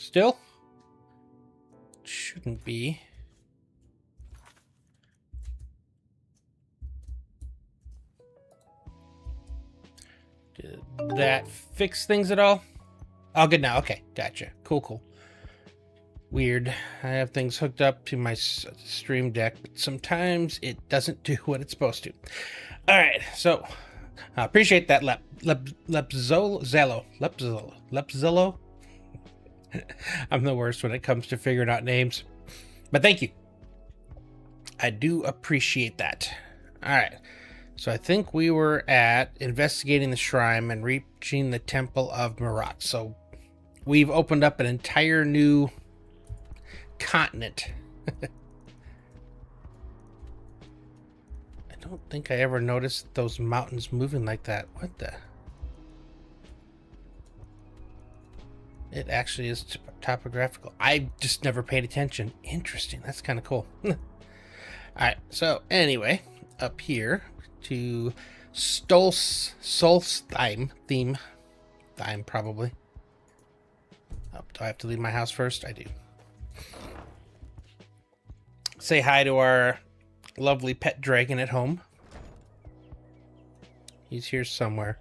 still? Shouldn't be. Did that fix things at all? Oh, good now. Okay, gotcha. Cool, cool. Weird. I have things hooked up to my stream deck, but sometimes it doesn't do what it's supposed to. All right, so I appreciate that, Lepzillo. I'm the worst when it comes to figuring out names, but thank you. I do appreciate that. All right, so I think we were at investigating the shrine and reaching the Temple of Marat. So we've opened up an entire new continent. I don't think I ever noticed those mountains moving like that. What the? It actually is topographical. I just never paid attention. Interesting. That's kind of cool. All right. So anyway, up here to Solstheim theme. Thime probably. Oh, do I have to leave my house first? I do. Say hi to our lovely pet dragon at home. He's here somewhere.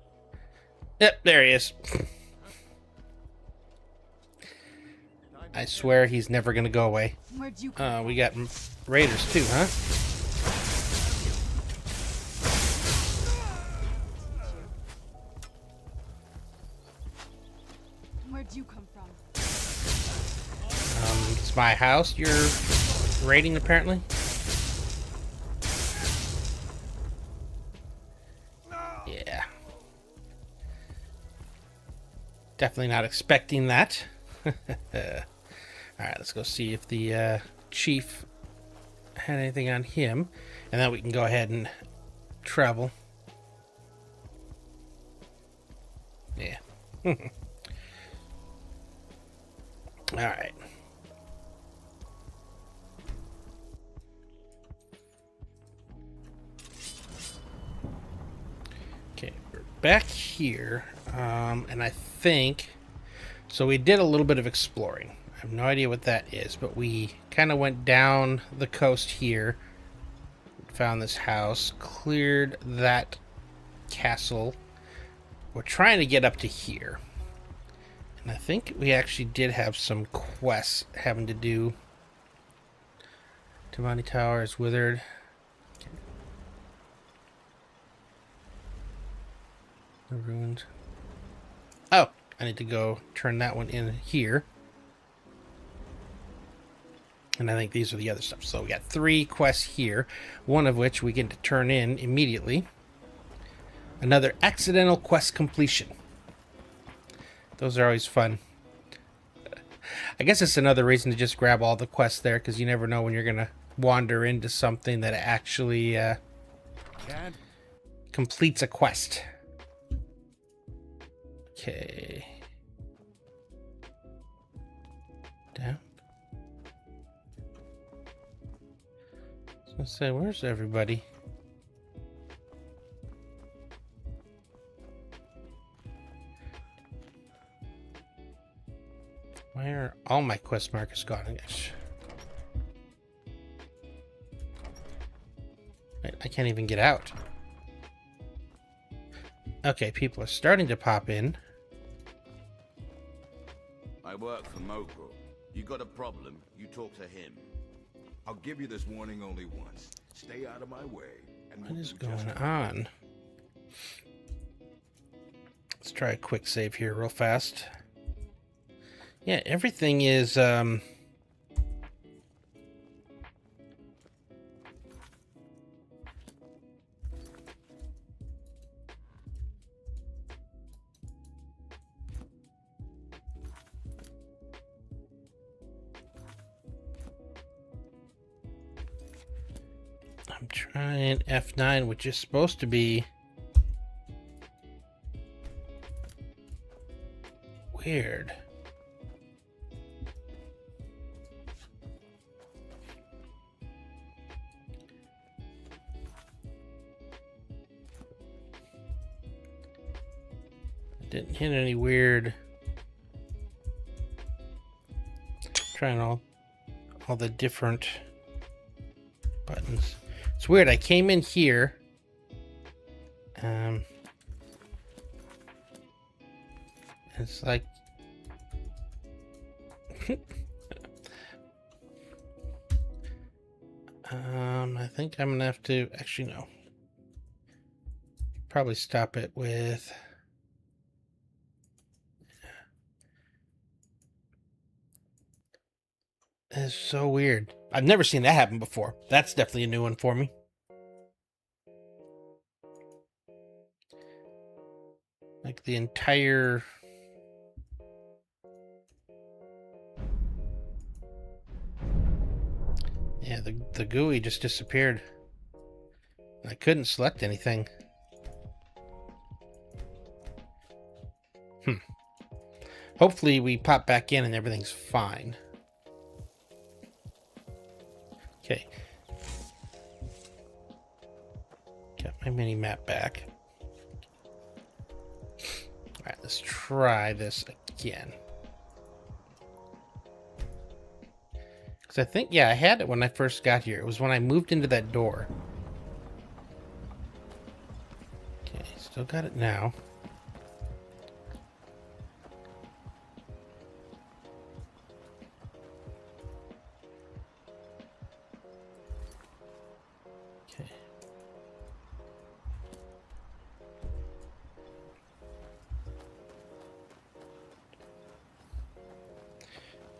Yep, there he is. I swear he's never gonna go away. We got raiders too, huh? Where'd you come from? It's my house. You're raiding, apparently. Yeah. Definitely not expecting that. Alright, let's go see if the chief had anything on him. And then we can go ahead and travel. Yeah. Alright. Okay, we're back here, and I think, so we did a little bit of exploring. I have no idea what that is, but we kind of went down the coast here, found this house, cleared that castle. We're trying to get up to here, and I think we actually did have some quests having to do. Tamani Tower is withered. The ruined. Oh, I need to go turn that one in here. And I think these are the other stuff. So we got 3 quests here, one of which we get to turn in immediately. Another accidental quest completion. Those are always fun. I guess it's another reason to just grab all the quests there, because you never know when you're going to wander into something that actually completes a quest. Okay. Down. I was gonna say, where's everybody? Why are all my quest markers gone? I guess. I can't even get out. Okay, people are starting to pop in. I work for Mogul. You got a problem, you talk to him. I'll give you this warning only once. Stay out of my way. And What is going on? Let's try a quick save here real fast. Yeah, everything is I'm trying F9, which is supposed to be weird. Didn't hit any weird Trying all the different buttons. It's weird. I came in here. It's like I think I'm gonna have to actually no. Probably stop it with it's so weird. I've never seen that happen before. That's definitely a new one for me. Like the entire yeah, the GUI just disappeared. I couldn't select anything. Hopefully we pop back in and everything's fine. Okay. Got my mini map back. Alright, let's try this again. Because I think, yeah, I had it when I first got here. It was when I moved into that door. Okay, still got it now. Okay.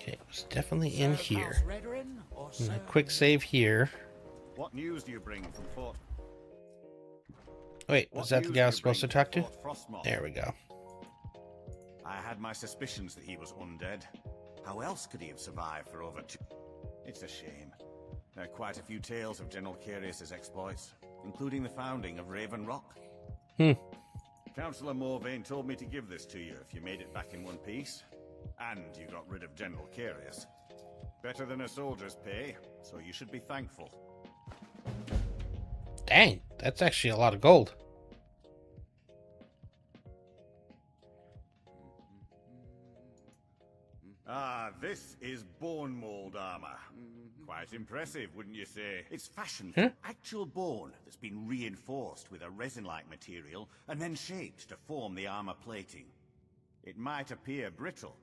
Okay, it was definitely in here. And a quick save here. What news do you bring from Fort? Wait, was that the guy I was supposed to talk to? There we go. I had my suspicions that he was undead. How else could he have survived for over 2? It's a shame. There are quite a few tales of General Carius's exploits, including the founding of Raven Rock. Councillor Morvain told me to give this to you if you made it back in one piece. And you got rid of General Carius. Better than a soldier's pay, so you should be thankful. Dang, that's actually a lot of gold. Ah, this is bone mold armor. Quite impressive, wouldn't you say? It's fashioned from actual bone that's been reinforced with a resin-like material and then shaped to form the armor plating. It might appear brittle,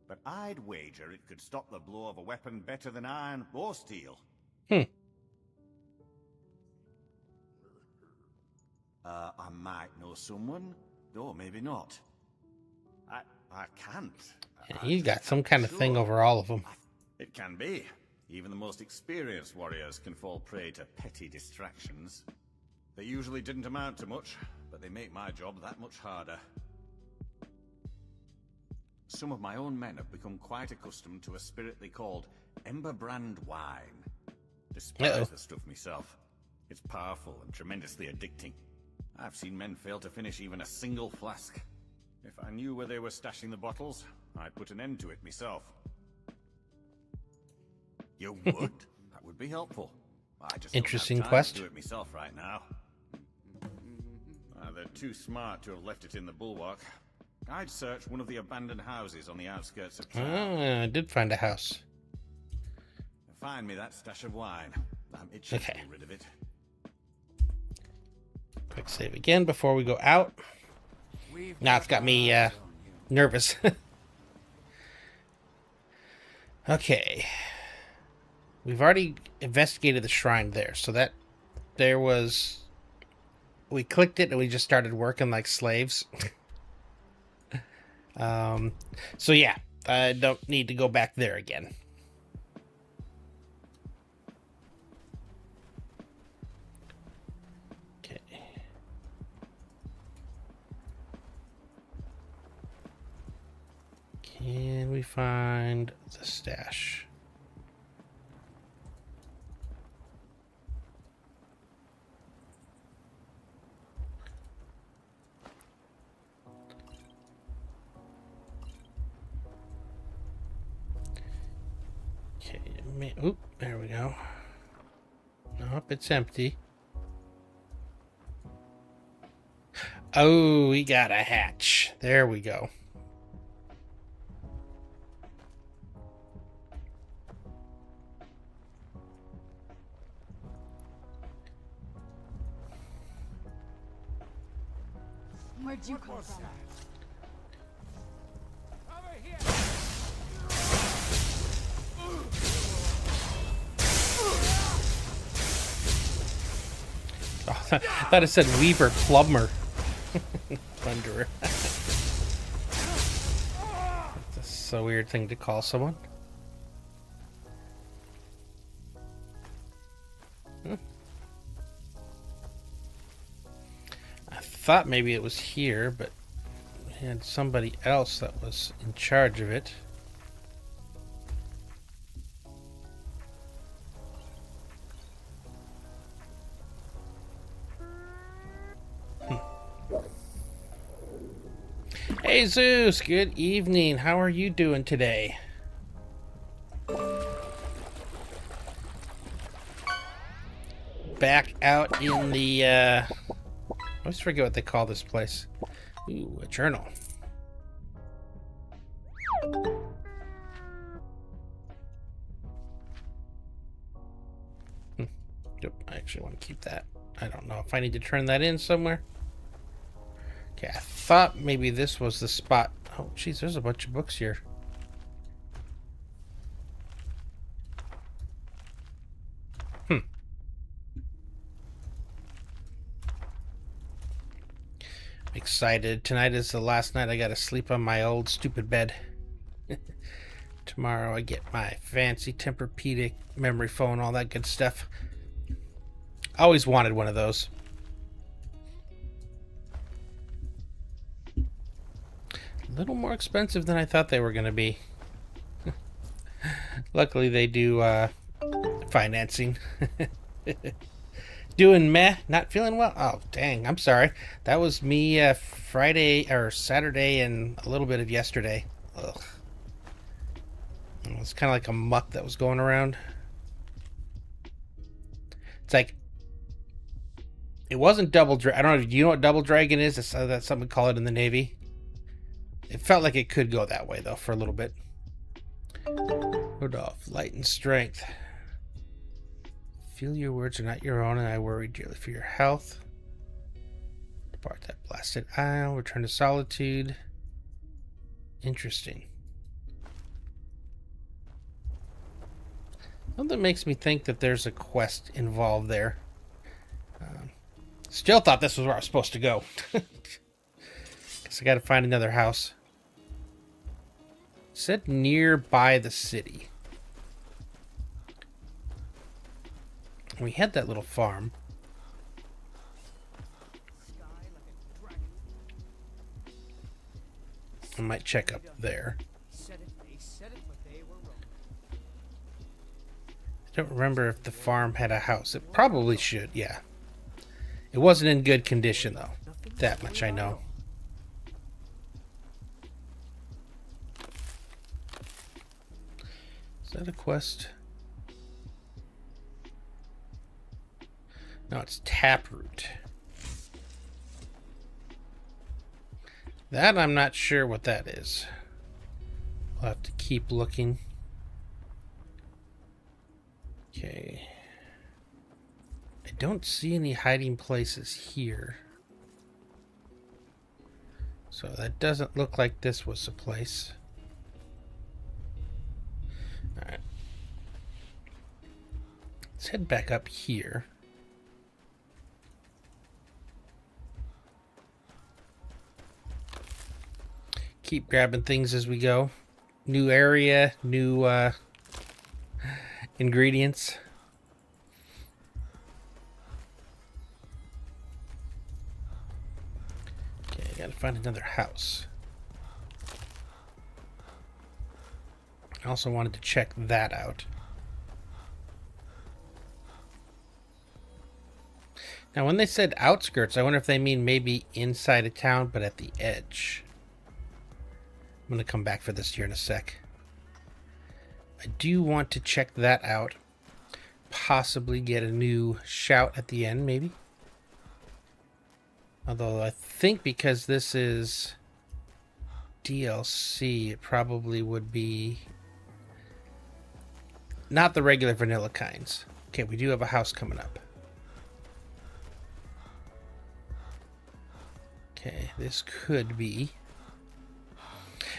but I'd wager it could stop the blow of a weapon better than iron or steel. I might know someone, though maybe not. I can't. Yeah, you got some kind of thing over all of them. It can be. Even the most experienced warriors can fall prey to petty distractions. They usually didn't amount to much, but they make my job that much harder. Some of my own men have become quite accustomed to a spirit they called Emberbrand wine. Despise the stuff myself. It's powerful and tremendously addicting. I've seen men fail to finish even a single flask. If I knew where they were stashing the bottles, I'd put an end to it myself. You would? That would be helpful. I just Interesting don't have time quest. to do it myself right now. They're too smart to have left it in the bulwark. I'd search one of the abandoned houses on the outskirts of town. I did find a house. Find me that stash of wine. I'm itching to get rid of it. Quick save again before we go out. Now it's got me nervous. Okay. We've already investigated the shrine there, so that there was... We clicked it and we just started working like slaves. So yeah, I don't need to go back there again. Okay. Can we find the stash? Oop, there we go. Nope, it's empty. Oh, we got a hatch. There we go. Where'd you come from? Oh, I thought it said Weaver Plumber. Thunderer. That's a weird thing to call someone. I thought maybe it was here, but we had somebody else that was in charge of it. Hey Zeus, good evening. How are you doing today? Back out in the, I always forget what they call this place. Ooh, a journal. Yep, I actually want to keep that. I don't know if I need to turn that in somewhere. Okay, I thought maybe this was the spot. Oh, jeez, there's a bunch of books here. Excited. Tonight is the last night I gotta sleep on my old stupid bed. Tomorrow I get my fancy Tempur-Pedic memory foam, all that good stuff. I always wanted one of those. A little more expensive than I thought they were gonna be. Luckily they do financing. Doing meh, not feeling well. Oh, dang, I'm sorry. That was me Friday or Saturday and a little bit of yesterday. Ugh. It was kind of like a muck that was going around. It's like, it wasn't double dragon. I don't know, do you know what double dragon is? That's something we call it in the Navy. It felt like it could go that way, though, for a little bit. Rudolph, light and strength. Feel your words are not your own, and I worry dearly for your health. Depart that blasted isle. Return to solitude. Interesting. Something makes me think that there's a quest involved there. Still thought this was where I was supposed to go. Guess I gotta find another house. It said nearby the city. We had that little farm. I might check up there. I don't remember if the farm had a house. It probably should, yeah. It wasn't in good condition, though. That much I know. Is that a quest? No, it's Taproot. That I'm not sure what that is. We'll have to keep looking. Okay. I don't see any hiding places here. So that doesn't look like this was a place. Alright. Let's head back up here. Keep grabbing things as we go. New area, new ingredients. Okay, I gotta find another house. I also wanted to check that out. Now, when they said outskirts, I wonder if they mean maybe inside of town, but at the edge. I'm going to come back for this here in a sec. I do want to check that out. Possibly get a new shout at the end, maybe. Although I think because this is DLC, it probably would be not the regular vanilla kinds. Okay, we do have a house coming up. Okay, this could be.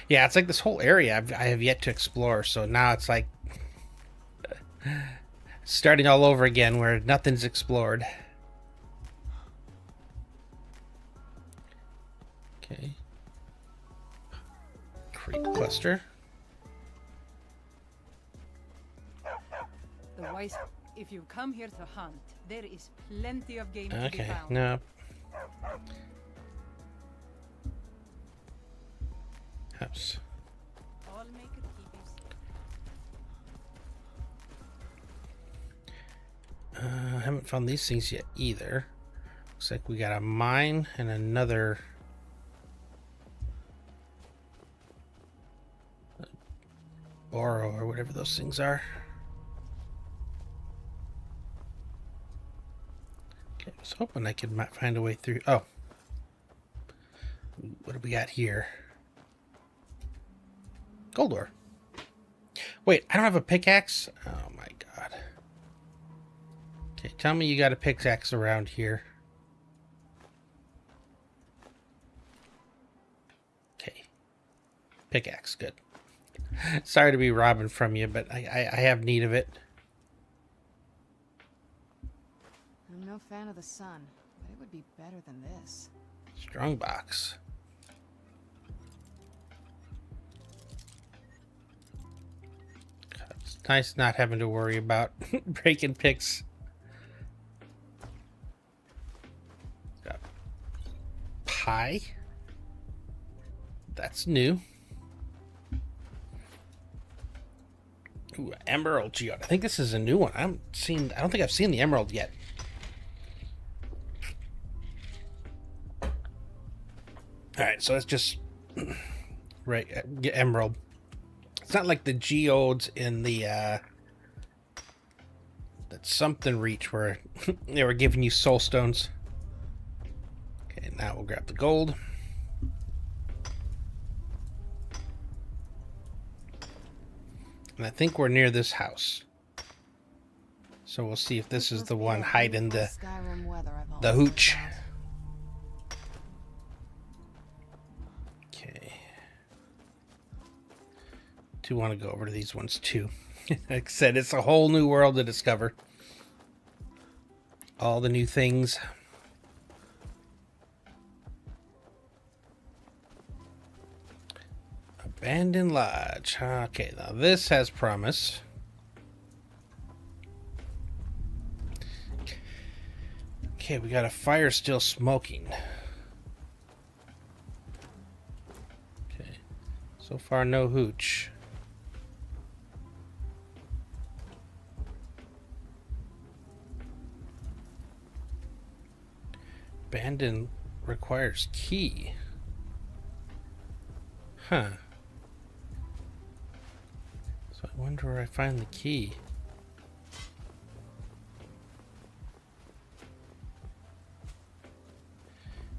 Yeah, it's like this whole area I have yet to explore, so now it's like starting all over again where nothing's explored. Okay. Creep cluster. The wise. If you come here to hunt, there is plenty of game to be Okay, found. no. House. All make it keep you I haven't found these things yet either. Looks like we got a mine and another Oro or whatever those things are. Okay, I was hoping I could find a way through. Oh. What do we got here? Gold ore. Wait, I don't have a pickaxe? Oh my god. Okay, tell me you got a pickaxe around here. Okay. Pickaxe, good. Sorry to be robbing from you, but I have need of it. I'm no fan of the sun, but it would be better than this. Strong box. It's nice not having to worry about breaking picks. Got pie. That's new. Ooh, emerald geode. I think this is a new one. I don't think I've seen the emerald yet. Alright, so that's just right, emerald. It's not like the geodes in the that something reach where they were giving you soul stones. Okay, now we'll grab the gold. And I think we're near this house. So we'll see if this is the one hiding the hooch. Okay. Do want to go over to these ones too. Like I said, it's a whole new world to discover. All the new things. Abandoned Lodge. Okay, now this has promise. Okay, we got a fire still smoking. Okay, so far no hooch. Abandoned requires key. Huh. So I wonder where I find the key.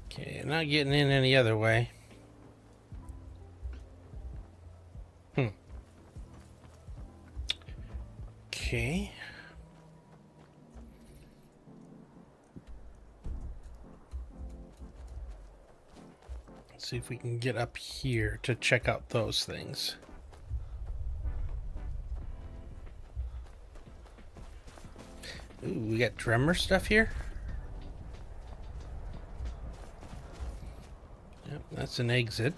Okay, not getting in any other way. Okay. Let's see if we can get up here to check out those things. Ooh, we got drummer stuff here. Yep, that's an exit.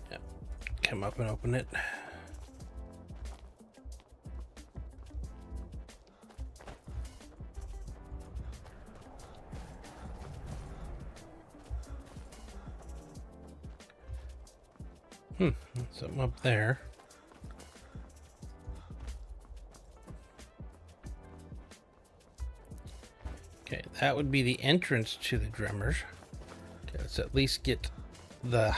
Yep, come up and open it. Something up there. Okay, that would be the entrance to the drummers. Okay, let's at least get the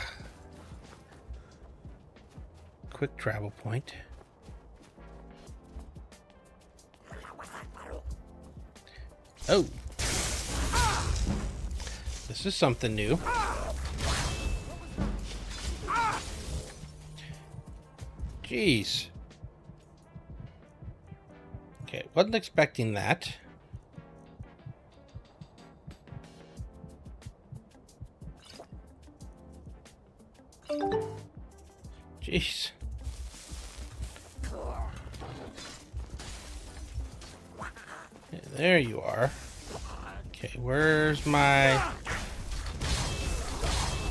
quick travel point. Oh! This is something new. Jeez. Okay, wasn't expecting that. Jeez. Okay, there you are. Okay, where's my...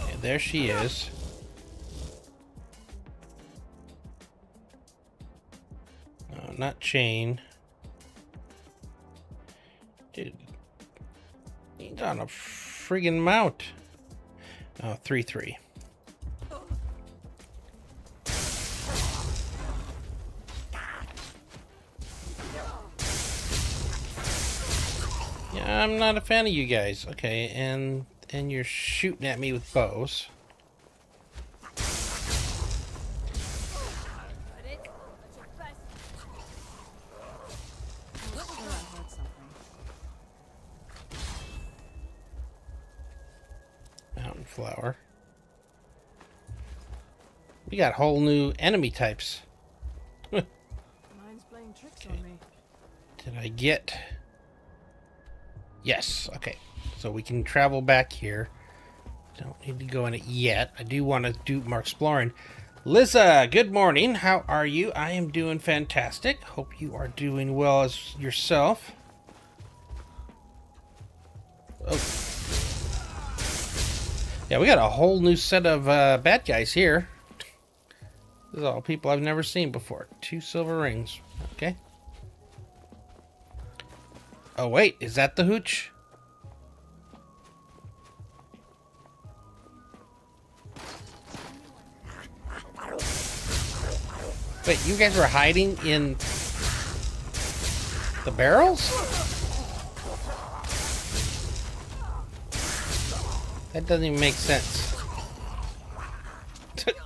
Okay, there she is. No, not chain. Dude. He's on a friggin' mount. Oh, 3-3. Yeah, I'm not a fan of you guys. Okay, and you're shooting at me with bows. Mountain flower. We got whole new enemy types. Mine's playing tricks on me. Did I get... Yes, okay. So we can travel back here. Don't need to go in it yet. I do want to do more exploring. Liza, good morning. How are you? I am doing fantastic. Hope you are doing well as yourself. Oh. Yeah, we got a whole new set of bad guys here. This is all people I've never seen before. 2 silver rings. Okay. Oh, wait. Is that the hooch? Wait, you guys were hiding in the barrels? That doesn't even make sense.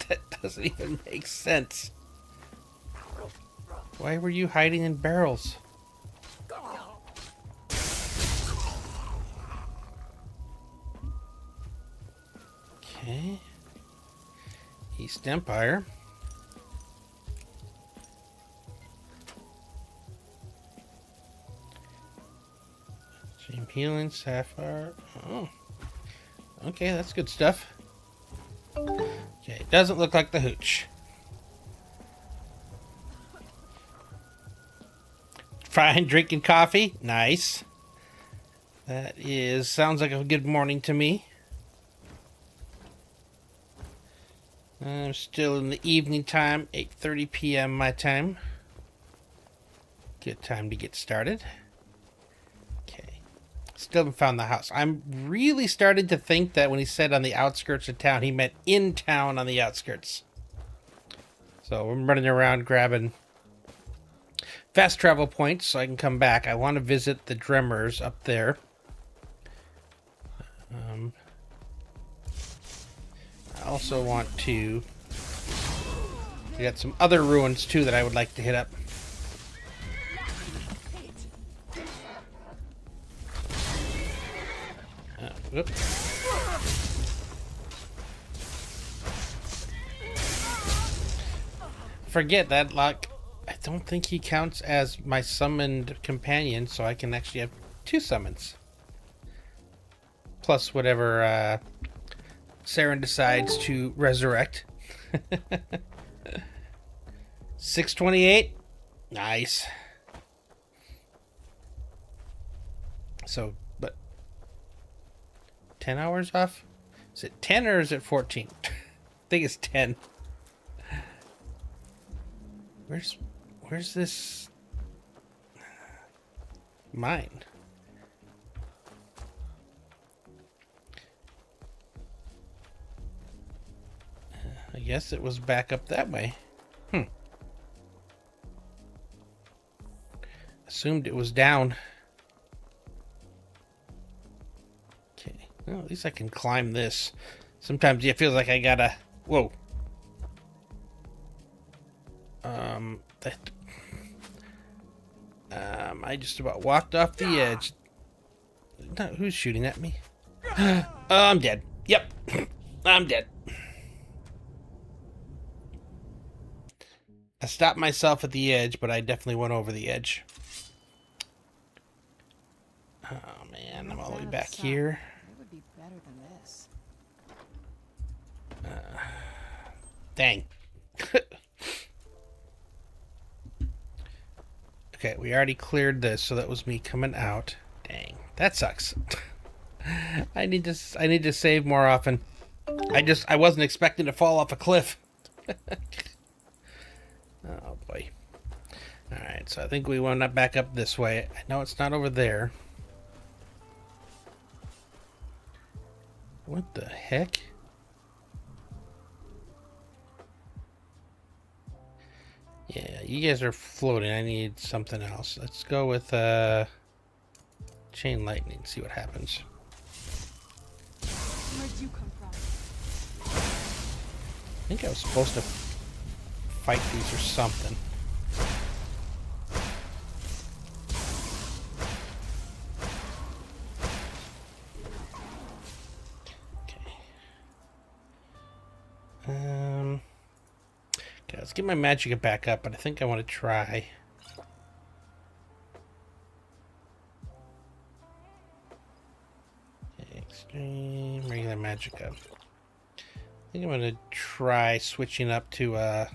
That doesn't even make sense. Why were you hiding in barrels? Okay. East Empire. Stream healing, sapphire. Oh. Okay, that's good stuff. Okay, it doesn't look like the hooch. Fine, drinking coffee. Nice. That is, sounds like a good morning to me. I'm still in the evening time, 8:30 p.m. my time. Good time to get started. Okay. Still haven't found the house. I'm really starting to think that when he said on the outskirts of town, he meant in town on the outskirts. So I'm running around grabbing fast travel points so I can come back. I want to visit the Dremmers up there. I also want to... We got some other ruins too that I would like to hit up. Whoop. Forget that, like, I don't think he counts as my summoned companion, so I can actually have 2 summons. Plus whatever Saren decides to resurrect. 628. Nice. So, but 10 hours off? Is it 10 or is it 14? I think it's 10. Where's this mine? I guess it was back up that way. Assumed it was down. Okay. Well, at least I can climb this. Sometimes it feels like I gotta... Whoa. I just about walked off the edge. No, who's shooting at me? Oh, I'm dead. Yep. I'm dead. I stopped myself at the edge, but I definitely went over the edge. Oh man, I'm all the way back here. It would be better than this. Dang. Okay, we already cleared this, so that was me coming out. Dang, that sucks. I need to save more often. I wasn't expecting to fall off a cliff. Oh boy. Alright, so I think we went back up this way. I know it's not over there. What the heck? Yeah, you guys are floating. I need something else. Let's go with chain lightning, see what happens. Where'd you come from? I think I was supposed to fight these or something. Okay, let's get my magic back up, but I think I want to try. Okay, extreme, regular magic up. I think I'm going to try switching up to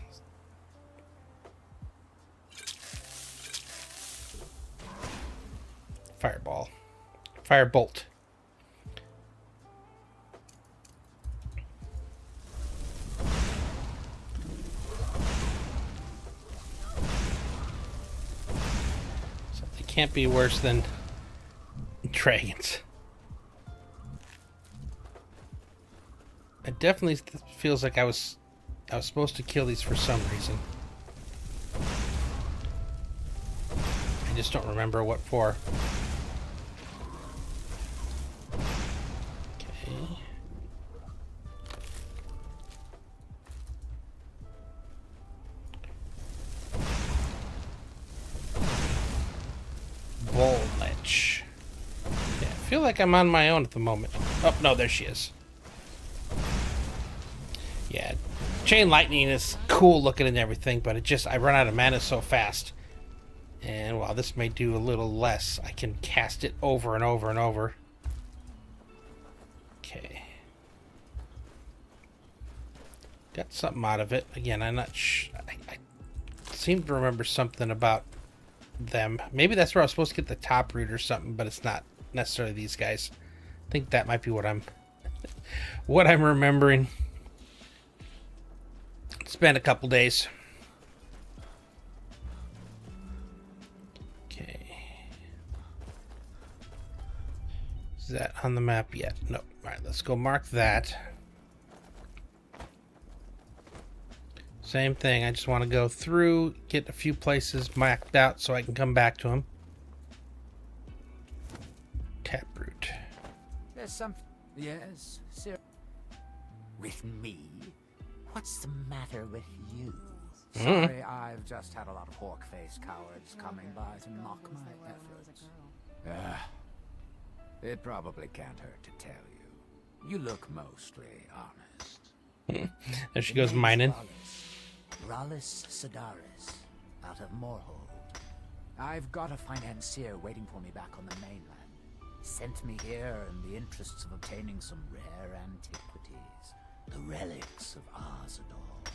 fireball. Firebolt. Can't be worse than dragons. It definitely feels like I was supposed to kill these for some reason. I just don't remember what for. Okay. Lich. Yeah, I feel like I'm on my own at the moment. Oh, no, there she is. Yeah, chain lightning is cool looking and everything, but I run out of mana so fast. And while this may do a little less, I can cast it over and over and over. Okay. Got something out of it. Again, I'm not I seem to remember something about them. Maybe that's where I was supposed to get the top root or something, but it's not necessarily these guys. I think that might be what I'm remembering. It's been a couple days. Okay. Is that on the map yet? Nope. Alright, let's go mark that. Same thing, I just want to go through, get a few places mapped out so I can come back to them. Taproot. There's some... Yes, sir. With me? What's the matter with you? Sorry, I've just had a lot of hawk-faced cowards coming by to mock my efforts. It probably can't hurt to tell you. You look mostly honest. There she goes mining. Rallis Sedaris, out of Morrowind. I've got a financier waiting for me back on the mainland. Sent me here in the interests of obtaining some rare antiquities, the relics of Arzador.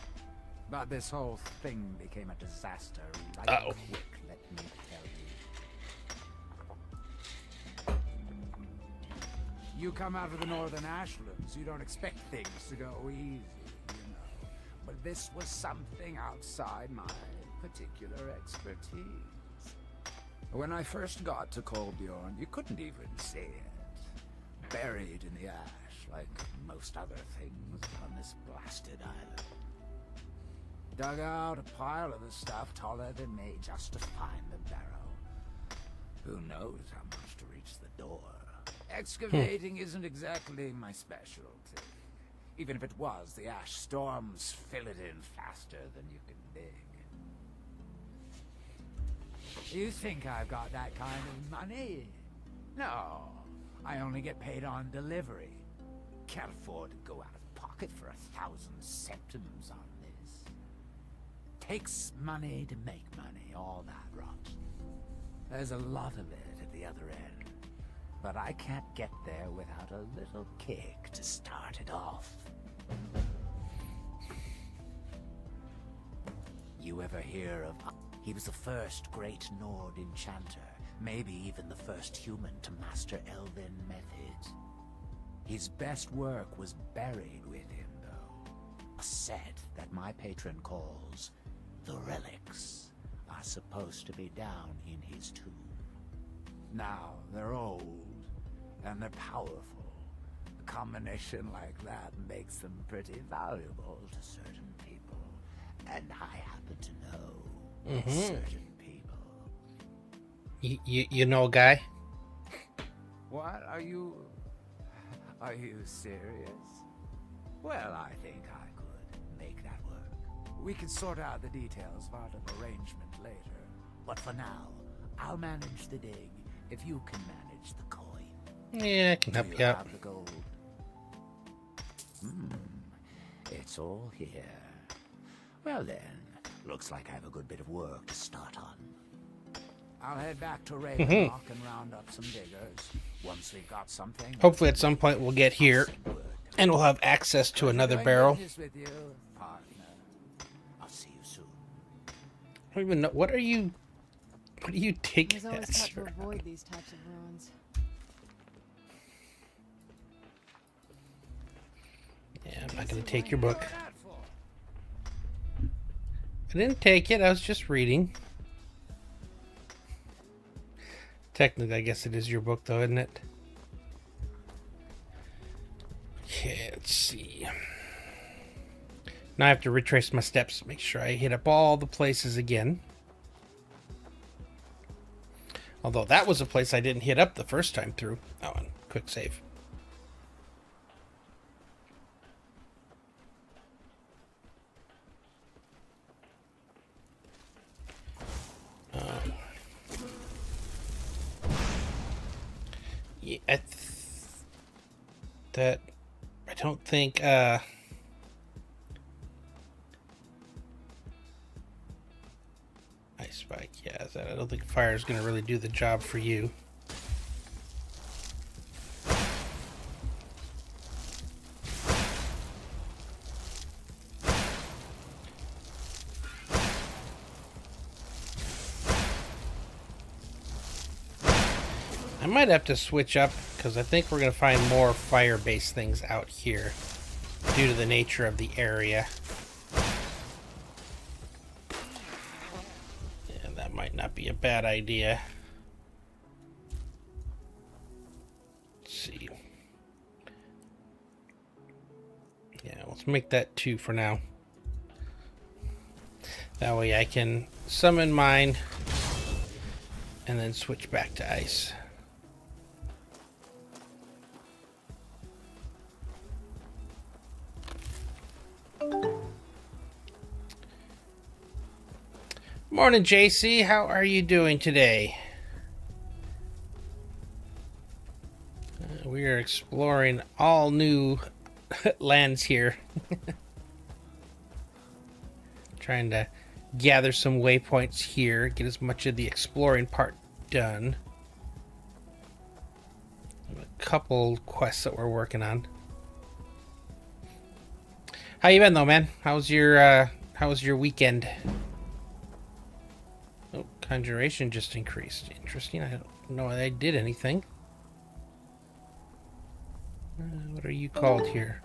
But this whole thing became a disaster right quick, let me tell you. You come out of the northern ashlands, you don't expect things to go easy. But this was something outside my particular expertise. When I first got to Kolbjorn, you couldn't even see it. Buried in the ash, like most other things on this blasted island. Dug out a pile of the stuff taller than me just to find the barrow. Who knows how much to reach the door. Excavating isn't exactly my specialty. Even if it was, the ash storms fill it in faster than you can dig. You think I've got that kind of money? No, I only get paid on delivery. Can't afford to go out of pocket for 1,000 septims on this. takes money to make money, all that rot. There's a lot of it at the other end, but I can't get there without a little kick to start it off. You ever hear of... He was the first great Nord enchanter, maybe even the first human to master elven methods. His best work was buried with him, though. A set that my patron calls the relics are supposed to be down in his tomb. Now, they're old, and they're powerful. A combination like that makes them pretty valuable to certain people. And I happen to know certain people. You know a guy? What? Are you serious? Well, I think I could make that work. We can sort out the details of our little arrangement later. But for now, I'll manage the dig if you can manage the coin. Yeah, I can help you out. Have the gold? It's all here. Well then, looks like I have a good bit of work to start on. I'll head back to Ravenlock and round up some diggers. Once we've got something... Hopefully at some point we'll get here and we'll have access to another barrel. With you, partner. I'll see you soon. I don't even know. What are you taking He's always at, taught to sir? avoid these types of ruins. Yeah, I'm not going to take your book. I didn't take it. I was just reading. Technically, I guess it is your book, though, isn't it? Okay, let's see. Now I have to retrace my steps, make sure I hit up all the places again. Although that was a place I didn't hit up the first time through. Oh, and quick save. Yeah, I don't think ice spike. Yeah, I don't think fire is going to really do the job for you. I might have to switch up because I think we're going to find more fire-based things out here due to the nature of the area. Yeah, that might not be a bad idea. Let's see. Yeah, let's make that 2 for now. That way I can summon mine and then switch back to ice. Morning, JC. How are you doing today? We are exploring all new lands here. Trying to gather some waypoints here, get as much of the exploring part done. A couple quests that we're working on. How you been though, man? How was your weekend? Oh, conjuration just increased. Interesting. I don't know why I did anything. What are you called here?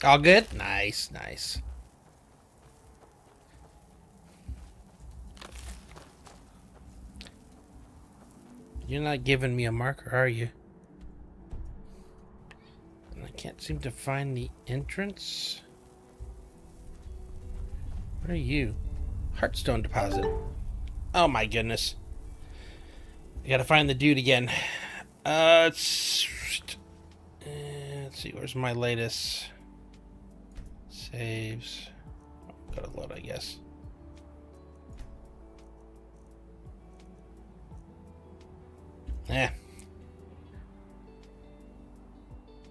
All good? Nice, nice. You're not giving me a marker, are you? And I can't seem to find the entrance. Where are you? Heartstone deposit. Oh my goodness. I gotta find the dude again. Let's see, where's my latest saves? Gotta load, I guess.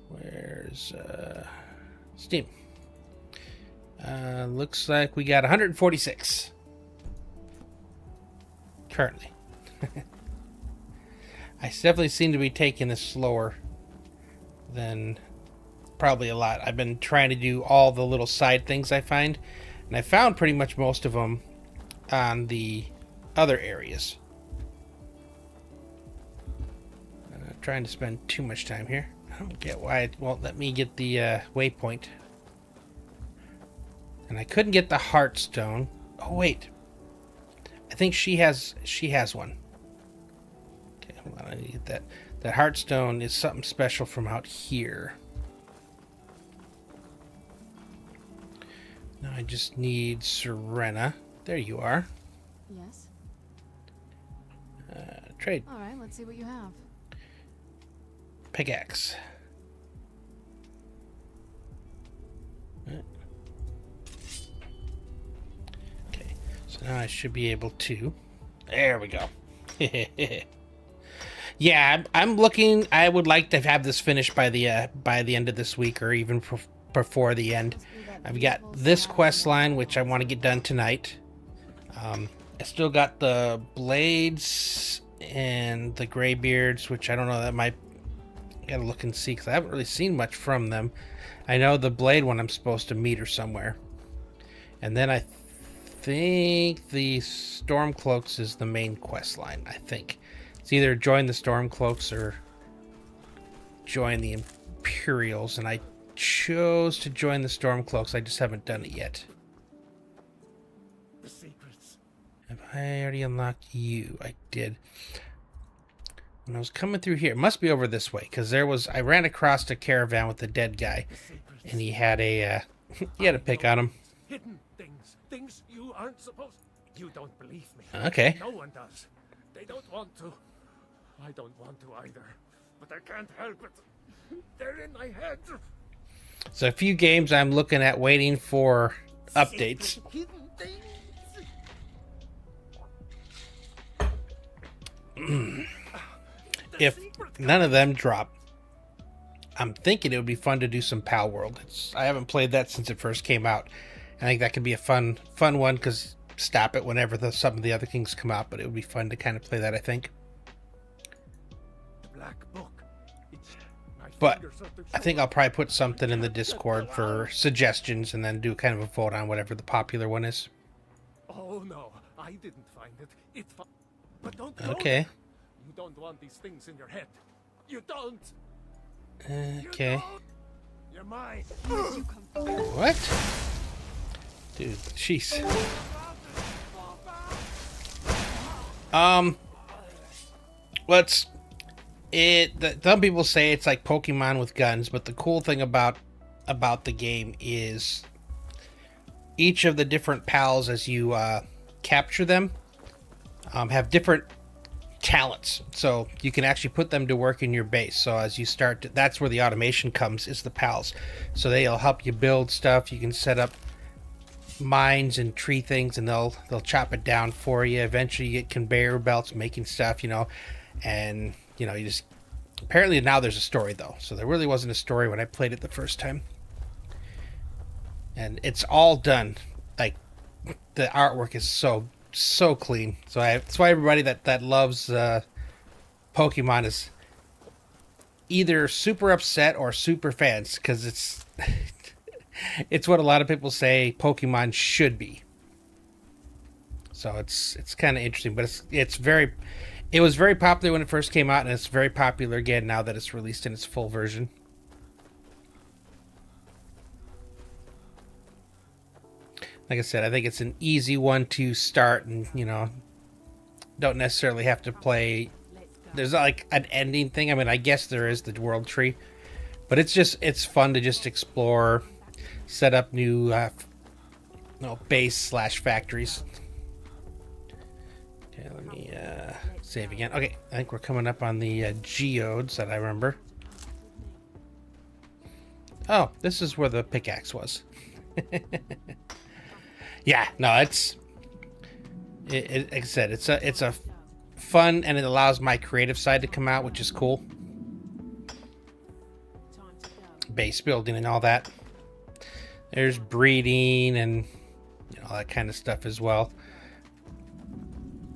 Where's Steam? Looks like we got 146 currently. I definitely seem to be taking this slower than probably a lot. I've been trying to do all the little side things I find, and I found pretty much most of them on the other areas. I'm not trying to spend too much time here. I don't get why it won't let me get the waypoint. And I couldn't get the Heartstone. Oh wait, I think she has one. Okay, hold on, I need to get that. That Heartstone is something special from out here. Now I just need Serena. There you are. Yes? Trade. Alright, let's see what you have. Pickaxe. Okay, so now I should be able to. There we go. Yeah, I'm looking. I would like to have this finished by the end of this week, or even before the end. I've got this quest line, which I want to get done tonight. I still got the blades and the graybeards, which I don't know. That might gotta look and see, because I haven't really seen much from them. I know the blade one I'm supposed to meet her somewhere, and then I think the Stormcloaks is the main quest line. I think it's either join the Stormcloaks or join the Imperials, and I chose to join the Stormcloaks. I just haven't done it yet. The secrets. Have I already unlocked you? I did. When I was coming through here, it must be over this way, because I ran across a caravan with a dead guy, and he had a pick on him. Hidden things you aren't supposed. You don't believe me. Okay. No one does. They don't want to. I don't want to either, but I can't help it. They're in my head. So a few games I'm looking at waiting for updates. Hidden things. If none of them drop, I'm thinking it would be fun to do some Pal World. I haven't played that since it first came out. I think that could be a fun one, because stop it whenever some of the other things come out, but it would be fun to kind of play that, I think. The Black Book. But I think I'll probably put something in the Discord for suggestions, and then do kind of a vote on whatever the popular one is. Oh no, I didn't find it. But don't go Okay. there. You don't want these things in your head. You don't. Okay. You don't. You're mine. What? Dude, jeez. Some people say it's like Pokemon with guns, but the cool thing about the game is each of the different pals, as you capture them, have different talents, so you can actually put them to work in your base. So as you start that's where the automation comes, is the pals. So they'll help you build stuff. You can set up mines and tree things, and they'll chop it down for you. Eventually you get conveyor belts making stuff, and you just apparently now there's a story, though. So there really wasn't a story when I played it the first time, and it's all done, like the artwork is so clean. So that's why everybody that loves Pokemon is either super upset or super fans, because it's it's what a lot of people say Pokemon should be. So it's kind of interesting, but it was very popular when it first came out, and it's very popular again now that it's released in its full version. Like I said, I think it's an easy one to start, and don't necessarily have to play. There's not like an ending thing. I mean, I guess there is the world tree, but it's fun to just explore, set up new base / factories. Okay, let me save again. Okay, I think we're coming up on the geodes that I remember. Oh, this is where the pickaxe was. Yeah, no, like I said, it's a fun, and it allows my creative side to come out, which is cool. Base building and all that. There's breeding and all that kind of stuff as well.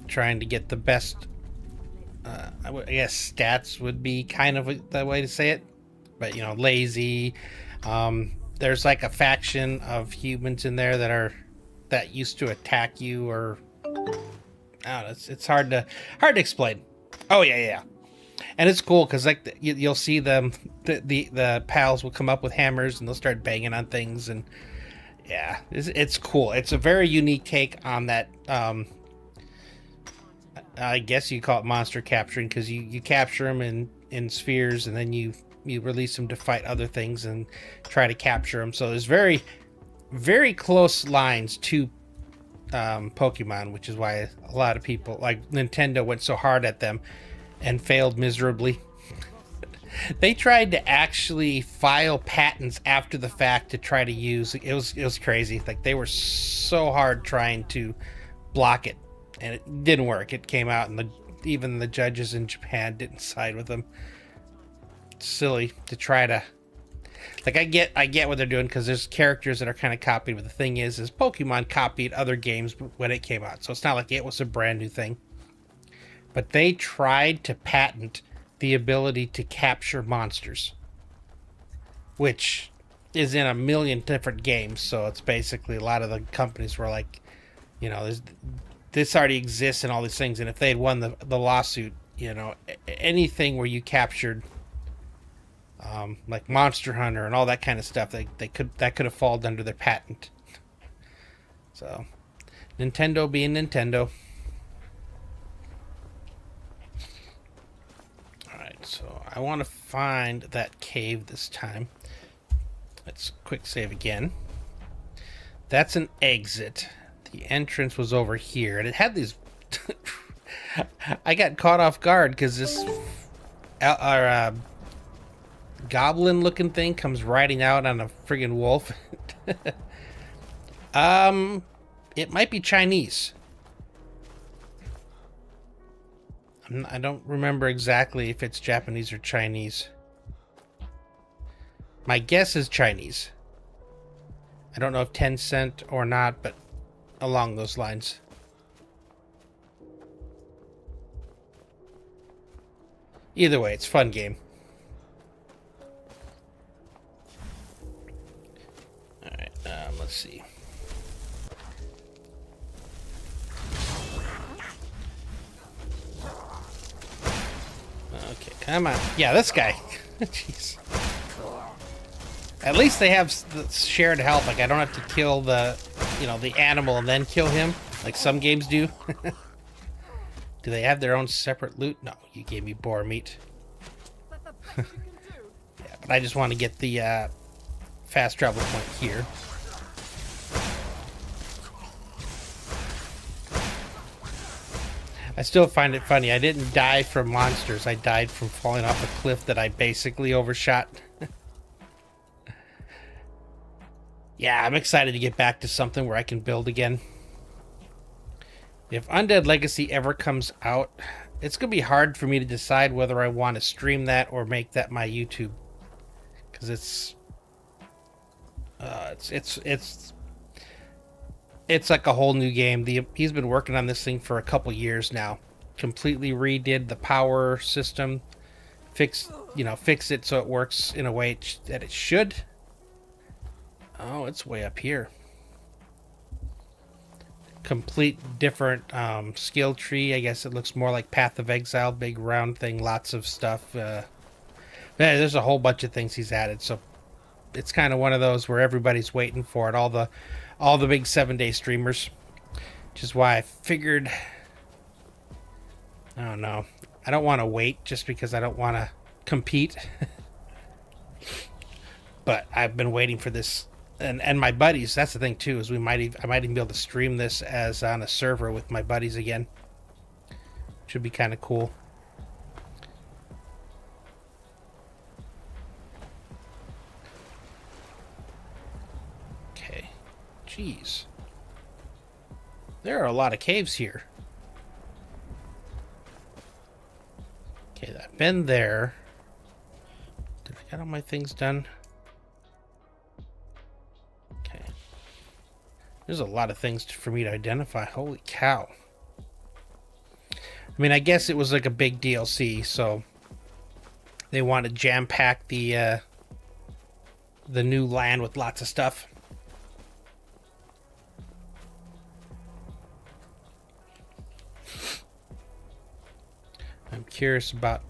Trying to get the best, I guess stats would be kind of the way to say it. But, lazy. There's like a faction of humans in there that used to attack you, or I don't know, it's hard to explain. Oh yeah. And it's cool because like you'll see them, the pals will come up with hammers and they'll start banging on things, and yeah, it's cool. It's a very unique take on that. I guess you call it monster capturing, because you capture them in spheres, and then you release them to fight other things and try to capture them. So there's very, very close lines to Pokemon, which is why a lot of people, like Nintendo, went so hard at them and failed miserably. They tried to actually file patents after the fact to try to use it. Was crazy. Like, they were so hard trying to block it, and it didn't work. It came out, and even the judges in Japan didn't side with them. It's silly to try to, like, I get what they're doing, because there's characters that are kind of copied, but the thing is Pokemon copied other games when it came out, so it's not like it was a brand new thing. But they tried to patent the ability to capture monsters, which is in a million different games. So it's basically, a lot of the companies were like, this already exists and all these things. And if they had won the lawsuit, anything where you captured, like Monster Hunter and all that kind of stuff, that could have fallen under their patent. So Nintendo being Nintendo. So I want to find that cave this time. Let's quick save again. That's an exit. The entrance was over here, and it had these. I got caught off guard because this goblin-looking thing comes riding out on a friggin' wolf. It might be Chinese. I don't remember exactly if it's Japanese or Chinese. My guess is Chinese. I don't know if Tencent or not, but along those lines. Either way, it's a fun game. Alright, let's see. Okay, come on. Yeah, this guy. Jeez. At least they have shared health. Like, I don't have to kill the animal and then kill him, like some games do. Do they have their own separate loot? No, you gave me boar meat. Yeah, but I just want to get the fast travel point here. I still find it funny. I didn't die from monsters. I died from falling off a cliff that I basically overshot. Yeah, I'm excited to get back to something where I can build again. If Undead Legacy ever comes out, it's going to be hard for me to decide whether I want to stream that or make that my YouTube. Because it's like a whole new game. He's been working on this thing for a couple years now. Completely redid the power system, fix it so it works in a way that it should. Oh, it's way up here. Complete different skill tree. I guess it looks more like Path of Exile, big round thing, lots of stuff. There's a whole bunch of things he's added, so it's kind of one of those where everybody's waiting for it. All the big 7-day streamers, which is why I figured, I don't know, I don't want to wait just because I don't want to compete. But I've been waiting for this, and my buddies. That's the thing too, is I might even be able to stream this as on a server with my buddies again. Should be kind of cool. Okay, jeez, there are a lot of caves here. Okay, I've been there. Did I get all my things done? There's a lot of things for me to identify. Holy cow. I mean, I guess it was like a big DLC, so they want to jam-pack the new land with lots of stuff. I'm curious about...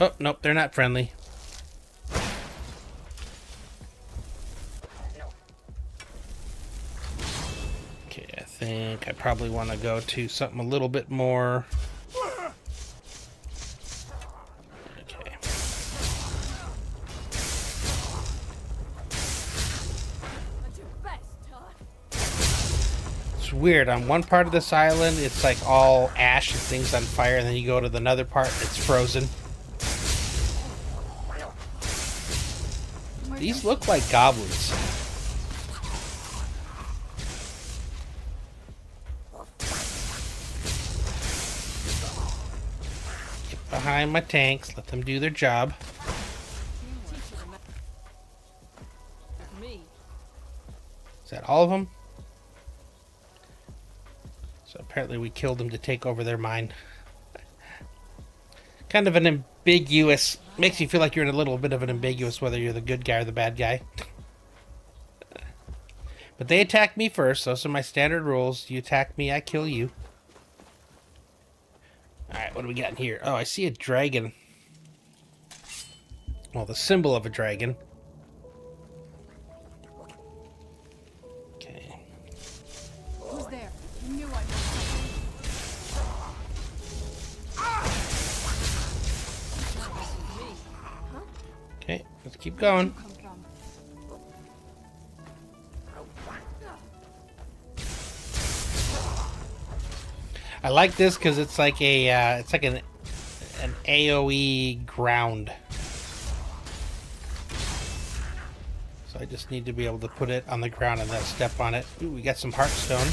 Oh, nope, they're not friendly. Okay, I think I probably want to go to something a little bit more... Okay. It's weird. On one part of this island, it's like all ash and things on fire, and then you go to another part, it's frozen. These look like goblins. Get behind my tanks, let them do their job. Is that all of them? So apparently we killed them to take over their mine. Kind of an ambiguous... Makes you feel like you're in a little bit of an ambiguous whether you're the good guy or the bad guy. But they attacked me first. Those are my standard rules. You attack me, I kill you. Alright, what do we got in here? Oh, I see a dragon. Well, the symbol of a dragon. Okay. Who's there? You knew I Okay, let's keep going. come from. I like this because it's like a it's like an AOE ground. So I just need to be able to put it on the ground and then step on it. Ooh, we got some heartstone.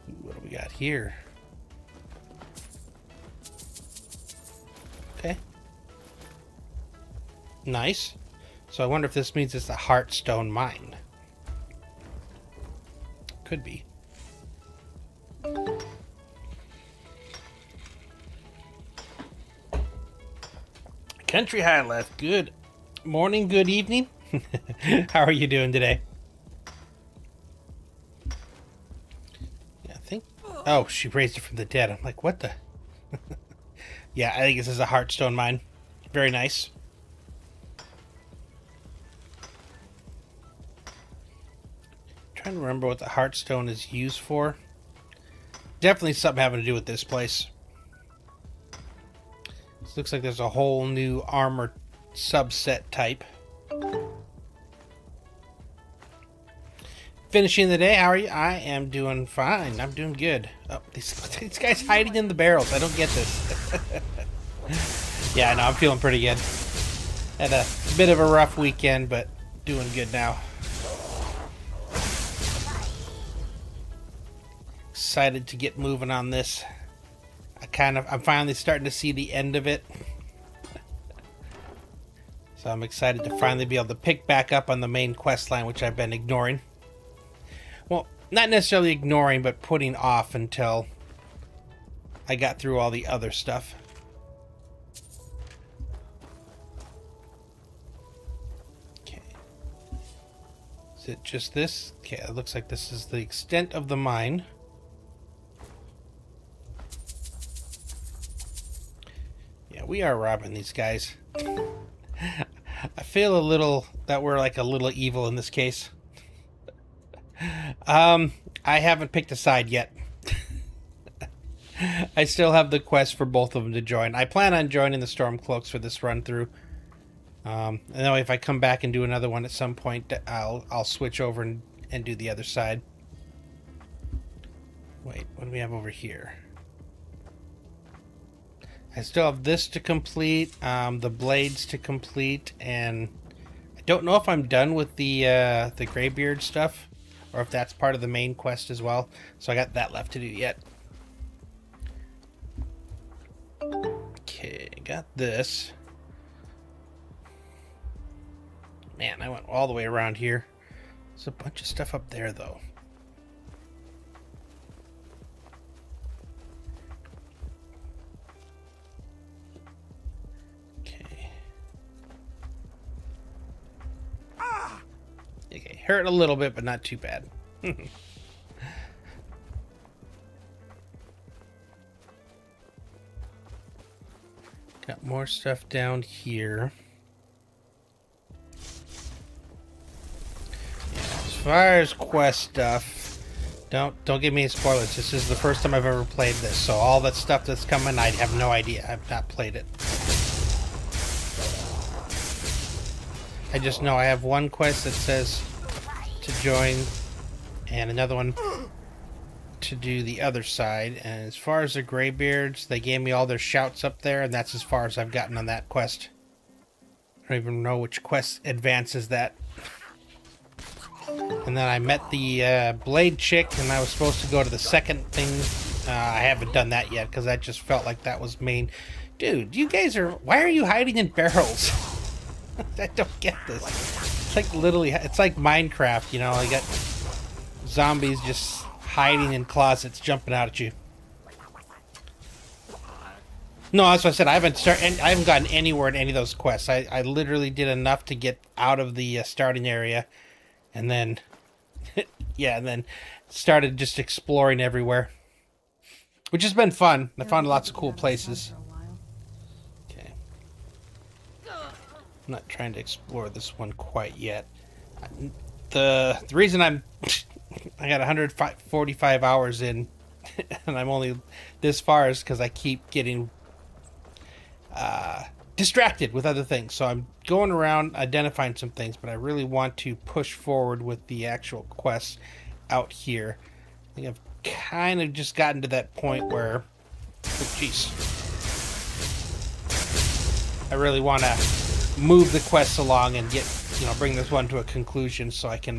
Ooh, what do we got here? Okay. Nice. So I wonder if this means it's a heartstone mine. Could be. Country High Left. Good morning, good evening. How are you doing today? Yeah, I think... Oh, she raised it from the dead. I'm like, what the... Yeah, I think this is a heartstone mine. Very nice. Trying to remember what the heartstone is used for. Definitely something having to do with this place. This looks like there's a whole new armor subset type. Finishing the day. How are you? I am doing fine. I'm doing good. Oh, these guys hiding in the barrels. I don't get this. Yeah, I know. I'm feeling pretty good. Had a bit of a rough weekend, but doing good now. Excited to get moving on this. I'm finally starting to see the end of it. So I'm excited to finally be able to pick back up on the main quest line, which I've been ignoring. Well, not necessarily ignoring, but putting off until I got through all the other stuff. Okay. Is it just this? Okay, it looks like this is the extent of the mine. Yeah, we are robbing these guys. I feel a little that we're like a little evil in this case. I haven't picked a side yet. I still have the quest for both of them to join. I plan on joining the Stormcloaks for this run through. And then if I come back and do another one at some point, I'll switch over and do the other side. Wait, what do we have over here? I still have this to complete, the blades to complete, and I don't know if I'm done with the Greybeard stuff, or if that's part of the main quest as well. So I got that left to do yet. Okay, got this. Man, I went all the way around here. There's a bunch of stuff up there, though. Okay. Okay, hurt a little bit, but not too bad. Got more stuff down here. As far as quest stuff, don't give me any spoilers. This is the first time I've ever played this, so all that stuff that's coming, I have no idea. I've not played it. I just know I have one quest that says to join, and another one to do the other side. And as far as the Greybeards, they gave me all their shouts up there, and that's as far as I've gotten on that quest. I don't even know which quest advances that. And then I met the Blade chick, and I was supposed to go to the second thing. I haven't done that yet, because that just felt like that was main. Dude, you guys are... Why are you hiding in barrels? I don't get this. It's like literally... It's like Minecraft, you know? I got zombies just hiding in closets, jumping out at you. No, that's what I said. I haven't gotten anywhere in any of those quests. I literally did enough to get out of the starting area. And then, yeah, and then started just exploring everywhere, which has been fun. I found lots of cool places. Okay. I'm not trying to explore this one quite yet. The reason I got 145 hours in, and I'm only this far is because I keep getting distracted with other things. So I'm going around identifying some things, but I really want to push forward with the actual quests out here. I think I've kind of just gotten to that point where, oh, jeez, I really want to move the quests along and get, bring this one to a conclusion so I can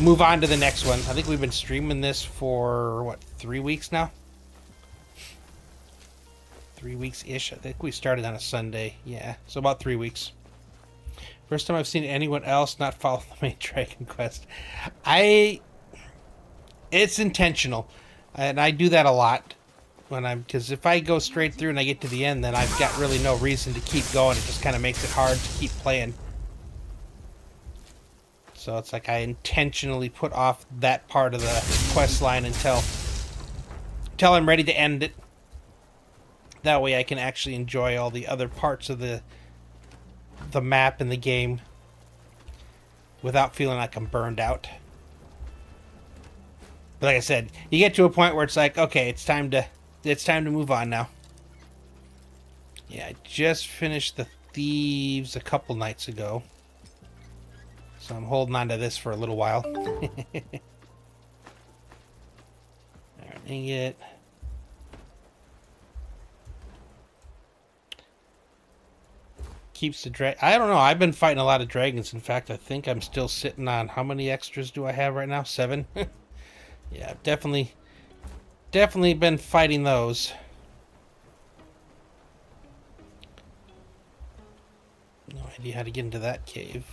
move on to the next one. I think we've been streaming this for, what, 3 weeks now? 3 weeks-ish. I think we started on a Sunday. Yeah, so about 3 weeks. First time I've seen anyone else not follow the main Dragon Quest. It's intentional, and I do that a lot because if I go straight through and I get to the end, then I've got really no reason to keep going. It just kind of makes it hard to keep playing. So it's like I intentionally put off that part of the quest line until I'm ready to end it. That way I can actually enjoy all the other parts of the map and the game without feeling like I'm burned out. But like I said, you get to a point where it's like, okay, it's time to move on now. Yeah, I just finished the Thieves a couple nights ago. So I'm holding on to this for a little while. Dang it. Keeps the I don't know. I've been fighting a lot of dragons. In fact, I think I'm still sitting on... How many extras do I have right now? 7? Yeah, I've definitely been fighting those. No idea how to get into that cave.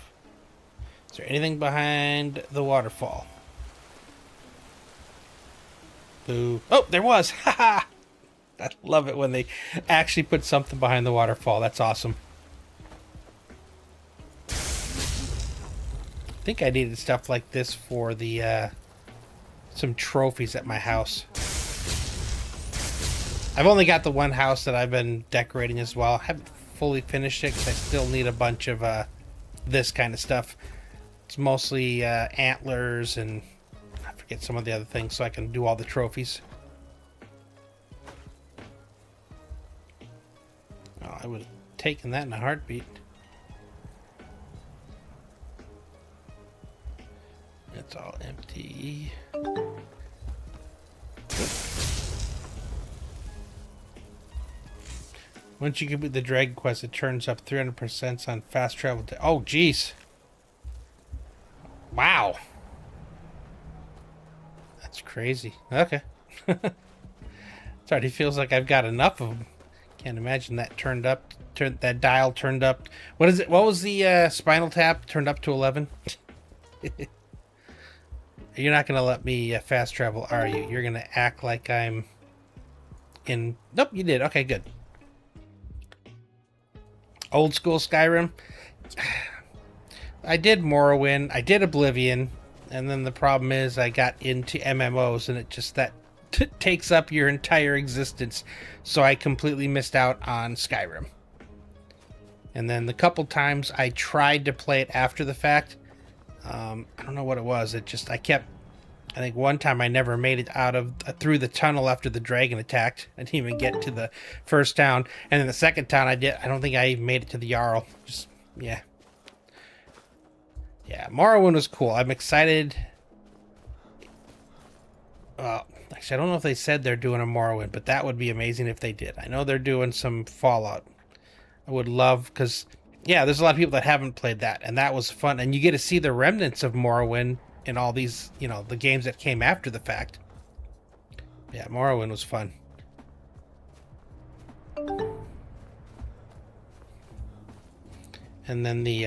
Is there anything behind the waterfall? Boo. Oh, there was! Haha! I love it when they actually put something behind the waterfall. That's awesome. I think I needed stuff like this for the some trophies at my house. I've only got the one house that I've been decorating as well. I haven't fully finished it because I still need a bunch of this kind of stuff. It's mostly antlers and I forget some of the other things so I can do all the trophies. Oh, I would have taken that in a heartbeat. It's all empty. Once you complete the Dragon Quest, it turns up 300% on fast travel. Oh, jeez. Wow. That's crazy. Okay. It already feels like I've got enough of them. Can't imagine that that dial turned up. What is it? What was the Spinal Tap turned up to 11? You're not gonna let me fast travel, are you? You're gonna act like I'm in. Nope, you did. Okay, good. Old school Skyrim. I did Morrowind. I did Oblivion, and then the problem is I got into MMOs, and it just takes up your entire existence. So I completely missed out on Skyrim. And then the couple times I tried to play it after the fact, I don't know what it was. I think one time I never made it through the tunnel after the dragon attacked. I didn't even get to the first town. And then the second town I don't think I even made it to the Jarl. Yeah, Morrowind was cool. I'm excited. Actually, I don't know if they said they're doing a Morrowind, but that would be amazing if they did. I know they're doing some Fallout. I would love, because, yeah, there's a lot of people that haven't played that, and that was fun. And you get to see the remnants of Morrowind in all these, the games that came after the fact. Yeah, Morrowind was fun. And then the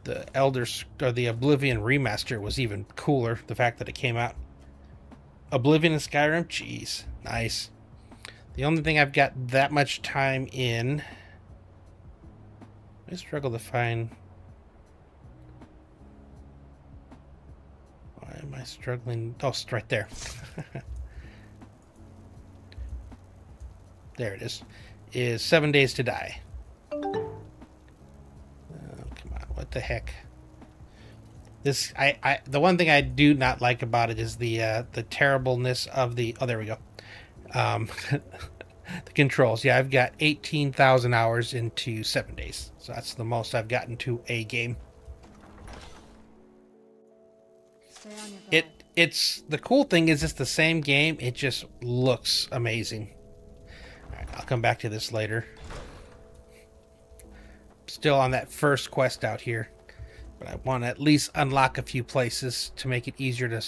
Oblivion remaster was even cooler. The fact that it came out. Oblivion and Skyrim, jeez, nice. The only thing I've got that much time in. I struggle to find. Why am I struggling? Oh, it's right there. There it is. Is 7 Days to Die. Oh, come on, what the heck? This, the one thing I do not like about it is the terribleness of the. Oh, there we go. The controls. Yeah, I've got 18,000 hours into 7 days, so that's the most I've gotten to a game. Stay on your guard. It's the cool thing is it's the same game. It just looks amazing. All right, I'll come back to this later. Still on that first quest out here. But I want to at least unlock a few places to make it easier to...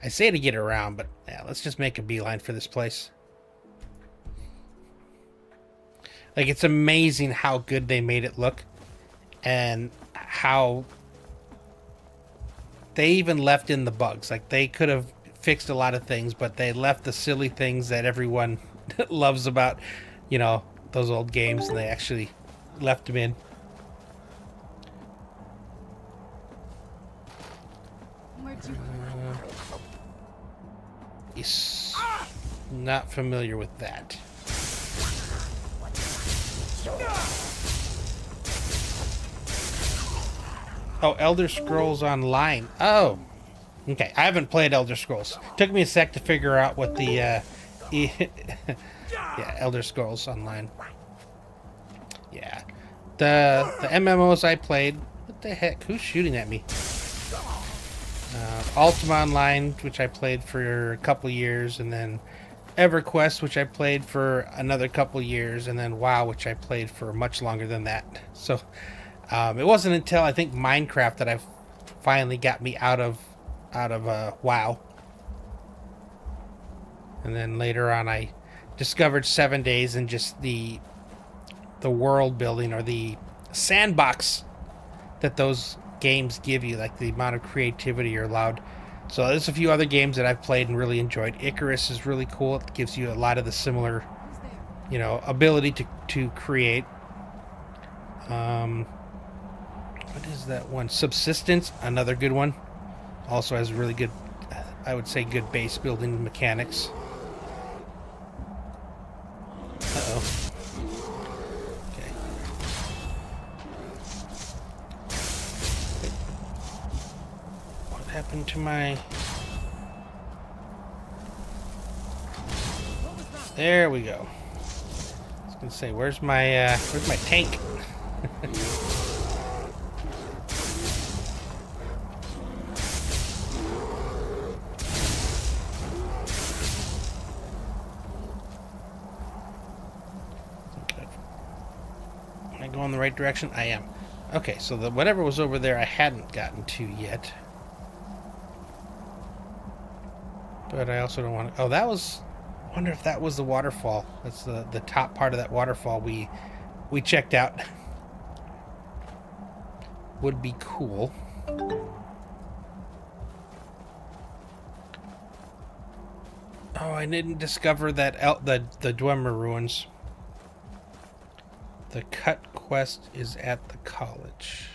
I say to get around, but yeah, let's just make a beeline for this place. Like, it's amazing how good they made it look. And how... They even left in the bugs. Like, they could have fixed a lot of things, but they left the silly things that everyone loves about, those old games, and they actually left them in. He's not familiar with that. Oh, Elder Scrolls Online. Oh, okay. I haven't played Elder Scrolls. Took me a sec to figure out what the yeah, Elder Scrolls Online. Yeah, the MMOs I played. What the heck? Who's shooting at me? Ultima Online, which I played for a couple years, and then EverQuest, which I played for another couple years, and then WoW, which I played for much longer than that. So it wasn't until I think Minecraft that I finally got me out of WoW, and then later on I discovered 7 Days and just the world building or the sandbox that those games give you, like the amount of creativity you're allowed. So there's a few other games that I've played and really enjoyed. Icarus is really cool. It gives you a lot of the similar, ability to create. What is that one? Subsistence, another good one. Also has really good, I would say, good base building mechanics. Uh-oh. Happened to my... There we go. I was gonna say, where's my tank? Am I going the right direction? I am. Okay, so whatever was over there I hadn't gotten to yet. But I also don't want to... Oh, that was... wonder if that was the waterfall. That's the top part of that waterfall we checked out. Would be cool. Oh, I didn't discover that the Dwemer ruins. The cut quest is at the college.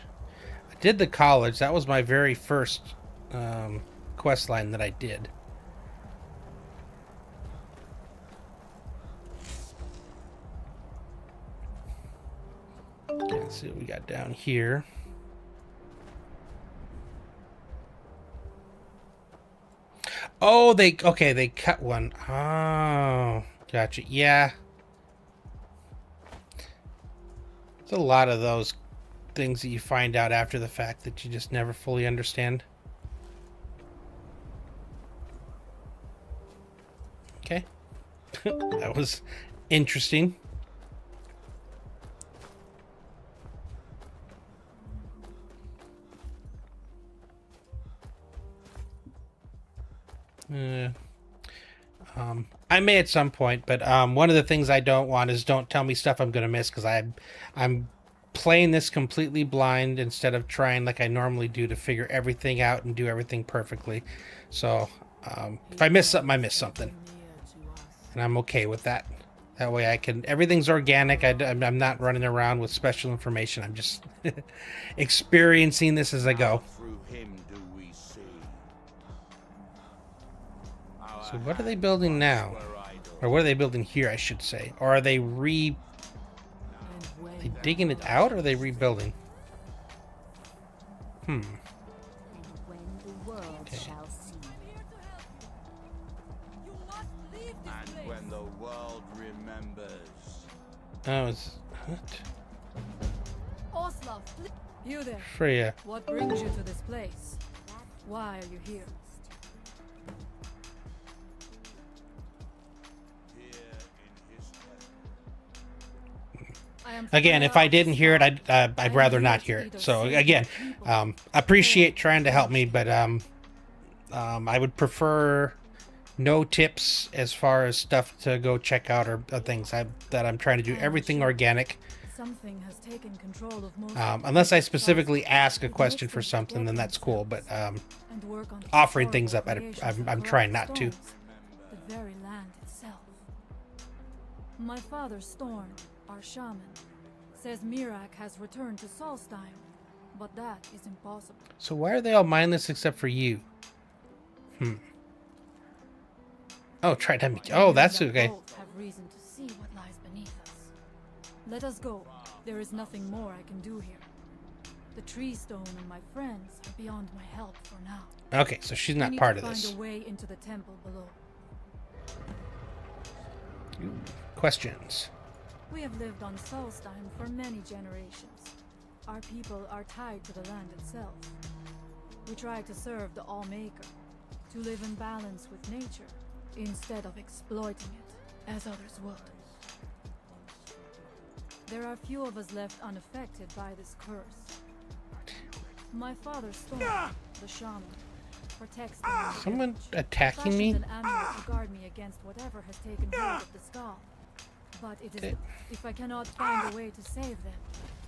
I did the college. That was my very first quest line that I did. Let's see what we got down here. Oh, they cut one. Oh, gotcha. Yeah. There's a lot of those things that you find out after the fact that you just never fully understand. Okay. That was interesting. I may at some point, but one of the things I don't want is don't tell me stuff I'm gonna miss, because I'm playing this completely blind instead of trying like I normally do to figure everything out and do everything perfectly. So if I miss something, I miss something, and I'm okay with that. That way I can, everything's organic. I'm not running around with special information. I'm just experiencing this as I go. So what are they building now? Or what are they building here, I should say? Or are they digging it out, or are they rebuilding? Okay. And when the world remembers. Oh, it's... What? Oslav, you there. Freya. What brings you to this place? Why are you here? Again, if I didn't hear it, I'd rather not hear it. So again, appreciate trying to help me, but I would prefer no tips as far as stuff to go check out or things that I'm trying to do everything organic. Something has taken control of most Unless I specifically ask a question for something, then that's cool. But offering things up, I'm trying not to. The very land itself. My father, Storm, our shaman, says Mirak has returned to Solstheim, but that is impossible. So why are they all mindless except for you? Oh, try to. Oh, that's okay. Both have reason to see what lies beneath us. Let us go. There is nothing more I can do here. The tree stone and my friends are beyond my help for now. Okay, so she's not part of this. Find a way into the temple below. Ooh, questions. We have lived on Solstheim for many generations. Our people are tied to the land itself. We try to serve the All-Maker, to live in balance with nature, instead of exploiting it, as others would. There are few of us left unaffected by this curse. My father, Storm, the shaman, protects me. Someone attacking me? An amulet to guard me against whatever has taken hold of the skull. But it is if I cannot find a way to save them.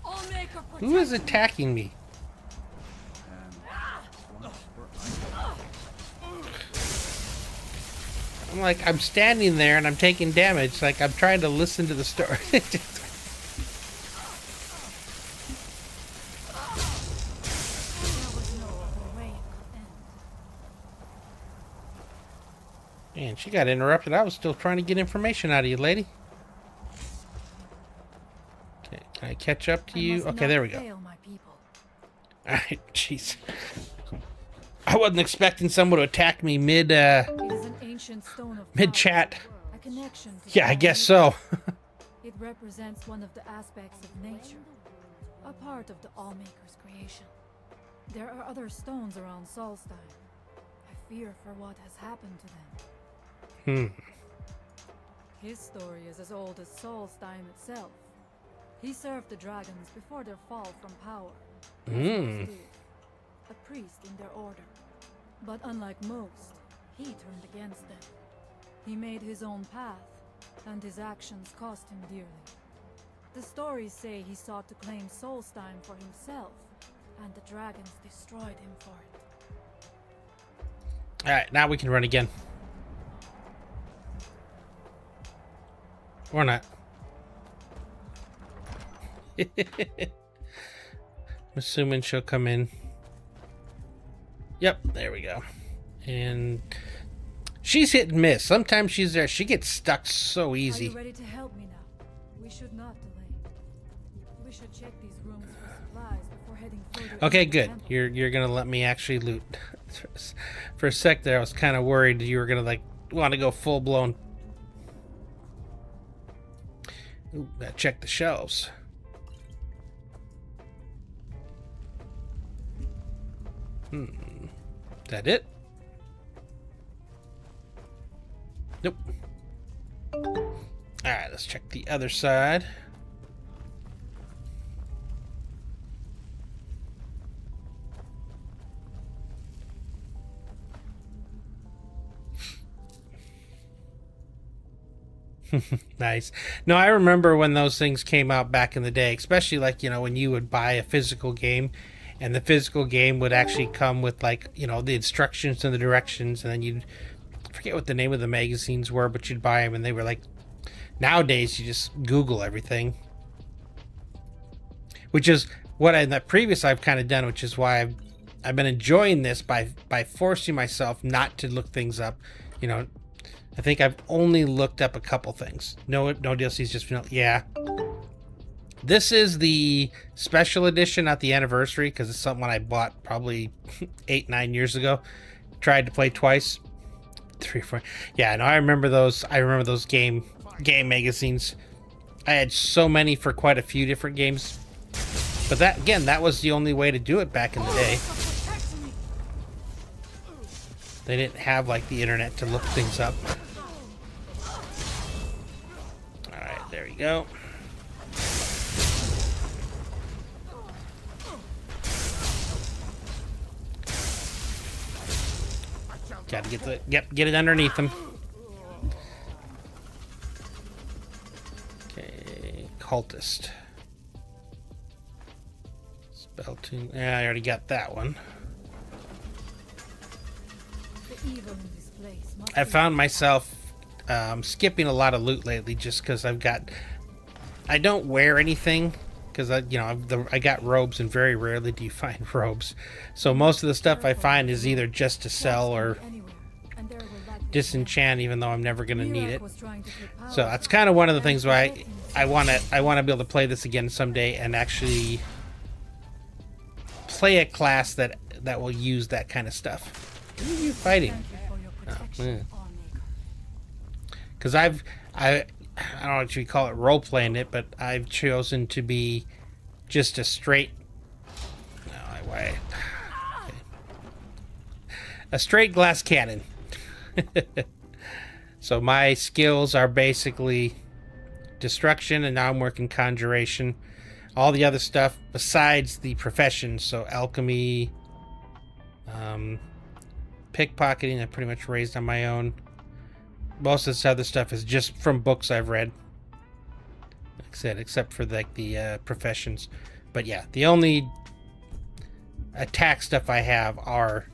All-Maker, Who is attacking me? I'm like, I'm standing there and I'm taking damage. Like, I'm trying to listen to the story. Man, she got interrupted. I was still trying to get information out of you, lady. Okay, can I catch up to you? Okay, there we go. Alright, jeez. I wasn't expecting someone to attack me mid chat. Yeah, I guess so. It represents one of the aspects of nature, a part of the All-Maker's creation. There are other stones around Solstheim. I fear for what has happened to them. His story is as old as Solstheim itself. He served the dragons before their fall from power. A priest in their order. But unlike most, he turned against them. He made his own path, and his actions cost him dearly. The stories say he sought to claim Solstheim for himself, and the dragons destroyed him for it. Alright, now we can run again. Or not. I'm assuming she'll come in. Yep, there we go. And she's hit and miss. Sometimes she's there. She gets stuck so Are easy. you ready to help me now? We should not delay. We should check these rooms for supplies before heading further. Okay, into the good. temple. You're gonna let me actually loot. For a sec there, I was kind of worried you were gonna like want to go full blown. Ooh, gotta check the shelves. Is that it? Nope. Alright, let's check the other side. Nice. No, I remember when those things came out back in the day, especially like, you know, when you would buy a physical game and the physical game would actually come with like, you know, the instructions and the directions, and then you'd forget what the name of the magazines were, but you'd buy them and they were like, nowadays you just Google everything, which is what in that previous I've kind of done, which is why I've been enjoying this by forcing myself not to look things up. You know, I think I've only looked up a couple things. No DLCs, just vanilla. Yeah. This is the special edition, not the anniversary, because it's something I bought probably 8-9 years ago. Tried to play twice. 3 or 4. Yeah, no, I remember those. I remember those game magazines. I had so many for quite a few different games. But that, again, that was the only way to do it back in the day. They didn't have like the internet to look things up. Alright, there we go. Gotta get the get it underneath them. Okay, cultist. Spell tune. Yeah, I already got that one. I found myself skipping a lot of loot lately just because I don't wear anything because I got robes, and very rarely do you find robes. So most of the stuff I find is either just to sell or disenchant, even though I'm never gonna need it. So that's kind of one of the things why I want to be able to play this again someday and actually play a class that will use that kind of stuff. Who are you fighting? Because I don't know what you call it, role playing it, but I've chosen to be just a straight. A straight glass cannon. So my skills are basically destruction, and now I'm working conjuration. All the other stuff besides the professions, so alchemy, pickpocketing, I pretty much raised on my own. Most of this other stuff is just from books I've read. Like I said, except for like the professions. But yeah, the only attack stuff I have are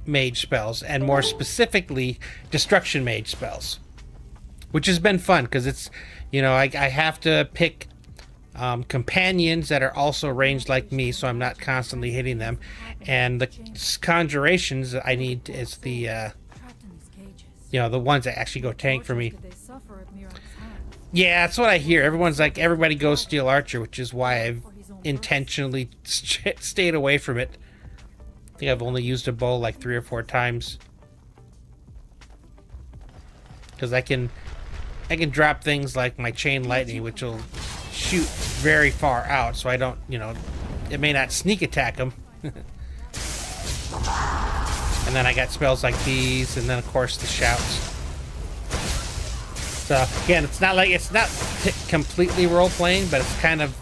mage spells, and more specifically destruction mage spells, which has been fun because it's, you know, I have to pick companions that are also ranged like me, so I'm not constantly hitting them, and the conjurations I need is the the ones that actually go tank for me. Yeah, that's what I hear. Everyone's like, everybody goes steel archer, which is why I've intentionally stayed away from it. I think I've only used a bow like 3 or 4 times, because I can drop things like my chain lightning, which will shoot very far out, so I don't, it may not sneak attack them. And then I got spells like these, and then of course the shouts. So again, it's not completely role playing, but it's kind of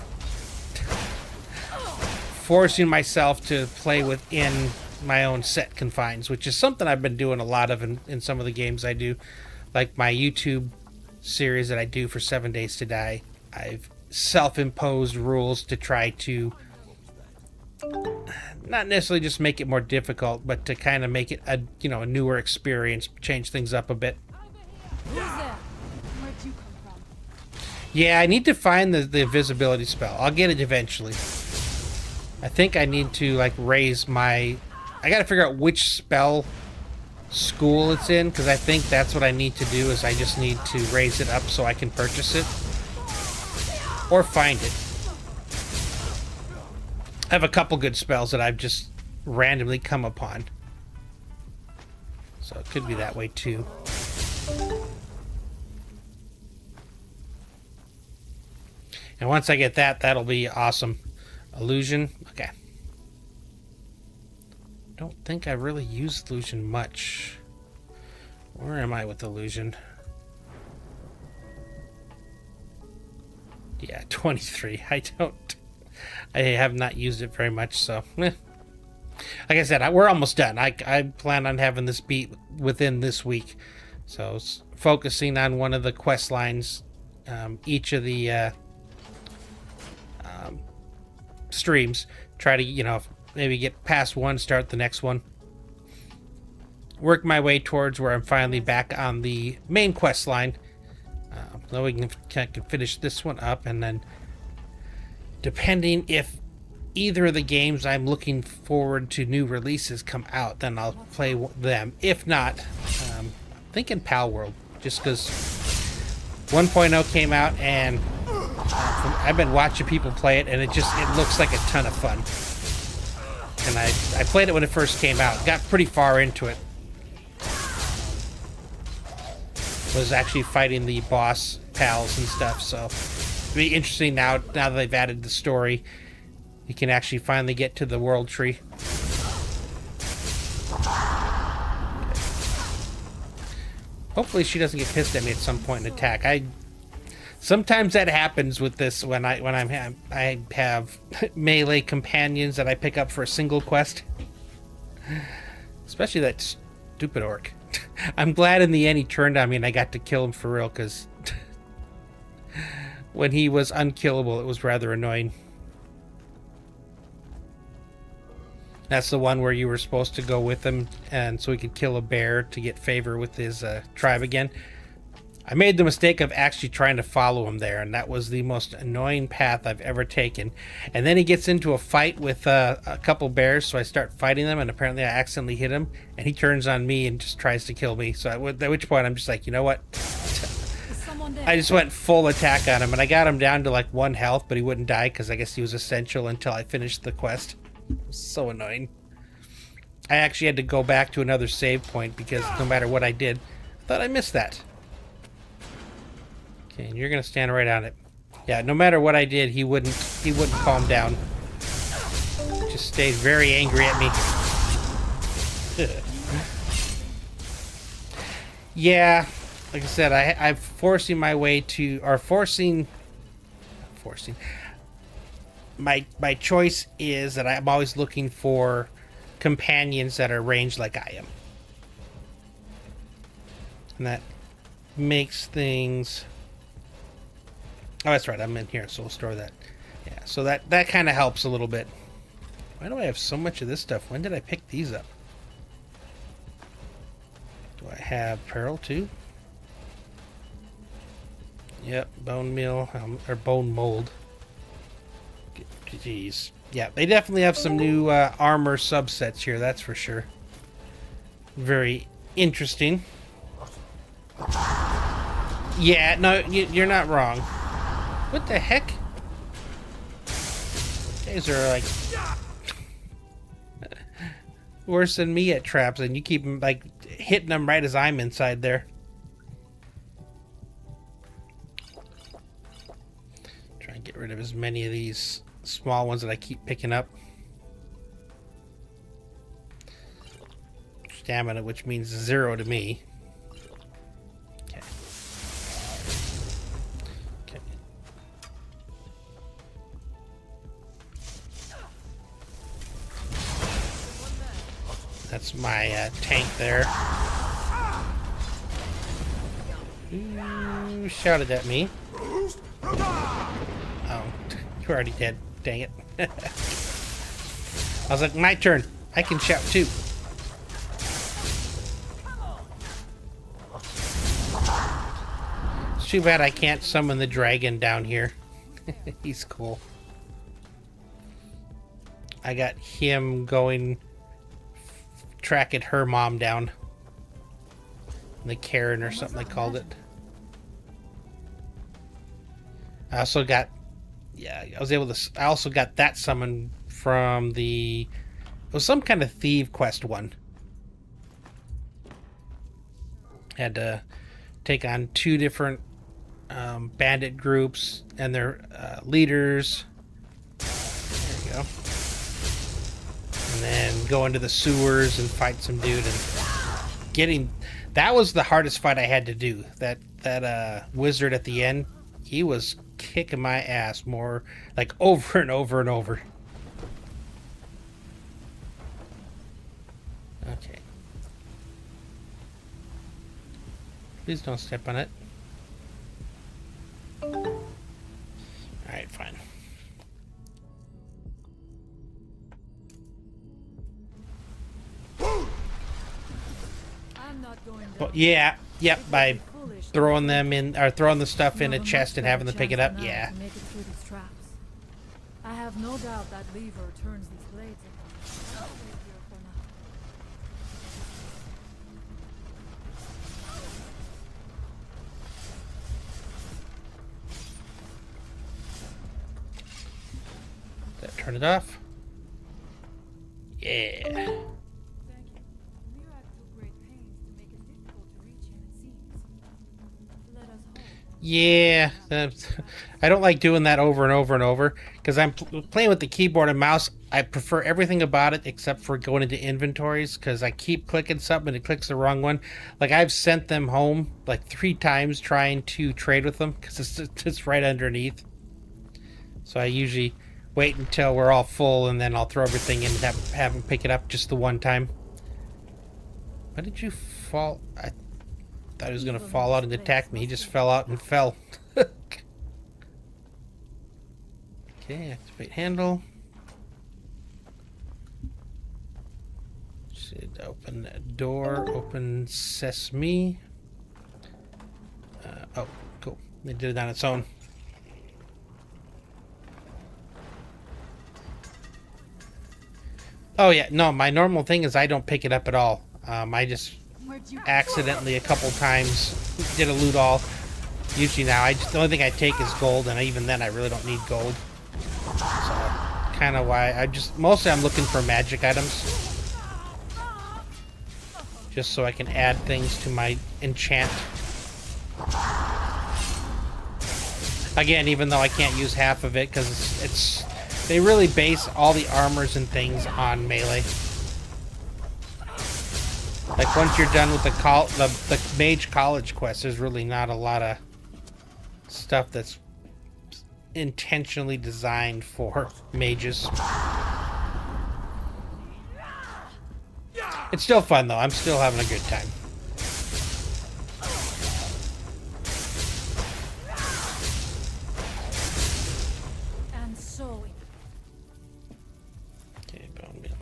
forcing myself to play within my own set confines, which is something I've been doing a lot of in some of the games I do. Like my YouTube series that I do for 7 Days to Die, I've self-imposed rules to try to not necessarily just make it more difficult, but to kind of make it a a newer experience, change things up a bit. Who's there? Where'd you come from? Yeah, I need to find the invisibility spell. I'll get it eventually. I think I need to like raise my... I gotta figure out which spell school it's in, because I think that's what I need to do, is I just need to raise it up so I can purchase it. Or find it. I have a couple good spells that I've just randomly come upon. So it could be that way too. And once I get that, that'll be awesome. Illusion. Okay. Don't think I really used illusion much. Where am I with illusion? Yeah, 23. I have not used it very much, so like I said, we're almost done. I plan on having this beat within this week, so focusing on one of the quest lines each of the streams. Try to maybe get past one, start the next one, work my way towards where I'm finally back on the main quest line. So we can finish this one up, and then depending if either of the games I'm looking forward to new releases come out, then I'll play them. If not, I'm thinking Pal World, just because 1.0 came out, and I've been watching people play it, and it looks like a ton of fun. And I played it when it first came out, got pretty far into it. Was actually fighting the boss pals and stuff, so it'll be interesting now that they've added the story. You can actually finally get to the world tree. Hopefully she doesn't get pissed at me at some point and attack. Sometimes that happens with this when I have melee companions that I pick up for a single quest. Especially that stupid orc. I'm glad in the end he turned on me and I got to kill him for real, because when he was unkillable, it was rather annoying. That's the one where you were supposed to go with him, and so he could kill a bear to get favor with his tribe again. I made the mistake of actually trying to follow him there, and that was the most annoying path I've ever taken. And then he gets into a fight with a couple bears, so I start fighting them, and apparently I accidentally hit him, and he turns on me and just tries to kill me. So at which point I'm just like, you know what? I just went full attack on him, and I got him down to like 1 health, but he wouldn't die because I guess he was essential until I finished the quest. It was so annoying. I actually had to go back to another save point because no matter what I did, I thought I missed that. Okay, and you're gonna stand right on it. Yeah, no matter what I did, he wouldn't calm down. Just stayed very angry at me. Yeah, like I said, I'm forcing my way to, or forcing. My choice is that I'm always looking for companions that are ranged like I am, and that makes things. Oh, that's right. I'm in here, so we'll store that. Yeah, so that kind of helps a little bit. Why do I have so much of this stuff? When did I pick these up? Do I have Peril too? Yep, bone meal, or bone mold. Jeez. Yeah, they definitely have some new armor subsets here, that's for sure. Very interesting. Yeah, no, you're not wrong. What the heck? Guys are like worse than me at traps, and you keep like hitting them right as I'm inside there. Try and get rid of as many of these small ones that I keep picking up. Stamina, which means 0 to me. Okay. Okay. my tank there. Who shouted at me? Oh, you're already dead. Dang it. I was like, my turn. I can shout too. It's too bad I can't summon the dragon down here. He's cool. I got him going tracking her mom down. The Karen or something they called it. I also got, yeah, I also got that summon from it was some kind of thief quest one. Had to take on 2 different bandit groups and their leaders. There you go. And then go into the sewers and fight some dude and that was the hardest fight I had to do. That wizard at the end, he was kicking my ass more, like over and over and over. Okay. Please don't step on it. Alright, fine. I'm not going Well, yeah, yep, by throwing them in, or throwing the stuff in a chest and having them pick it up, yeah. Make it through these traps. I have no doubt that lever turns these blades again. I'll wait here for now. Turn it off. Yeah. Thank you. Mira took great pains to make it difficult to reach him, it seems. Let us hope. Yeah. I don't like doing that over and over and over because I'm playing with the keyboard and mouse. I prefer everything about it except for going into inventories because I keep clicking something and it clicks the wrong one. Like I've sent them home like 3 times trying to trade with them because it's right underneath. So I usually wait until we're all full and then I'll throw everything in and have them pick it up just the one time. Why did you fall? I thought he was going to fall out and attack me. He just fell out and fell. Okay, activate handle. Should open that door. Open sesame. Oh, cool. They did it on its own. Oh yeah, no, my normal thing is I don't pick it up at all. I just accidentally a couple times did a loot all. Usually now, the only thing I take is gold, and even then I really don't need gold. So, kind of why mostly I'm looking for magic items. Just so I can add things to my enchant. Again, even though I can't use half of it, because they really base all the armors and things on melee. Like once you're done with the mage college quest, there's really not a lot of stuff that's intentionally designed for mages. It's still fun though. I'm still having a good time.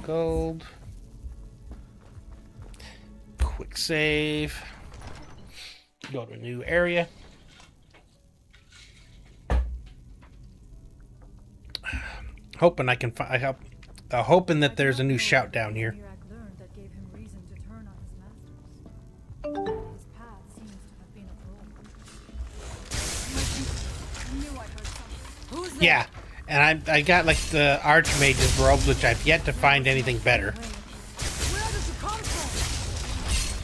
Gold. Quick save. Go to a new area. Hoping I can find. Hoping that there's a new shout down here. That gave him reason to turn on his masters. His path seems to have been a road. Who's there? Yeah. And I got like the Archmage's robes, which I've yet to find anything better. Where did you come from?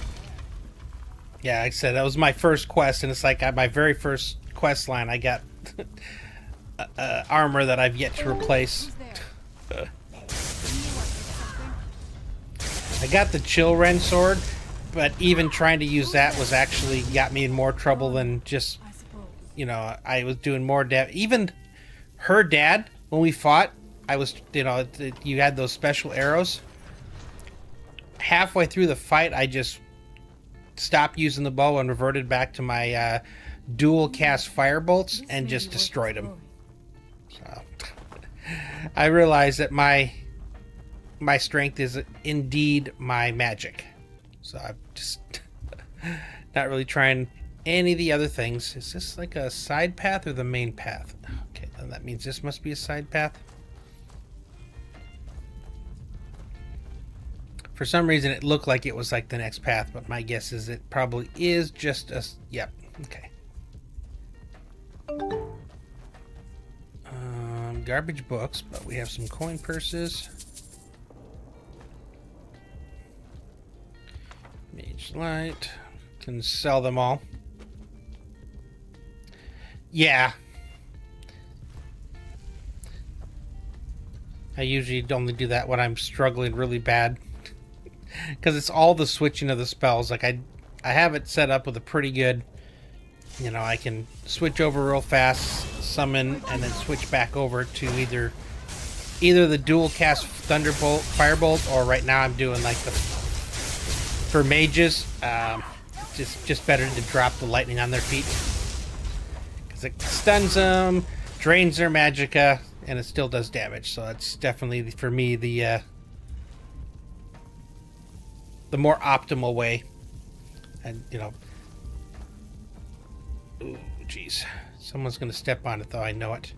Yeah, like I said, that was my first quest, and it's like at my very first quest line, I got armor that I've yet to replace. I got the Chillren sword, but even trying to use that was actually got me in more trouble than just, you know, I was doing more damage. Even her dad, when we fought, I was, you know, you had those special arrows. halfway through the fight, I just stopped using the bow and reverted back to my dual cast firebolts and just destroyed them. So I realized that my strength is indeed my magic. So I'm just not really trying any of the other things. Is this like a side path or the main path? Okay, then that means this must be a side path. For some reason it looked like it was like the next path, but my guess is it probably is just a... Yep, okay. Garbage books, but we have some coin purses. Mage light. Can sell them all. Yeah. I usually only do that when I'm struggling really bad. Because it's all the switching of the spells. Like I have it set up with a pretty good... You know, I can switch over real fast, summon, and then switch back over to either the dual cast Thunderbolt, Firebolt, or right now I'm doing like the... For mages, just better to drop the lightning on their feet. Because it stuns them, drains their magicka, and it still does damage. So that's definitely, for me, the more optimal way. And, you know... Ooh, jeez. Someone's going to step on it, though. I know it.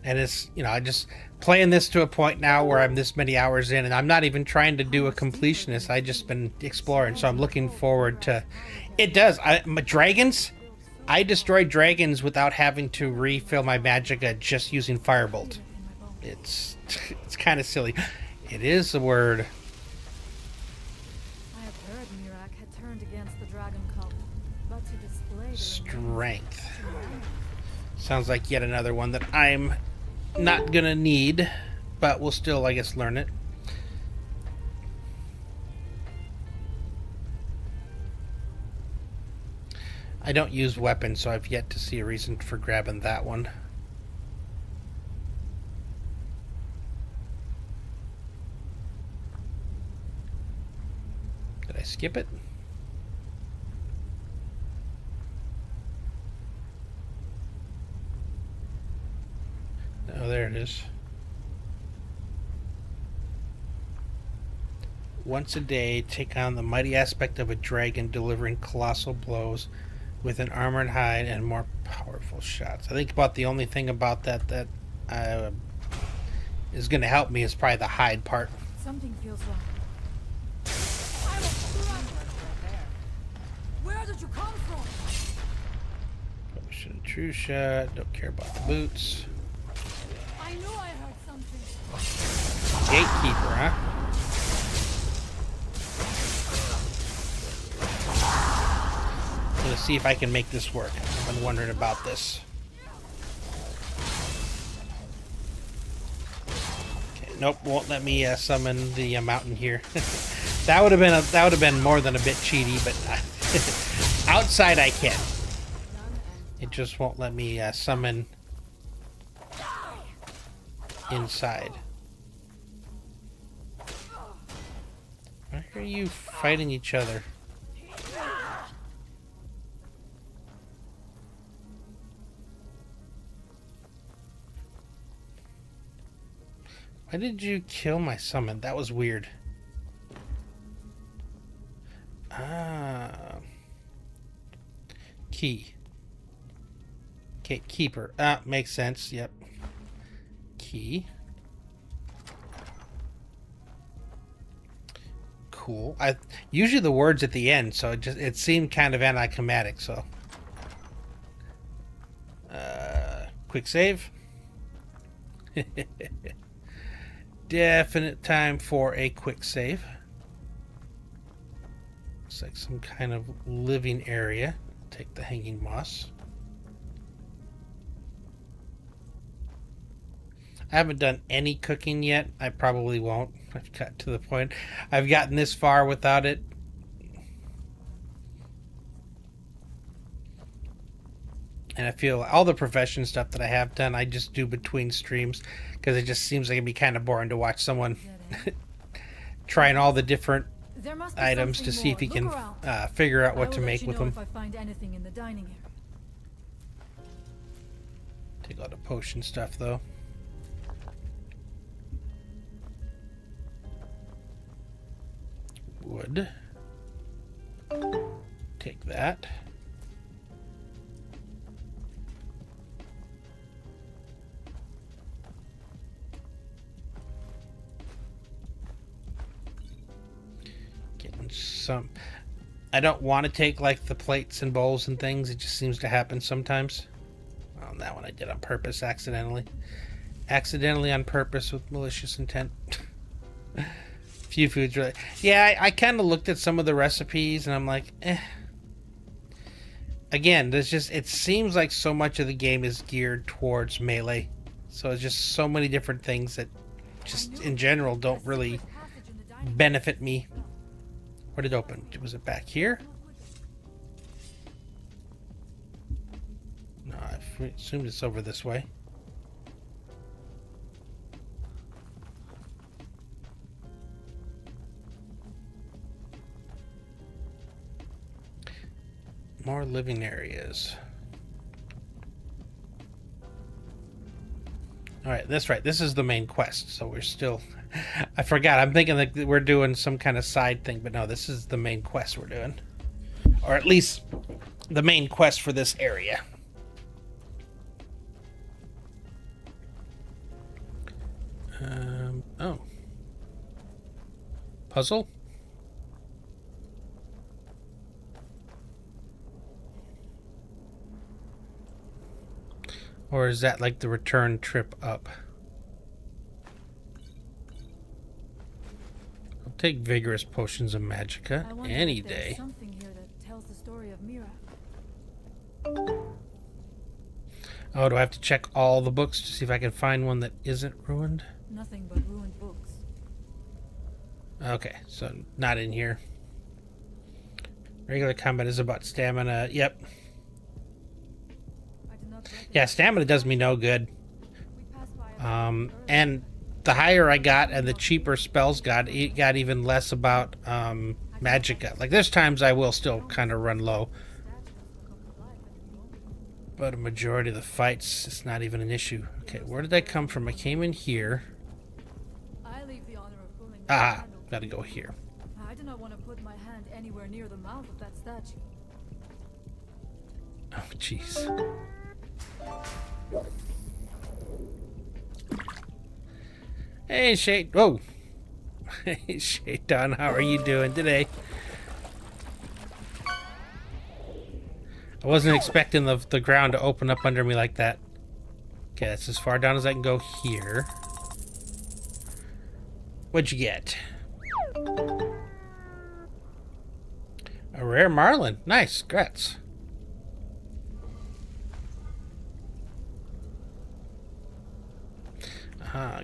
And it's, you know, I just playing this to a point now where I'm this many hours in, and I'm not even trying to do a completionist. I just been exploring, so I'm looking forward to... It does. Dragons, I destroyed dragons without having to refill my magicka just using Firebolt. It's kind of silly. It is the word. I have heard Mirak had turned against the dragon cult, but to display Strength. Sounds like yet another one that I'm not gonna need, but we'll still, I guess, learn it. I don't use weapons, so I've yet to see a reason for grabbing that one. Did I skip it? Oh, there it is. Once a day, take on the mighty aspect of a dragon, delivering colossal blows with an armored hide and more powerful shots. I think about the only thing about that is going to help me is probably the hide part. Something feels wrong. Where did you come from? Potion, true shot. Don't care about the boots. I knew I heard something. Gatekeeper, huh? I'm gonna see if I can make this work. I've been wondering about this. Okay, nope, won't let me summon the mountain here. that would have been more than a bit cheaty, but outside I can. It just won't let me summon inside. Why are you fighting each other? Why did you kill my summon? That was weird. Ah. Key. Keeper. Ah, makes sense. Yep. Key. Cool. Usually the words at the end, so it seemed kind of anticlimactic, so. Quick save. Definite time for a quick save. Looks like some kind of living area. Take the hanging moss. I haven't done any cooking yet. I probably won't. I've got to the point. I've gotten this far without it. And I feel all the profession stuff that I have done, I just do between streams because it just seems like it'd be kind of boring to watch someone trying all the different There must be items to something see if he more. can Look around. figure out I what will to let make you with know them. if I find anything in the dining area. Take all the potion stuff though. Wood. Take that. Getting some. I don't want to take like the plates and bowls and things. It just seems to happen sometimes. Well, that one I did on purpose, accidentally. Accidentally on purpose with malicious intent. Few foods really. Yeah, I kind of looked at some of the recipes and I'm like, eh. Again, there's just, it seems like so much of the game is geared towards melee. So it's just so many different things that just in general don't really benefit me. Where did it open? Was it back here? No, I assumed it's over this way. More living areas. Alright, that's right. This is the main quest, so we're still... I forgot. I'm thinking that we're doing some kind of side thing, but no, this is the main quest we're doing. Or at least the main quest for this area. Oh. Puzzle? Or is that like the return trip up? I'll take vigorous potions of magicka I wonder any if there's day. something here that tells the story of Mira. Oh, do I have to check all the books to see if I can find one that isn't ruined? Nothing but ruined books. Okay, so not in here. Regular combat is about stamina. Yep. I do not Yeah, stamina does me no good. We passed by a And the higher I got and the cheaper spells got, it got even less about magicka. Like there's times I will still kind of run low, but a majority of the fights, it's not even an issue. Okay, where did I come from? I came in here. I leave the honor of pulling Ah, the handle. gotta go here. I do not want to put my hand anywhere near the mouth of that statue. Oh, jeez. Hey, Shade. Whoa. Hey, Shaitan, how are you doing today? I wasn't expecting the ground to open up under me like that. Okay, that's as far down as I can go here. What'd you get? A rare marlin. Nice. Congrats.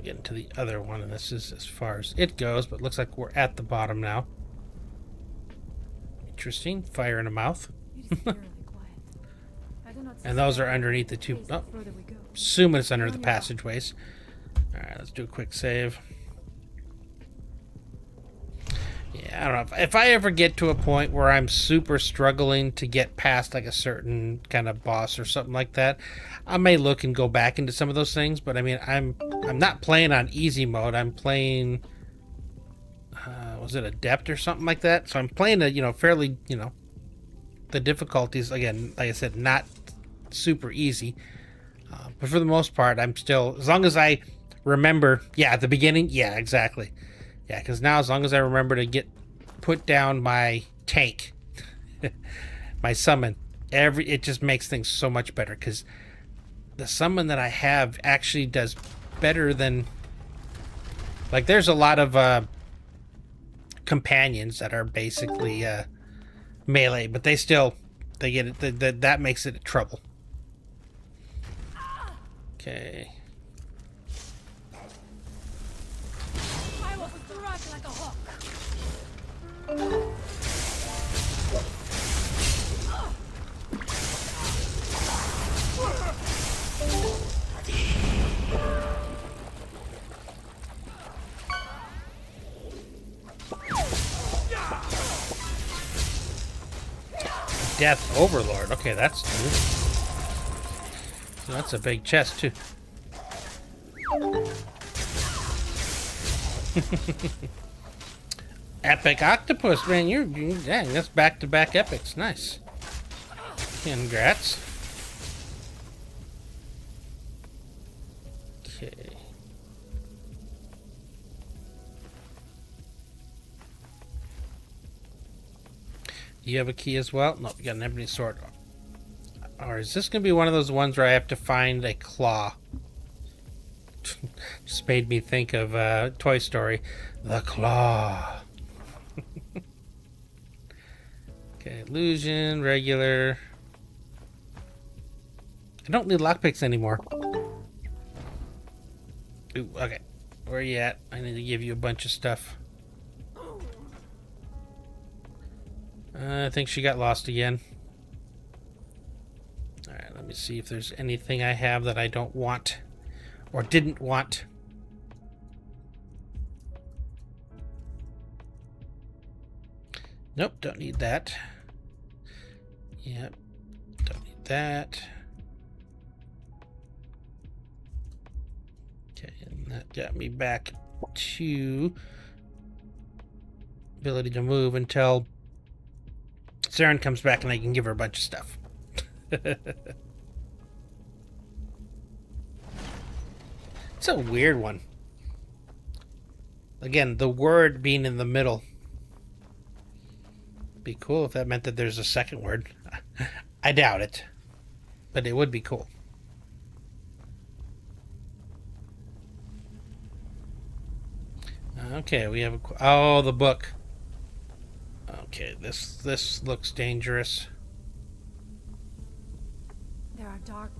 Getting to the other one, and this is as far as it goes, but looks like we're at the bottom now. Interesting. Fire in the mouth. It is eerily quiet. I do not And those are suspect underneath the the two. place Oh, the further we go. assuming it's under the passageways. Alright, let's do a quick save. Yeah, I don't know. If I ever get to a point where I'm super struggling to get past like a certain kind of boss or something like that, I may look and go back into some of those things. But I mean, I'm not playing on easy mode. I'm playing, was it adept or something like that? So I'm playing a, fairly, the difficulties, again, like I said, not super easy. But for the most part, I'm still, as long as I remember, at the beginning, exactly. Yeah, because now as long as I remember to put down my tank, my summon, it just makes things so much better, because the summon that I have actually does better than, like, there's a lot of companions that are basically melee, but they get it, that makes it trouble. Okay. I will strike like a hawk. Death Overlord. Okay, that's new. So that's a big chest, too. Epic Octopus, man. Dang, that's back-to-back epics. Nice. Congrats. Okay. Do you have a key as well? Nope, you got an ebony sword. Or is this going to be one of those ones where I have to find a claw? Just made me think of Toy Story. The claw. Okay, illusion, regular. I don't need lockpicks anymore. Ooh, okay. Where are you at? I need to give you a bunch of stuff. I think she got lost again. Alright, let me see if there's anything I have that I don't want. Or didn't want. Nope, don't need that. Yep, don't need that. Okay, and that got me back to ability to move until Saren comes back and I can give her a bunch of stuff. It's a weird one. Again, the word being in the middle. Be cool if that meant that there's a second word. I doubt it, but it would be cool. Okay, we have a... Oh, the book. Okay, this looks dangerous. There are dark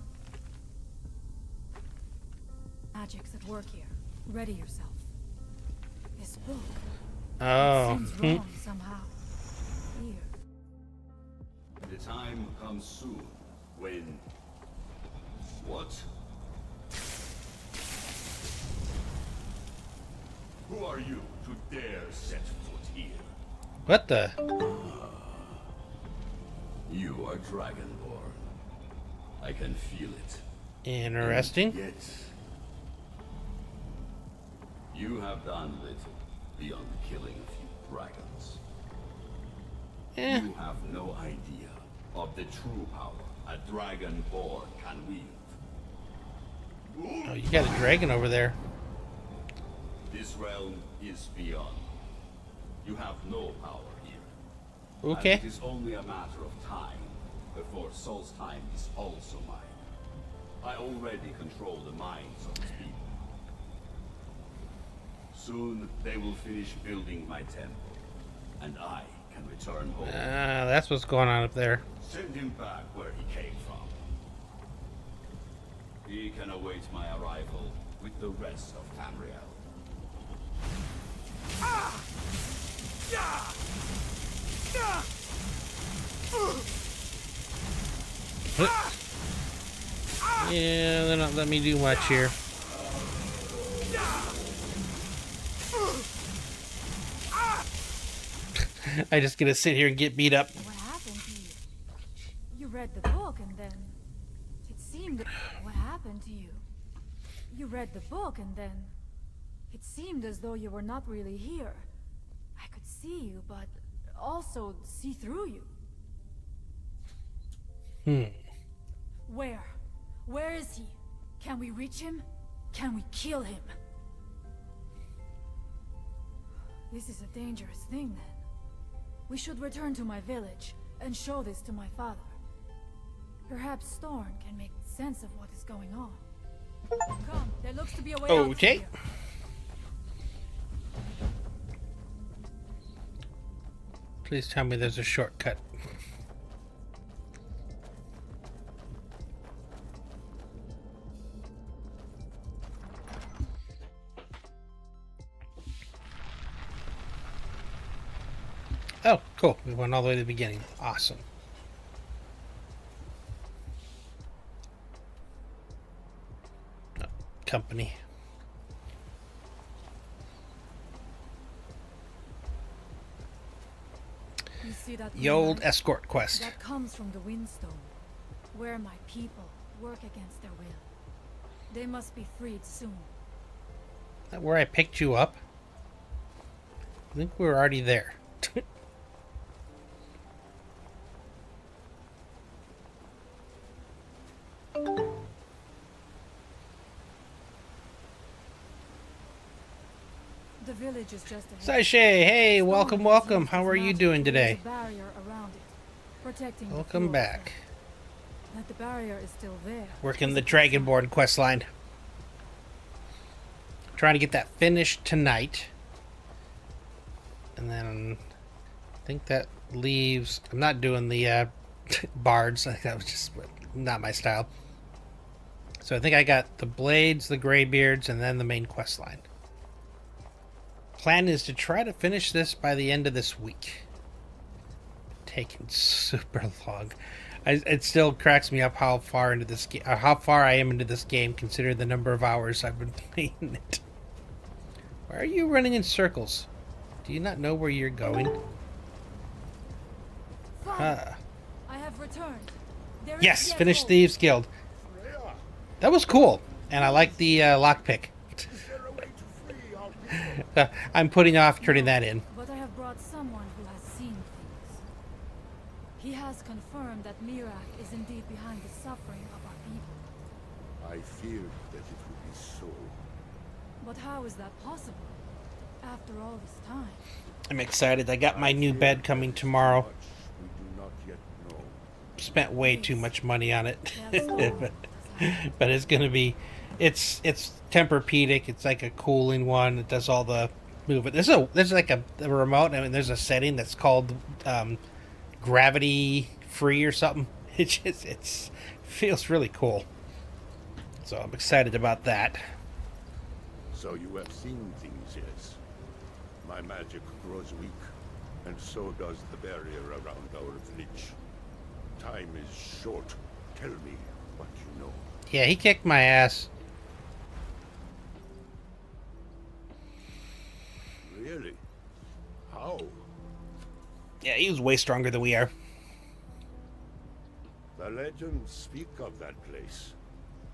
magics at work here. Ready yourself. This book Oh. seems wrong somehow. Here. The time comes soon when... What? Who are you to dare set foot here? What the? You are Dragonborn. I can feel it. Interesting. Yet... You have done little beyond killing a few dragons. Eh. You have no idea of the true power a Dragonborn can wield. Oh, you got a dragon over there. This realm is beyond. You have no power here. Okay. And it is only a matter of time before Solstheim is also mine. I already control the minds of its people. Soon they will finish building my temple, and I can return home. That's what's going on up there. Send him back where he came from. He can await my arrival with the rest of Tamriel. Yeah, they're not letting me do much here. I just get to sit here and get beat up. What happened to you? You read the book and then it seemed... What happened to you? You read the book and then it seemed as though you were not really here. I could see you, but also see through you. Where? Where is he? Can we reach him? Can we kill him? This is a dangerous thing then. We should return to my village and show this to my father. Perhaps Storm can make sense of what is going on. Come, there looks to be a way out Okay. here. Please tell me there's a shortcut. Oh, cool. We went all the way to the beginning. Awesome. Oh, company. These see that The old green light? escort quest. That comes from the Windstone, where my people work against their will. They must be freed soon. Is that where I picked you up? I think we were already there. The village is just ahead. Sashay, hey, welcome, Stone welcome. has How used are its you magic doing to raise today? a barrier around it, protecting the Welcome floor back. effect. That the barrier is still there. Working the is a good sign. Dragonborn questline. Trying to get that finished tonight. And then I think that leaves... I'm not doing the bards. That was just not my style. So I think I got the blades, the graybeards, and then the main questline. Plan is to try to finish this by the end of this week. Taking super long. It still cracks me up how far into this game, how far I am into this game, considering the number of hours I've been playing it. Why are you running in circles? Do you not know where you're going? Father, I have returned. There is Yes, yet finished hope. Thieves Guild. That was cool, and I like the lockpick. I'm putting off turning that in. But I have brought someone who has seen things. He has confirmed that Mirak is indeed behind the suffering of our people. I feared that it would be so. But how is that possible? After all this time. I'm excited. I got my new bed coming tomorrow. Much we do not yet know. Spent way too much money on it. That's all. But it's gonna be, it's Tempur-Pedic. It's like a cooling one. It does all the movement. There's like a remote. I mean, there's a setting that's called gravity free or something. It feels really cool. So I'm excited about that. So you have seen things, yes. My magic grows weak, and so does the barrier around our village. Time is short. Tell me what you know. Yeah, he kicked my ass. Really? How? Yeah, he was way stronger than we are. The legends speak of that place.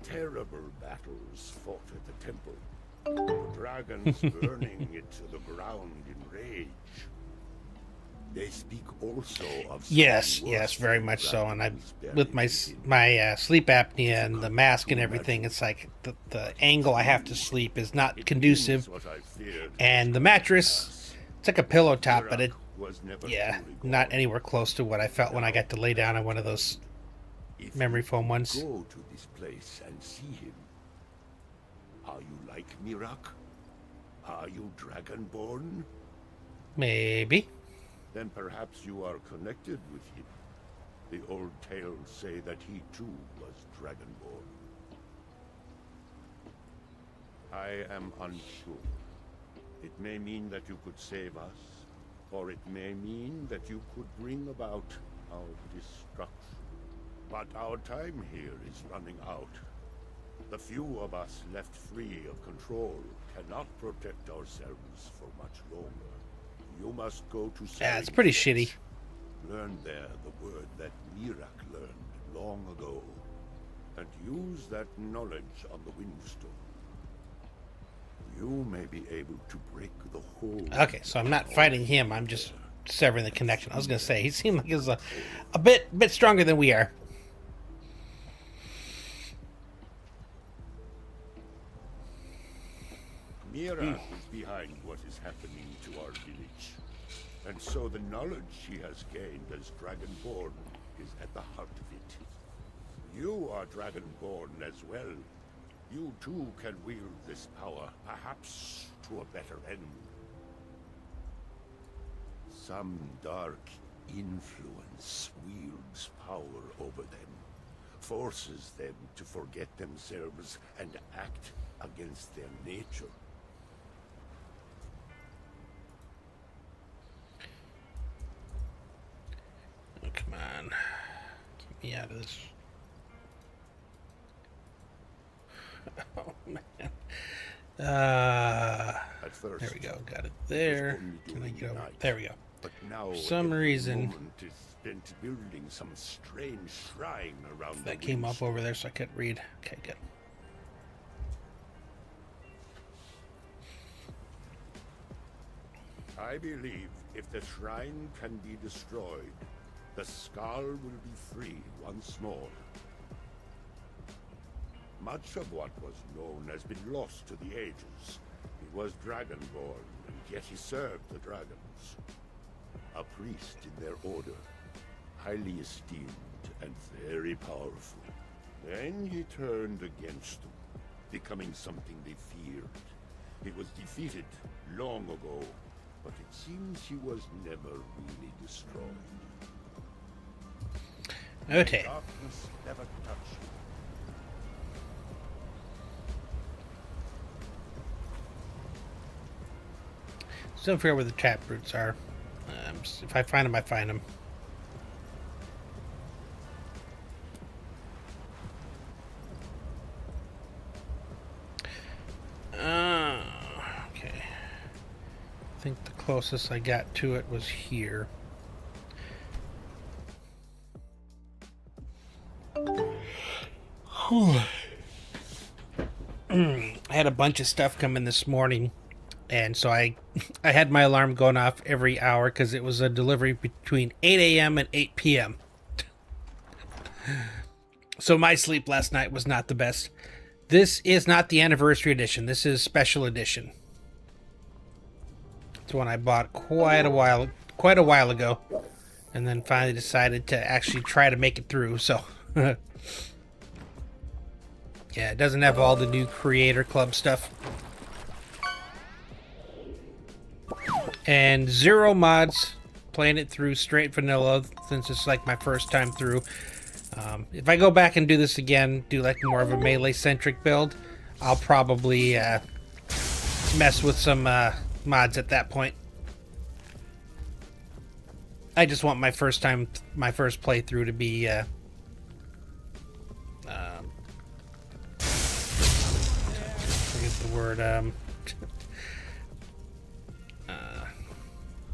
Terrible battles fought at the temple. The dragons burning it to the ground in rage. They speak also of Yes, very much so. And with my sleep apnea and the mask and everything, it's like the angle I have to sleep is not conducive. And the mattress, it's like a pillow top, but not anywhere close to what I felt when I got to lay down on one of those memory foam ones. Go to this place and see him. Are you like Mirak? Are you Dragonborn? Maybe. Then perhaps you are connected with him. The old tales say that he too was Dragonborn. I am unsure. It may mean that you could save us, or it may mean that you could bring about our destruction. But our time here is running out. The few of us left free of control cannot protect ourselves for much longer. You must go to Yeah, it's pretty shitty. Learn there the word that Mirak learned long ago, and use that knowledge on the Windstone. You may be able to break the whole... Okay, so I'm not fighting him. I'm just severing the connection. I was gonna say he seemed like he was a bit stronger than we are. Mirak is behind what is happening to our village. And so the knowledge she has gained as Dragonborn is at the heart of it. You are Dragonborn as well. You too can wield this power, perhaps to a better end. Some dark influence wields power over them, forces them to forget themselves and act against their nature. Oh, come on. Get me out of this. Oh, man. At first, There we go. Got it there. Can I get over? There we go. But now For some every reason moment is spent building some strange shrine around that the came winds. up over there, so I couldn't read. Okay, good. I believe if the shrine can be destroyed, the Skull will be free once more. Much of what was known has been lost to the ages. He was Dragonborn, and yet he served the dragons. A priest in their order, highly esteemed and very powerful. Then he turned against them, becoming something they feared. He was defeated long ago, but it seems he was never really destroyed. Okay. Darkness never touched him. Still figure out where the tap roots are. If I find them, I find them. Okay. I think the closest I got to it was here. I had a bunch of stuff come in this morning, and so I had my alarm going off every hour because it was a delivery between 8 a.m. and 8 p.m. So my sleep last night was not the best. This is not the anniversary edition. This is special edition. It's one I bought quite a while ago, and then finally decided to actually try to make it through. So yeah, it doesn't have all the new Creator Club stuff. And 0 mods, playing it through straight vanilla since it's like my first time through. If I go back and do this again, do like more of a melee centric build, I'll probably mess with some mods at that point. I just want my first playthrough to be forget the word,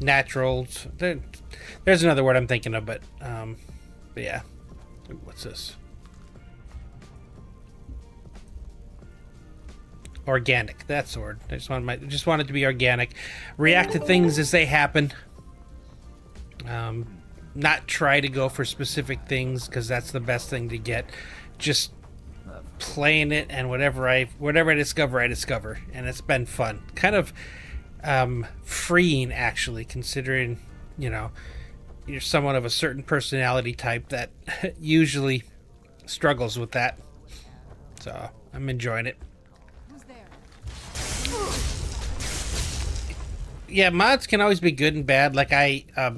natural. There's another word I'm thinking of, but yeah. What's this? Organic. That's the word. I just want it to be organic. React to things as they happen. Not try to go for specific things because that's the best thing to get. Just playing it, and whatever I discover, and it's been fun. Kind of freeing, actually, considering you're someone of a certain personality type that usually struggles with that. So I'm enjoying it. Who's there? Yeah, mods can always be good and bad. Like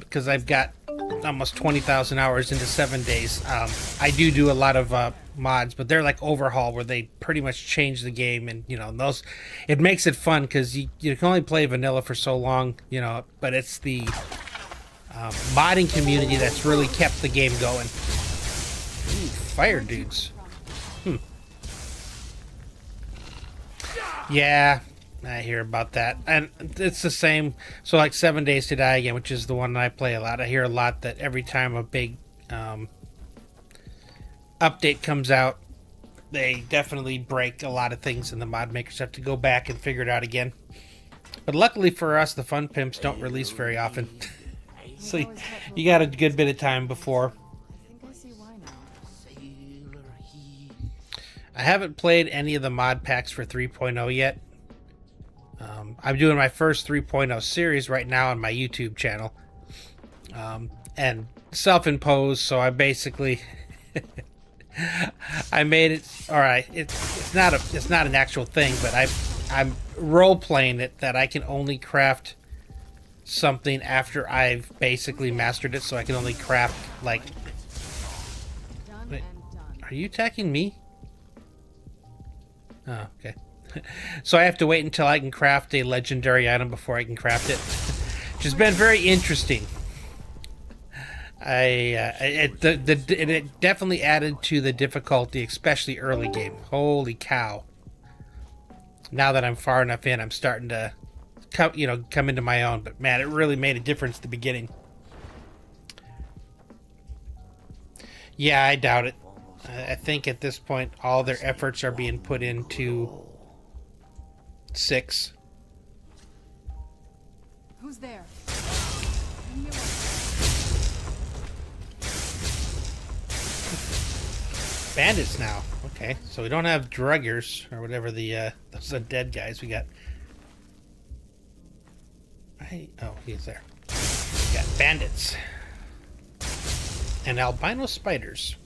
because I've got almost 20,000 hours into 7 days. I do a lot of mods, but they're like overhaul where they pretty much change the game, and those, it makes it fun because you can only play vanilla for so long, but it's the modding community that's really kept the game going. Ooh, fire dudes. Yeah, I hear about that. And it's the same. So like 7 Days to Die Again, which is the one that I play a lot. I hear a lot that every time a big update comes out, they definitely break a lot of things, and the mod makers have to go back and figure it out again. But luckily for us, the fun pimps don't release very often. So you got a good bit of time before. I think I see why now. I haven't played any of the mod packs for 3.0 yet. I'm doing my first 3.0 series right now on my YouTube channel. And self-imposed, so I basically I made it. All right, it's not an actual thing, but I'm role playing it that I can only craft something after I've basically mastered it, so I can only craft like. Done Wait, and done. are you attacking me? Oh, okay. So I have to wait until I can craft a legendary item before I can craft it, which has been very interesting. It definitely added to the difficulty, especially early game. Holy cow! Now that I'm far enough in, I'm starting to come into my own. But man, it really made a difference at the beginning. Yeah, I doubt it. I think at this point all their efforts are being put into 6. Who's there? Bandits now. Okay, so we don't have druggers or whatever those undead guys. We got. Oh, he's there. We got bandits and albino spiders.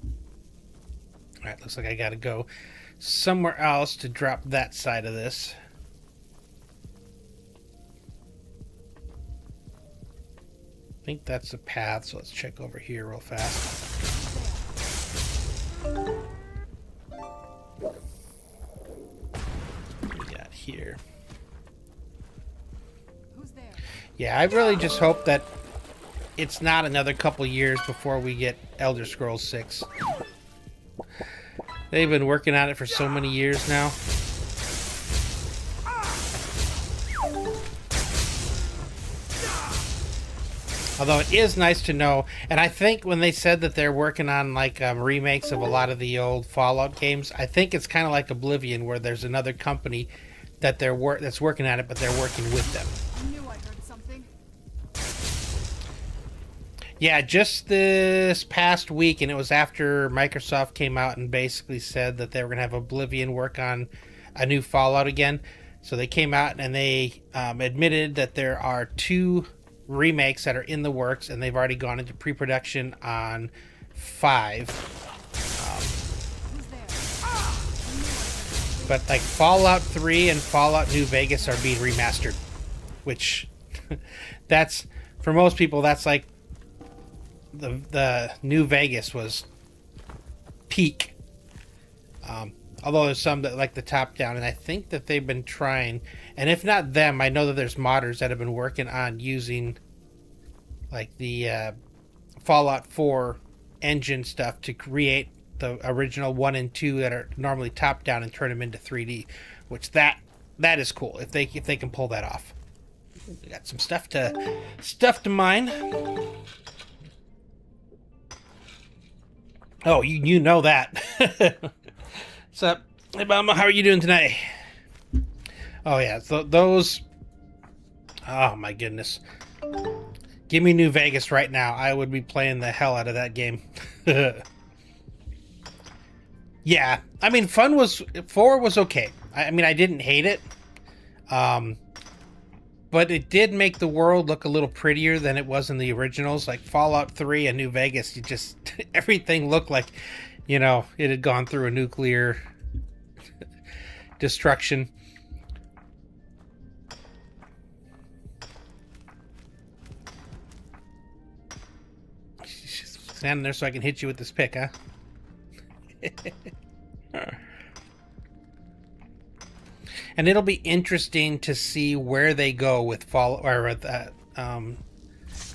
All right, looks like I gotta go somewhere else to drop that side of this. I think that's the path, so let's check over here real fast. What we got here? Who's there? Yeah, I really just hope that it's not another couple years before we get Elder Scrolls 6. They've been working on it for so many years now. Although it is nice to know, and I think when they said that they're working on like remakes of a lot of the old Fallout games, I think it's kind of like Oblivion, where there's another company that that's working at it, but they're working with them. I knew I heard something. Yeah, just this past week, and it was after Microsoft came out and basically said that they were going to have Oblivion work on a new Fallout again. So they came out and they admitted that there are 2 remakes that are in the works, and they've already gone into pre-production on 5. But like Fallout 3 and Fallout New Vegas are being remastered, which that's, for most people, that's like the New Vegas was peak. Although there's some that like the top down, and I think that they've been trying, and if not them, I know that there's modders that have been working on using like the Fallout 4 engine stuff to create the original 1 and 2 that are normally top down and turn them into 3D, which that is cool if they can pull that off. We got some stuff to mine. Oh, you know that. What's up? Hey, Mama, how are you doing tonight? Oh, yeah. So those... Oh, my goodness. Give me New Vegas right now. I would be playing the hell out of that game. Yeah. I mean, 4 was okay. I mean, I didn't hate it. But it did make the world look a little prettier than it was in the originals. Like Fallout 3 and New Vegas, you just... everything looked like, it had gone through a nuclear destruction. Just standing there so I can hit you with this pick, huh? And it'll be interesting to see where they go with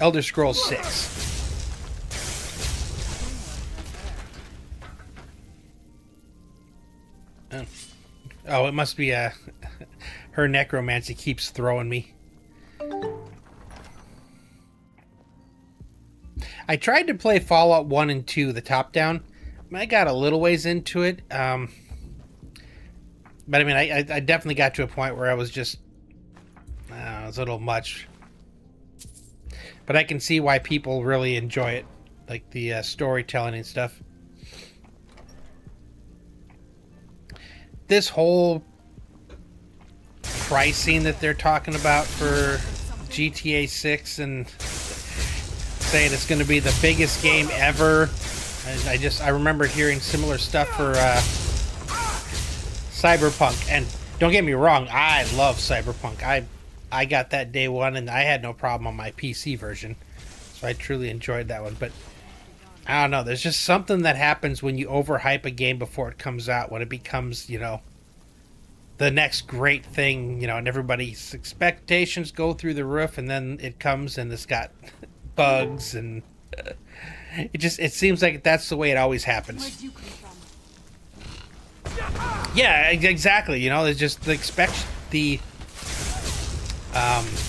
Elder Scrolls 6. Oh, it must be her necromancy keeps throwing me. I tried to play Fallout 1 and 2, the top-down. I got a little ways into it. But I mean, I definitely got to a point where I was just... it was a little much. But I can see why people really enjoy it. Like the storytelling and stuff. This whole pricing that they're talking about for GTA 6 and saying it's going to be the biggest game ever. I remember hearing similar stuff for Cyberpunk, and don't get me wrong, I love Cyberpunk. I got that day one, and I had no problem on my PC version, so I truly enjoyed that one. But I don't know, there's just something that happens when you overhype a game before it comes out, when it becomes, the next great thing, and everybody's expectations go through the roof, and then it comes and it's got bugs, and it seems like that's the way it always happens. Where'd you come from? Yeah, exactly. There's just the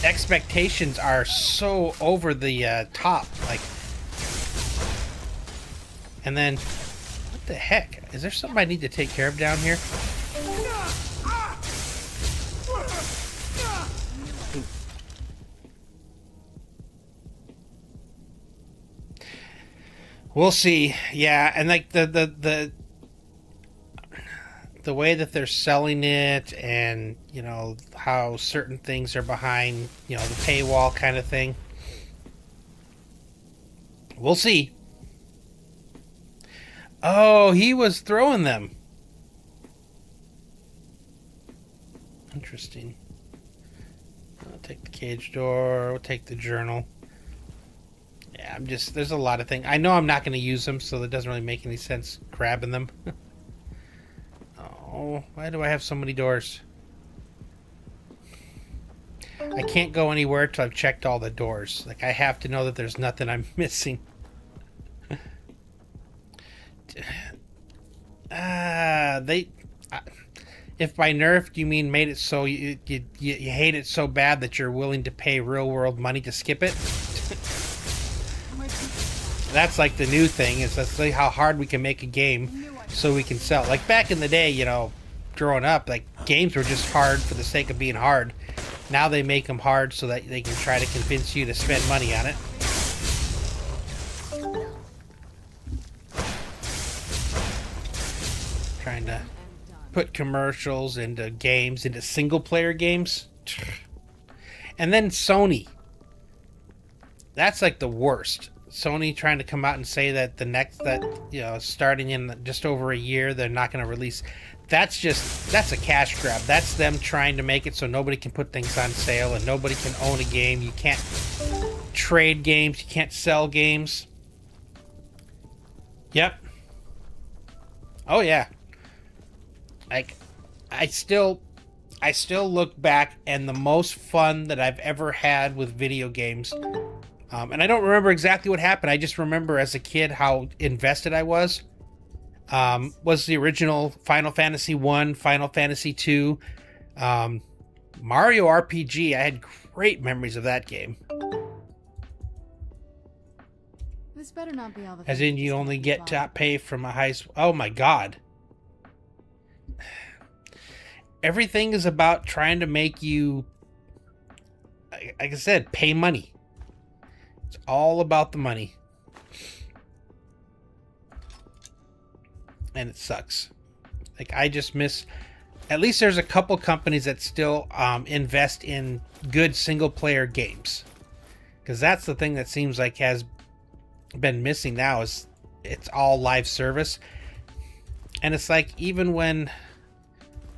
expectations are so over the top, like. And then, what the heck? Is there something I need to take care of down here? We'll see. Yeah, and like the way that they're selling it, and you know how certain things are behind, you know, the paywall kind of thing. We'll see. Oh, he was throwing them. Interesting. I'll take the cage door. We'll take the journal. Yeah, there's a lot of things. I know I'm not going to use them, so it doesn't really make any sense grabbing them. Oh, why do I have so many doors? I can't go anywhere till I've checked all the doors. Like, I have to know that there's nothing I'm missing. If by nerfed you mean made it so you hate it so bad that you're willing to pay real world money to skip it. That's like the new thing, is let's see how hard we can make a game so we can sell. Like back in the day, you know, growing up, like games were just hard for the sake of being hard. Now they make them hard so that they can try to convince you to spend money on it. Trying to put commercials into games, into single-player games. And then Sony. That's like the worst. Sony trying to come out and say that you know, starting in just over a year, they're not going to release. That's a cash grab. That's them trying to make it so nobody can put things on sale and nobody can own a game. You can't trade games. You can't sell games. Yep. Oh, yeah. Like, I still look back, and the most fun that I've ever had with video games, and I don't remember exactly what happened. I just remember as a kid how invested I was the original Final Fantasy 1, Final Fantasy 2, Mario RPG. I had great memories of that game. This better not be all the As in, you only get top pay from a high... Oh my god. Everything is about trying to make you, like I said, pay money. It's all about the money. And it sucks. Like, I just miss... At least there's a couple companies that still invest in good single-player games. Because that's the thing that seems like has been missing now, is it's all live service. And it's like, even when...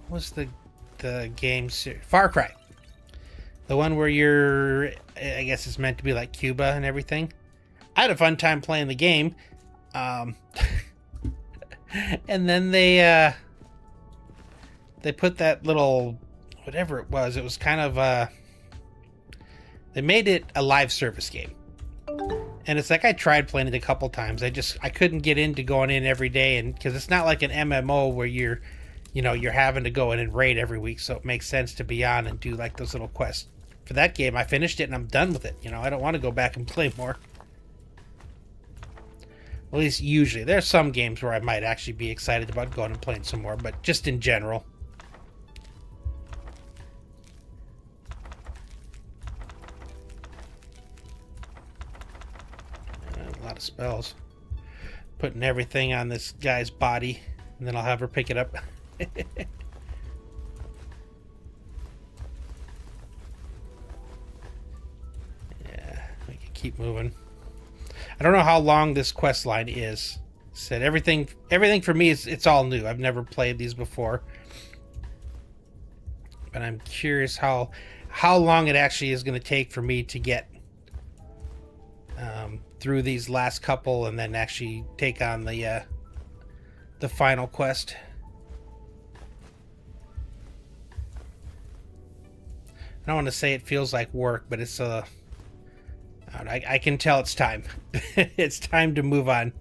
What's the game series? Far Cry. The one where you're... I guess it's meant to be like Cuba and everything. I had a fun time playing the game. And then they put that little... Whatever it was. It was kind of... They made it a live service game. And it's like, I tried playing it a couple times. I couldn't get into going in every day, and because it's not like an MMO where you're having to go in and raid every week, so it makes sense to be on and do like those little quests. For that game, I finished it and I'm done with it. You know, I don't want to go back and play more. At least usually. There's some games where I might actually be excited about going and playing some more, but just in general. A lot of spells. Putting everything on this guy's body, and then I'll have her pick it up. Yeah, we can keep moving. I don't know how long this quest line is. Said everything for me it's all new. I've never played these before, but I'm curious how long it actually is going to take for me to get through these last couple and then actually take on the final quest. I don't want to say it feels like work, but it's I can tell it's time. It's time to move on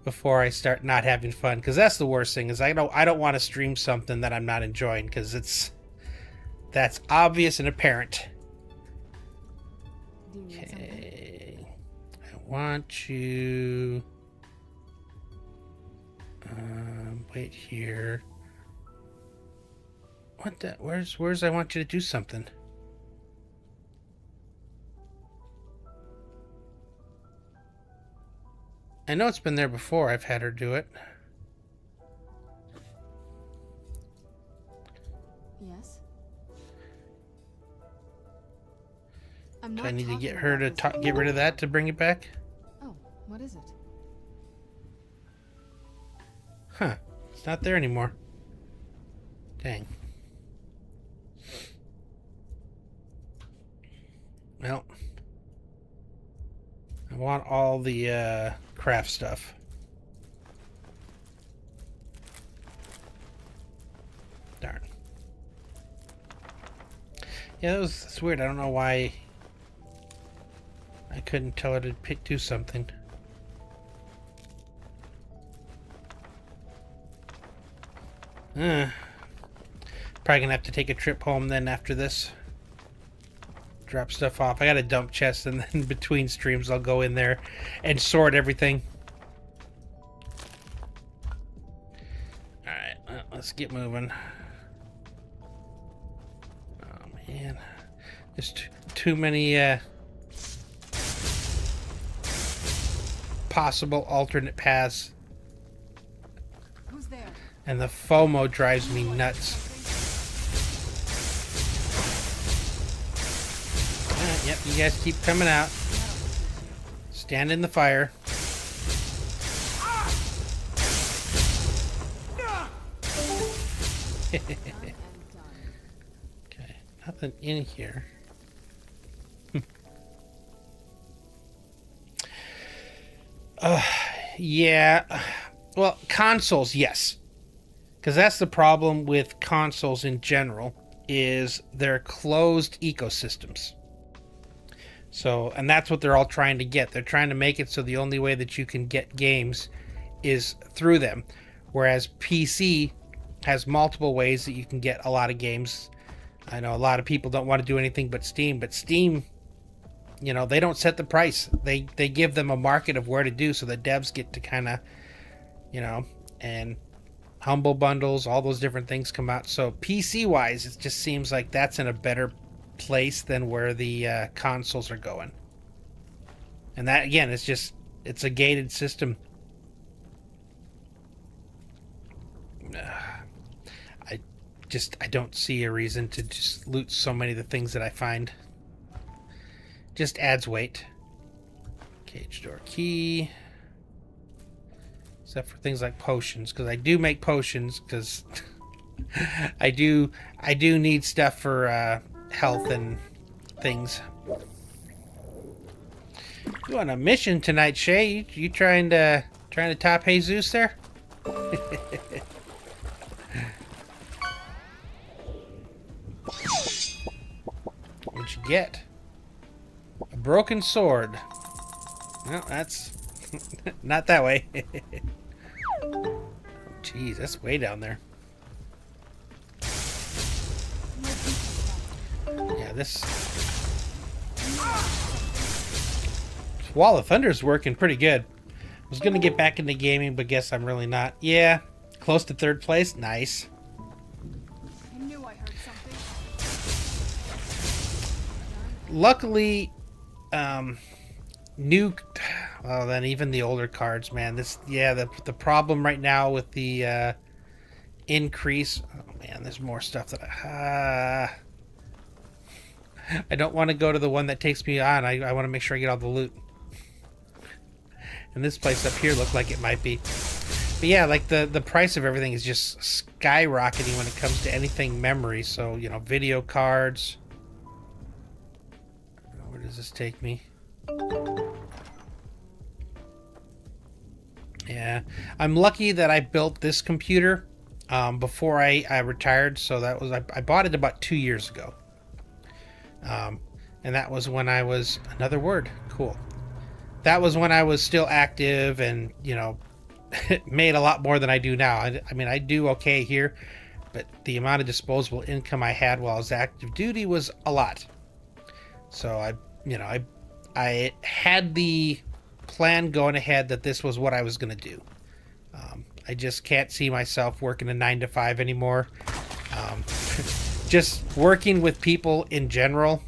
before I start not having fun, because that's the worst thing. Is I don't want to stream something that I'm not enjoying, because That's obvious and apparent. Do you need something? Okay. I want you... wait here. What the... Where's I want you to do something? I know it's been there before. I've had her do it. Yes. I'm Do not I need to talking get her about to this- get rid of that to bring it back? Oh, what is it? Huh. It's not there anymore. Dang. Well. I want all the craft stuff. Darn. Yeah, that's weird. I don't know why I couldn't tell her to do something. Probably gonna have to take a trip home then after this. Drop stuff off. I got a dump chest, and then between streams I'll go in there and sort everything. Alright, well, let's get moving. Oh man. There's too many possible alternate paths. Who's there? And the FOMO drives me nuts. Yep, you guys keep coming out. Stand in the fire. Okay, nothing in here. Yeah. Well, consoles, yes. Because that's the problem with consoles in general, is they're closed ecosystems. So, and that's what they're all trying to get. They're trying to make it so the only way that you can get games is through them. Whereas PC has multiple ways that you can get a lot of games. I know a lot of people don't want to do anything but Steam, you know, they don't set the price. They give them a market of where to do, so the devs get to kind of, you know, and Humble Bundles, all those different things come out. So PC-wise, it just seems like that's in a better place than where the consoles are going. And that, again, it's a gated system. I don't see a reason to just loot so many of the things that I find. Just adds weight. Cage door key. Except for things like potions, because I do make potions, because I do need stuff for health and things. You on a mission tonight, Shay? You trying to top Jesus there? What'd you get? A broken sword. Well, that's not that way. Jeez, that's way down there. Yeah, this Wall of Thunder's working pretty good. I was gonna get back into gaming, but guess I'm really not. Yeah, close to third place. Nice. I knew I heard something. Luckily, new. Well, then even the older cards, man. The problem right now with the increase. Oh man, there's more stuff that I don't want to go to the one that takes me on. I want to make sure I get all the loot. And this place up here looked like it might be. But yeah, like the price of everything is just skyrocketing when it comes to anything memory. So, you know, video cards. Where does this take me? Yeah, I'm lucky that I built this computer before I retired. So that was I bought it about 2 years ago. And that was when I was another word. Cool. That was when I was still active and, you know, made a lot more than I do now. I mean, I do okay here, but the amount of disposable income I had while I was active duty was a lot. So I had the plan going ahead that this was what I was going to do. I just can't see myself working a 9 to 5 anymore. Just working with people in general,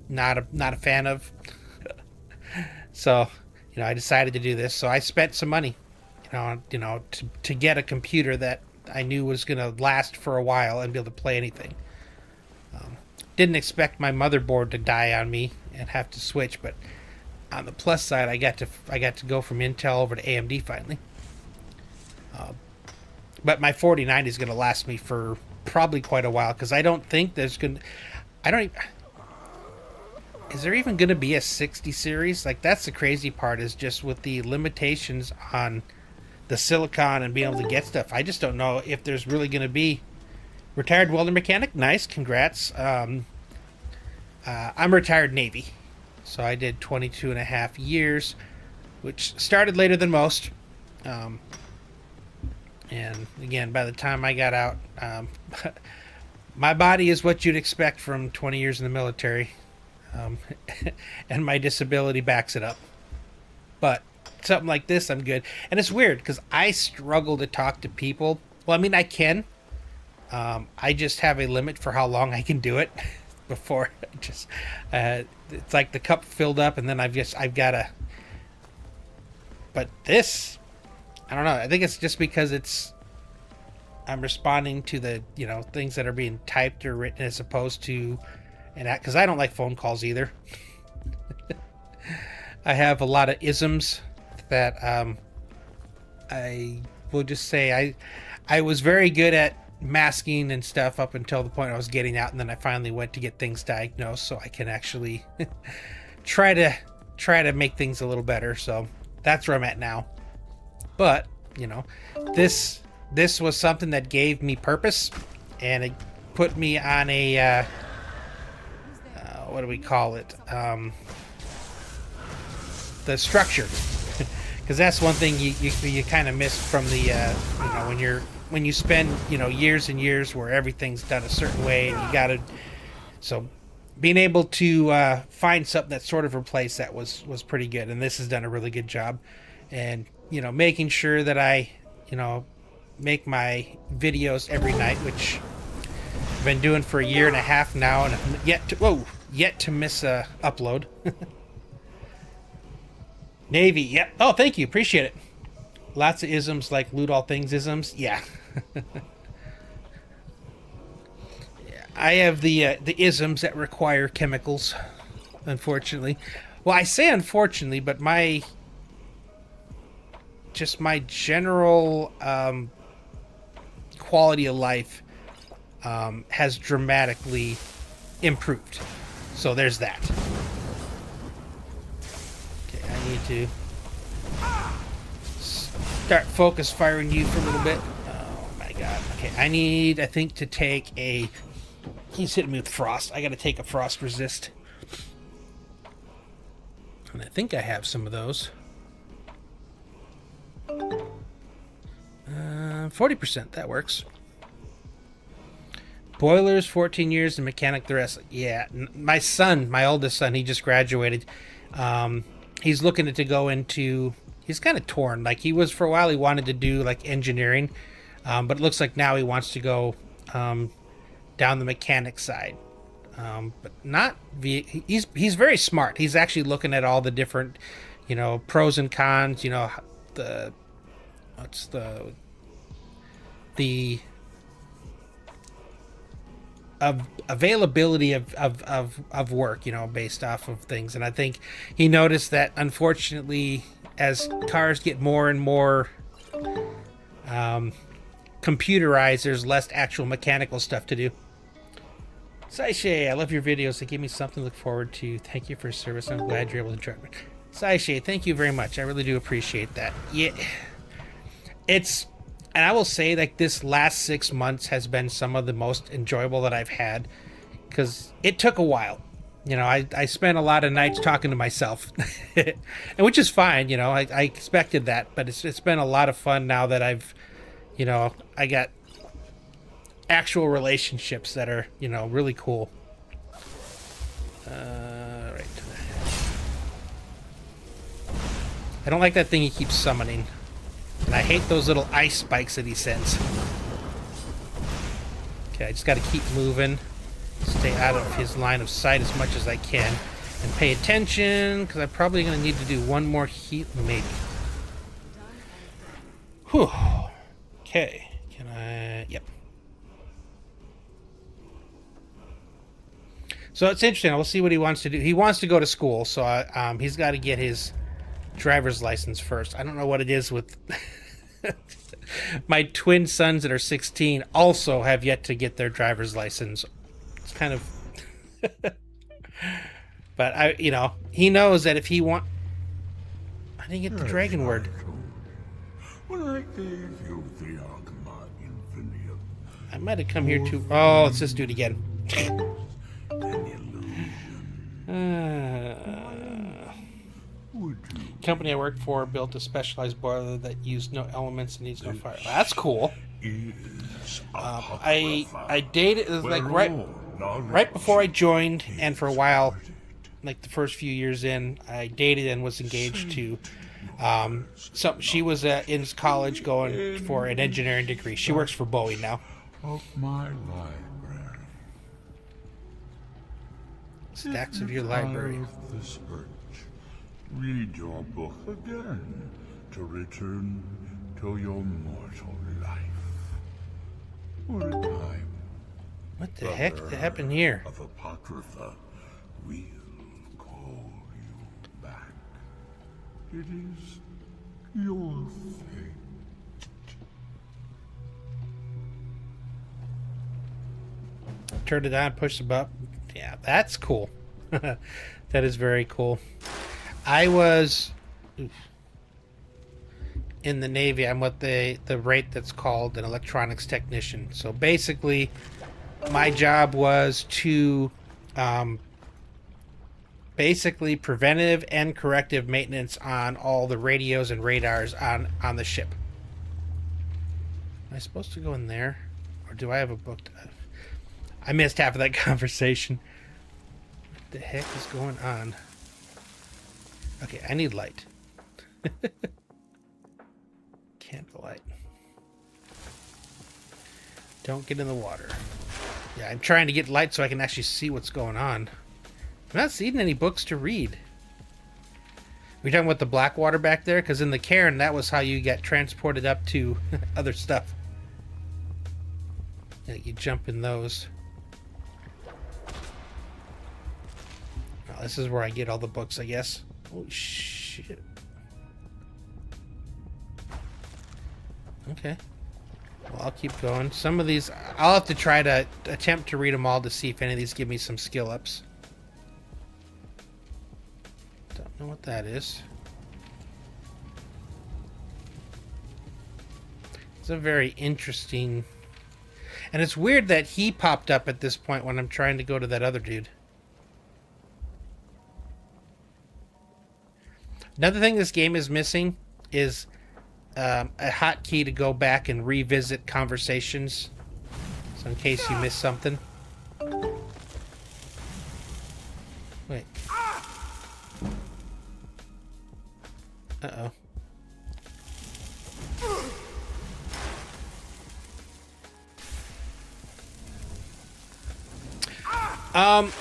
not a fan of. So, I decided to do this. So I spent some money, to get a computer that I knew was going to last for a while and be able to play anything. Didn't expect my motherboard to die on me and have to switch, but on the plus side, I got to go from Intel over to AMD finally. But my 4090 is going to last me for probably quite a while, because I don't think there's going to... Is there even going to be a 60 series? Like, that's the crazy part, is just with the limitations on the silicon and being able to get stuff. I just don't know if there's really going to be... Retired welder mechanic? Nice, congrats. I'm retired Navy. So I did 22 and a half years, which started later than most. And again, by the time I got out, my body is what you'd expect from 20 years in the military. And my disability backs it up. But something like this, I'm good. And it's weird, because I struggle to talk to people. Well, I mean, I can. I just have a limit for how long I can do it before it's like the cup filled up, and then I've got to. But this, I don't know. I think it's just because I'm responding to the things that are being typed or written, as opposed to because I don't like phone calls either. I have a lot of isms that I will just say I was very good at masking and stuff up until the point I was getting out, and then I finally went to get things diagnosed so I can actually try to make things a little better. So that's where I'm at now. But this was something that gave me purpose, and it put me on a what do we call it, the structure, because that's one thing you kind of miss from the when you spend years and years where everything's done a certain way, and you gotta, so being able to find something that sort of replaced that was pretty good. And this has done a really good job. And making sure that I make my videos every night, which I've been doing for a year and a half now, and I've yet to miss a upload. Navy, yep. Oh, thank you, appreciate it. Lots of isms, like loot all things isms. Yeah. I have the isms that require chemicals, unfortunately. Well, I say unfortunately, but my general quality of life has dramatically improved. So there's that. Okay, I need to start focus firing you for a little bit. Oh my god. Okay, I think to take a... He's hitting me with frost. I gotta take a frost resist. And I think I have some of those. 40%, that works. Boilers, 14 years, and mechanic the rest. Yeah, my son, my oldest son, he just graduated. He's looking to go into... He's kind of torn. Like, he was, for a while, he wanted to do, like, engineering. But it looks like now he wants to go down the mechanic side. But not... He's very smart. He's actually looking at all the different, pros and cons, the availability of work, based off of things. And I think he noticed that, unfortunately, as cars get more and more computerized, there's less actual mechanical stuff to do. Saishe, I love your videos. They give me something to look forward to. Thank you for your service. I'm glad you're able to drive me. Saishe, thank you very much. I really do appreciate that. Yeah, and I will say that this last 6 months has been some of the most enjoyable that I've had, because it took a while. I spent a lot of nights talking to myself, and which is fine. I expected that, but it's been a lot of fun now that I've, I got actual relationships that are, you know, really cool. Right. I don't like that thing he keeps summoning. And I hate those little ice spikes that he sends. Okay, I just got to keep moving. Stay out of his line of sight as much as I can. And pay attention, because I'm probably going to need to do one more heat, maybe. Whew. Okay. Can I... Yep. So it's interesting. We'll see what he wants to do. He wants to go to school, so he's got to get his driver's license first. I don't know what it is with... My twin sons that are 16 also have yet to get their driver's license. It's kind of... But, you know, he knows that if he I didn't get the dragon word. When I gave you the Arcana Infinium, I might have come here too... Oh, let's just do it again. Company I worked for built a specialized boiler that used no elements and needs no fire. Well, that's cool. I dated, it was like right before I joined, and for a while, like the first few years in, I dated and was engaged to she was in college going for an engineering degree. She works for Boeing now. Of my library. Stacks of your library. The search. Read your book again to return to your mortal life. For a time. What the heck happened here? Of Apocrypha will call you back. It is your fate. Turn it on, push the button. Yeah, that's cool. That is very cool. I was in the Navy. I'm what the rate that's called an electronics technician. So basically, my job was to basically preventive and corrective maintenance on all the radios and radars on the ship. Am I supposed to go in there? Or do I have a book? I missed half of that conversation. What the heck is going on? Okay, I need light. Candlelight. Don't get in the water. Yeah, I'm trying to get light so I can actually see what's going on. I'm not seeing any books to read. We're talking about the black water back there? Because in the cairn, that was how you got transported up to other stuff. Yeah, you jump in those. Well, this is where I get all the books, I guess. Holy shit. Okay. Well, I'll keep going. Some of these, I'll have to try to attempt to read them all to see if any of these give me some skill ups. Don't know what that is. It's a very interesting... And it's weird that he popped up at this point when I'm trying to go to that other dude. Another thing this game is missing is a hotkey to go back and revisit conversations. So in case you miss something. Wait. Uh-oh.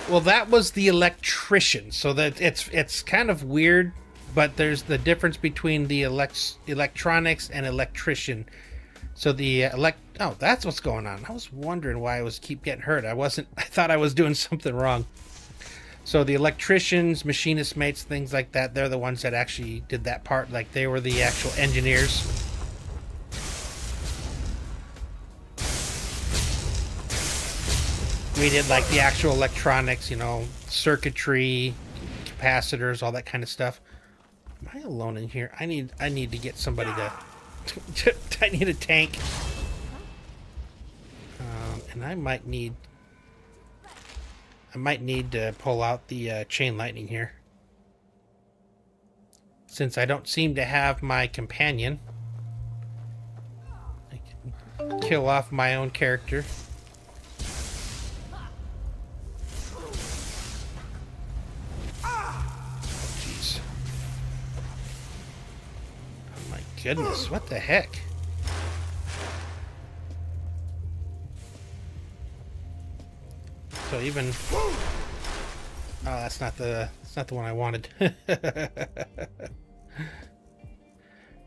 Well, that was the electrician. So that it's kind of weird, but there's the difference between the electronics and electrician. So the oh, that's what's going on. I was wondering why I keep getting hurt. I thought I was doing something wrong. So the electricians, machinist mates, things like that, they're the ones that actually did that part. Like they were the actual engineers. We did like the actual electronics, you know, circuitry, capacitors, all that kind of stuff. Am I alone in here? I need to get somebody to I need a tank. And I might need to pull out the chain lightning here. Since I don't seem to have my companion. I can kill off my own character. goodness, what the heck? So even... Oh, that's not the one I wanted.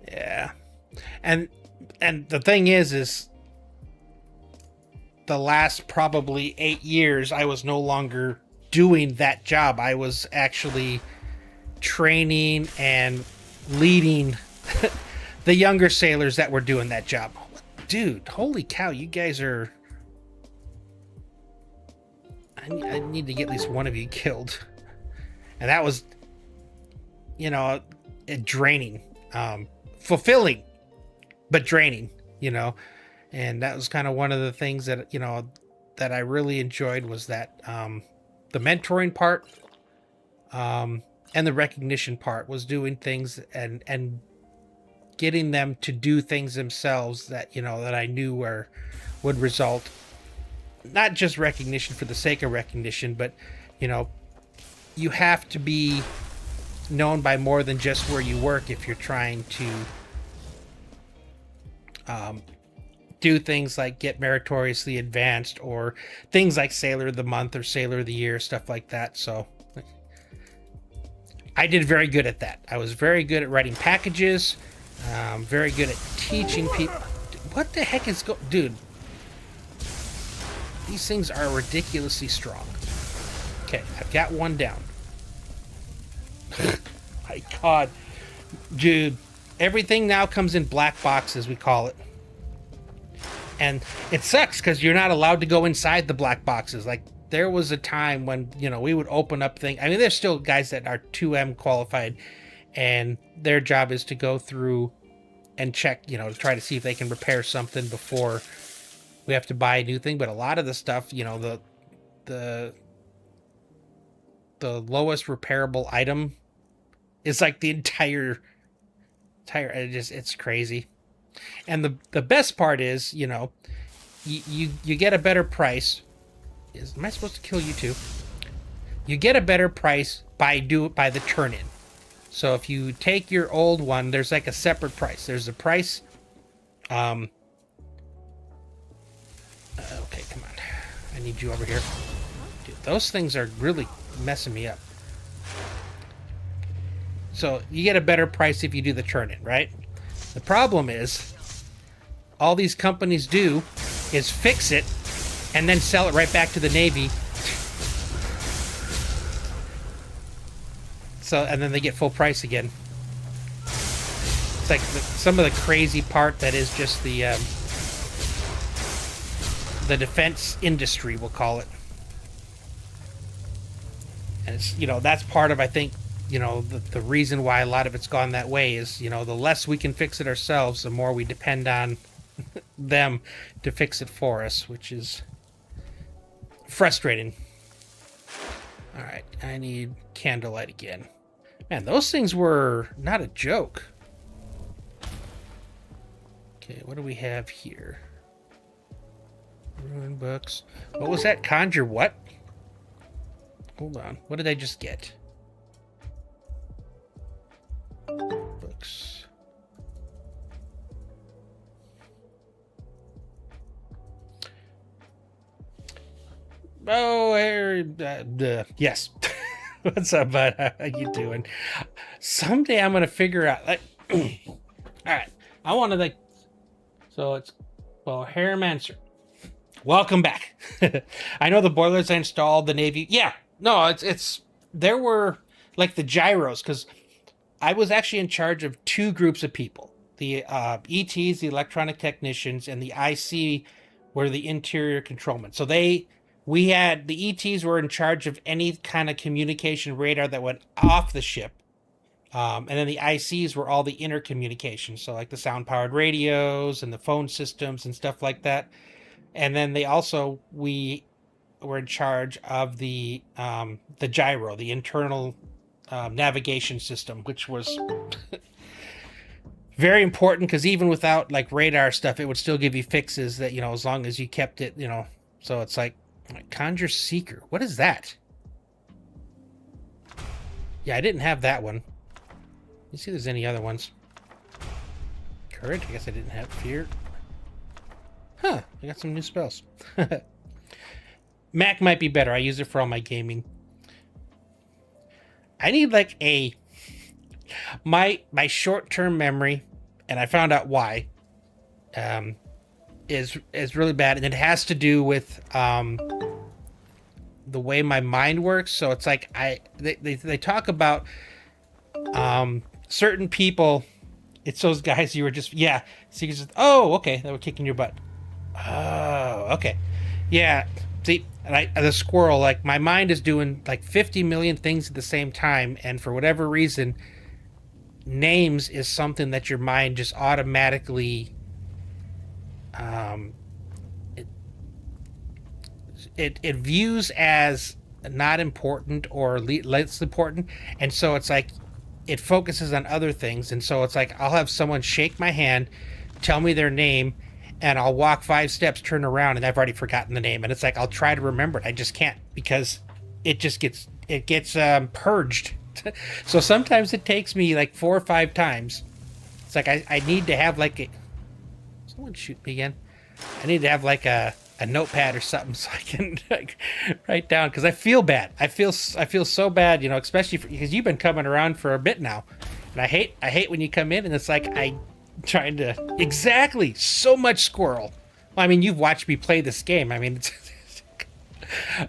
Yeah. And the thing is the last probably 8 years, I was no longer doing that job. I was actually training and leading the younger sailors that were doing that job. Dude, holy cow, you guys are... I need to get at least one of you killed. And that was, you know, draining. Fulfilling, but draining, you know. And that was kind of one of the things that, you know, that I really enjoyed was that the mentoring part and the recognition part was doing things and getting them to do things themselves that, you know, that I knew would result not just recognition for the sake of recognition, but, you know, you have to be known by more than just where you work if you're trying to do things like get meritoriously advanced or things like Sailor of the Month or Sailor of the Year, stuff like that. So I did very good at that. I was very good at writing packages, very good at teaching people. What the heck is dude? These things are ridiculously strong. Okay, I've got one down. My God, dude, everything now comes in black boxes, we call it. And it sucks because you're not allowed to go inside the black boxes. Like, there was a time when, you know, we would open up things. I mean, there's still guys that are 2M qualified, and their job is to go through and check, you know, to try to see if they can repair something before we have to buy a new thing. But a lot of the stuff, you know, the lowest repairable item is like the entire it's crazy. And the best part is, you know, you get a better price. Am I supposed to kill you too? You get a better price by the turn-in. So if you take your old one, there's like a separate price. There's a price. Okay, come on. I need you over here. Dude, those things are really messing me up. So you get a better price if you do the turn-in, right? The problem is, all these companies do is fix it and then sell it right back to the Navy. So, and then they get full price again. It's like some of the crazy part that is just the defense industry, we'll call it. And it's, you know, that's part of, I think, you know, the reason why a lot of it's gone that way is, you know, the less we can fix it ourselves, the more we depend on them to fix it for us, which is frustrating. All right, I need candlelight again. Man, those things were not a joke. Okay, what do we have here? Ruin books. What was that? Conjure what? Hold on. What did I just get? Books. Oh, yes. What's up, bud? How you doing? Someday I'm gonna figure out. Like, all right, I want to like. So it's Harrimancer. Welcome back. I know the boilers I installed, the Navy. Yeah, no, it's there were like the gyros because I was actually in charge of two groups of people: the ETs, the electronic technicians, and the IC were the interior controlmen. So we had the ETs were in charge of any kind of communication radar that went off the ship. And then the ICs were all the intercommunications. So like the sound powered radios and the phone systems and stuff like that. And then we were in charge of the gyro, the internal navigation system, which was very important because even without like radar stuff, it would still give you fixes that, you know, as long as you kept it, you know. So it's like Conjure Seeker. What is that? Yeah, I didn't have that one. Let's see if there's any other ones. Courage. I guess I didn't have fear. Huh. I got some new spells. Mac might be better. I use it for all my gaming. I need like a... My short-term memory, and I found out why, is really bad. And it has to do with the way my mind works. So it's like they talk about certain people. It's those guys you were just, yeah. So you just, oh, okay, they were kicking your butt. Oh, okay. Yeah. See, and the squirrel, like, my mind is doing like 50 million things at the same time. And for whatever reason, names is something that your mind just automatically, it views as not important or less important. And so it's like, it focuses on other things. And so it's like, I'll have someone shake my hand, tell me their name, and I'll walk 5 steps, turn around, and I've already forgotten the name. And it's like, I'll try to remember it. I just can't, because it just gets purged. So sometimes it takes me like 4 or 5 times. It's like, I need to have like a, someone shoot me again. I need to have like a notepad or something so I can like write down, because I feel bad. I feel so bad, you know, especially because you've been coming around for a bit now, and I hate when you come in and it's like trying to exactly so much squirrel. Well, I mean, you've watched me play this game. I mean,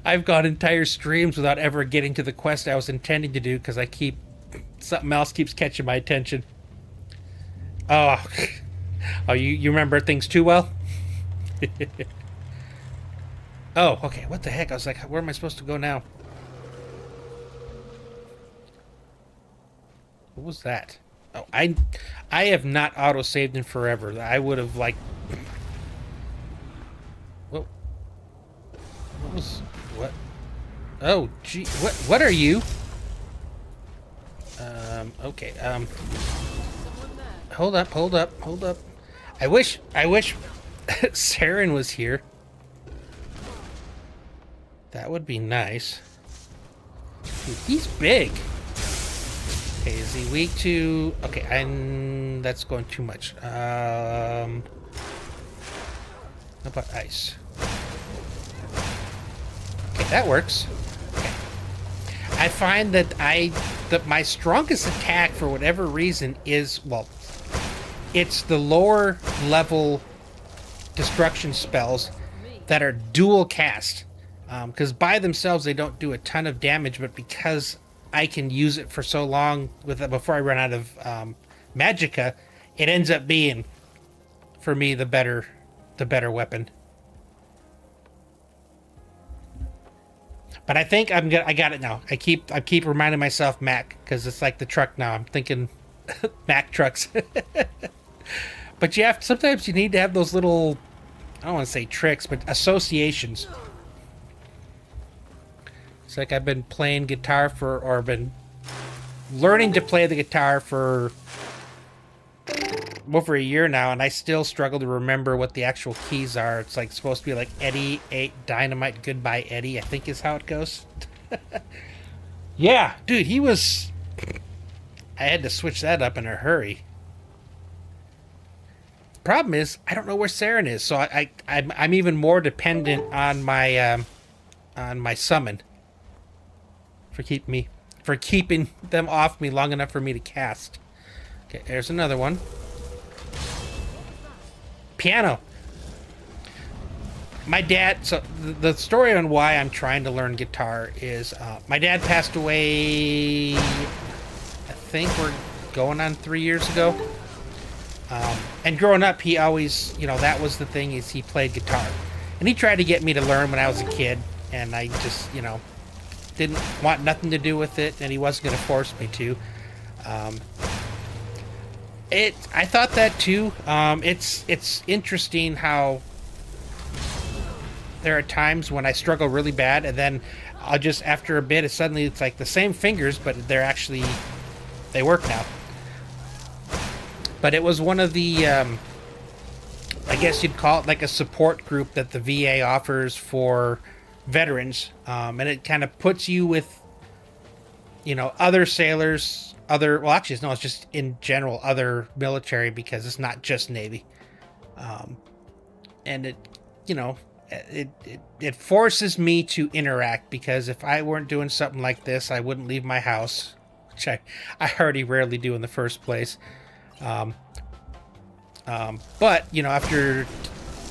I've gone entire streams without ever getting to the quest I was intending to do because something else keeps catching my attention. Oh, you remember things too well. Oh, okay. What the heck? I was like, where am I supposed to go now? What was that? Oh, I have not auto-saved in forever. I would have, like... Whoa. What? Oh, gee. What are you? Okay. Hold up. I wish Saren was here. That would be nice. Dude, he's big. Okay, is he weak to... Okay, that's going too much. How about ice? Okay, that works. Okay. I find that my strongest attack, for whatever reason, is... Well, it's the lower level destruction spells that are dual cast. Because by themselves they don't do a ton of damage, but because I can use it for so long before I run out of magicka, it ends up being, for me, the better weapon. But I think I got it now. I keep reminding myself Mac, because it's like the truck now. I'm thinking Mac trucks. But sometimes you need to have those little, I don't want to say tricks, but associations. It's like I've been playing guitar or been learning to play the guitar for over a year now, and I still struggle to remember what the actual keys are. It's like supposed to be like Eddie 8 Dynamite Goodbye Eddie, I think is how it goes. Yeah, dude, I had to switch that up in a hurry. Problem is, I don't know where Saren is, so I'm even more dependent on my summon. For keeping them off me long enough for me to cast. Okay, there's another one. Piano. My dad, so the story on why I'm trying to learn guitar is my dad passed away, I think we're going on 3 years ago. And growing up, he always, that was the thing, is he played guitar. And he tried to get me to learn when I was a kid, and I just, didn't want nothing to do with it, and he wasn't going to force me to. I thought that too. It's interesting how there are times when I struggle really bad, and then I'll just, after a bit, it's like the same fingers, but they work now. But it was one of the, I guess you'd call it like a support group that the VA offers for veterans, and it kind of puts you with, other sailors, other, well, actually, no, it's just in general other military, because it's not just Navy. And it, you know, it forces me to interact, because if I weren't doing something like this, I wouldn't leave my house, which I already rarely do in the first place. But, you know, after,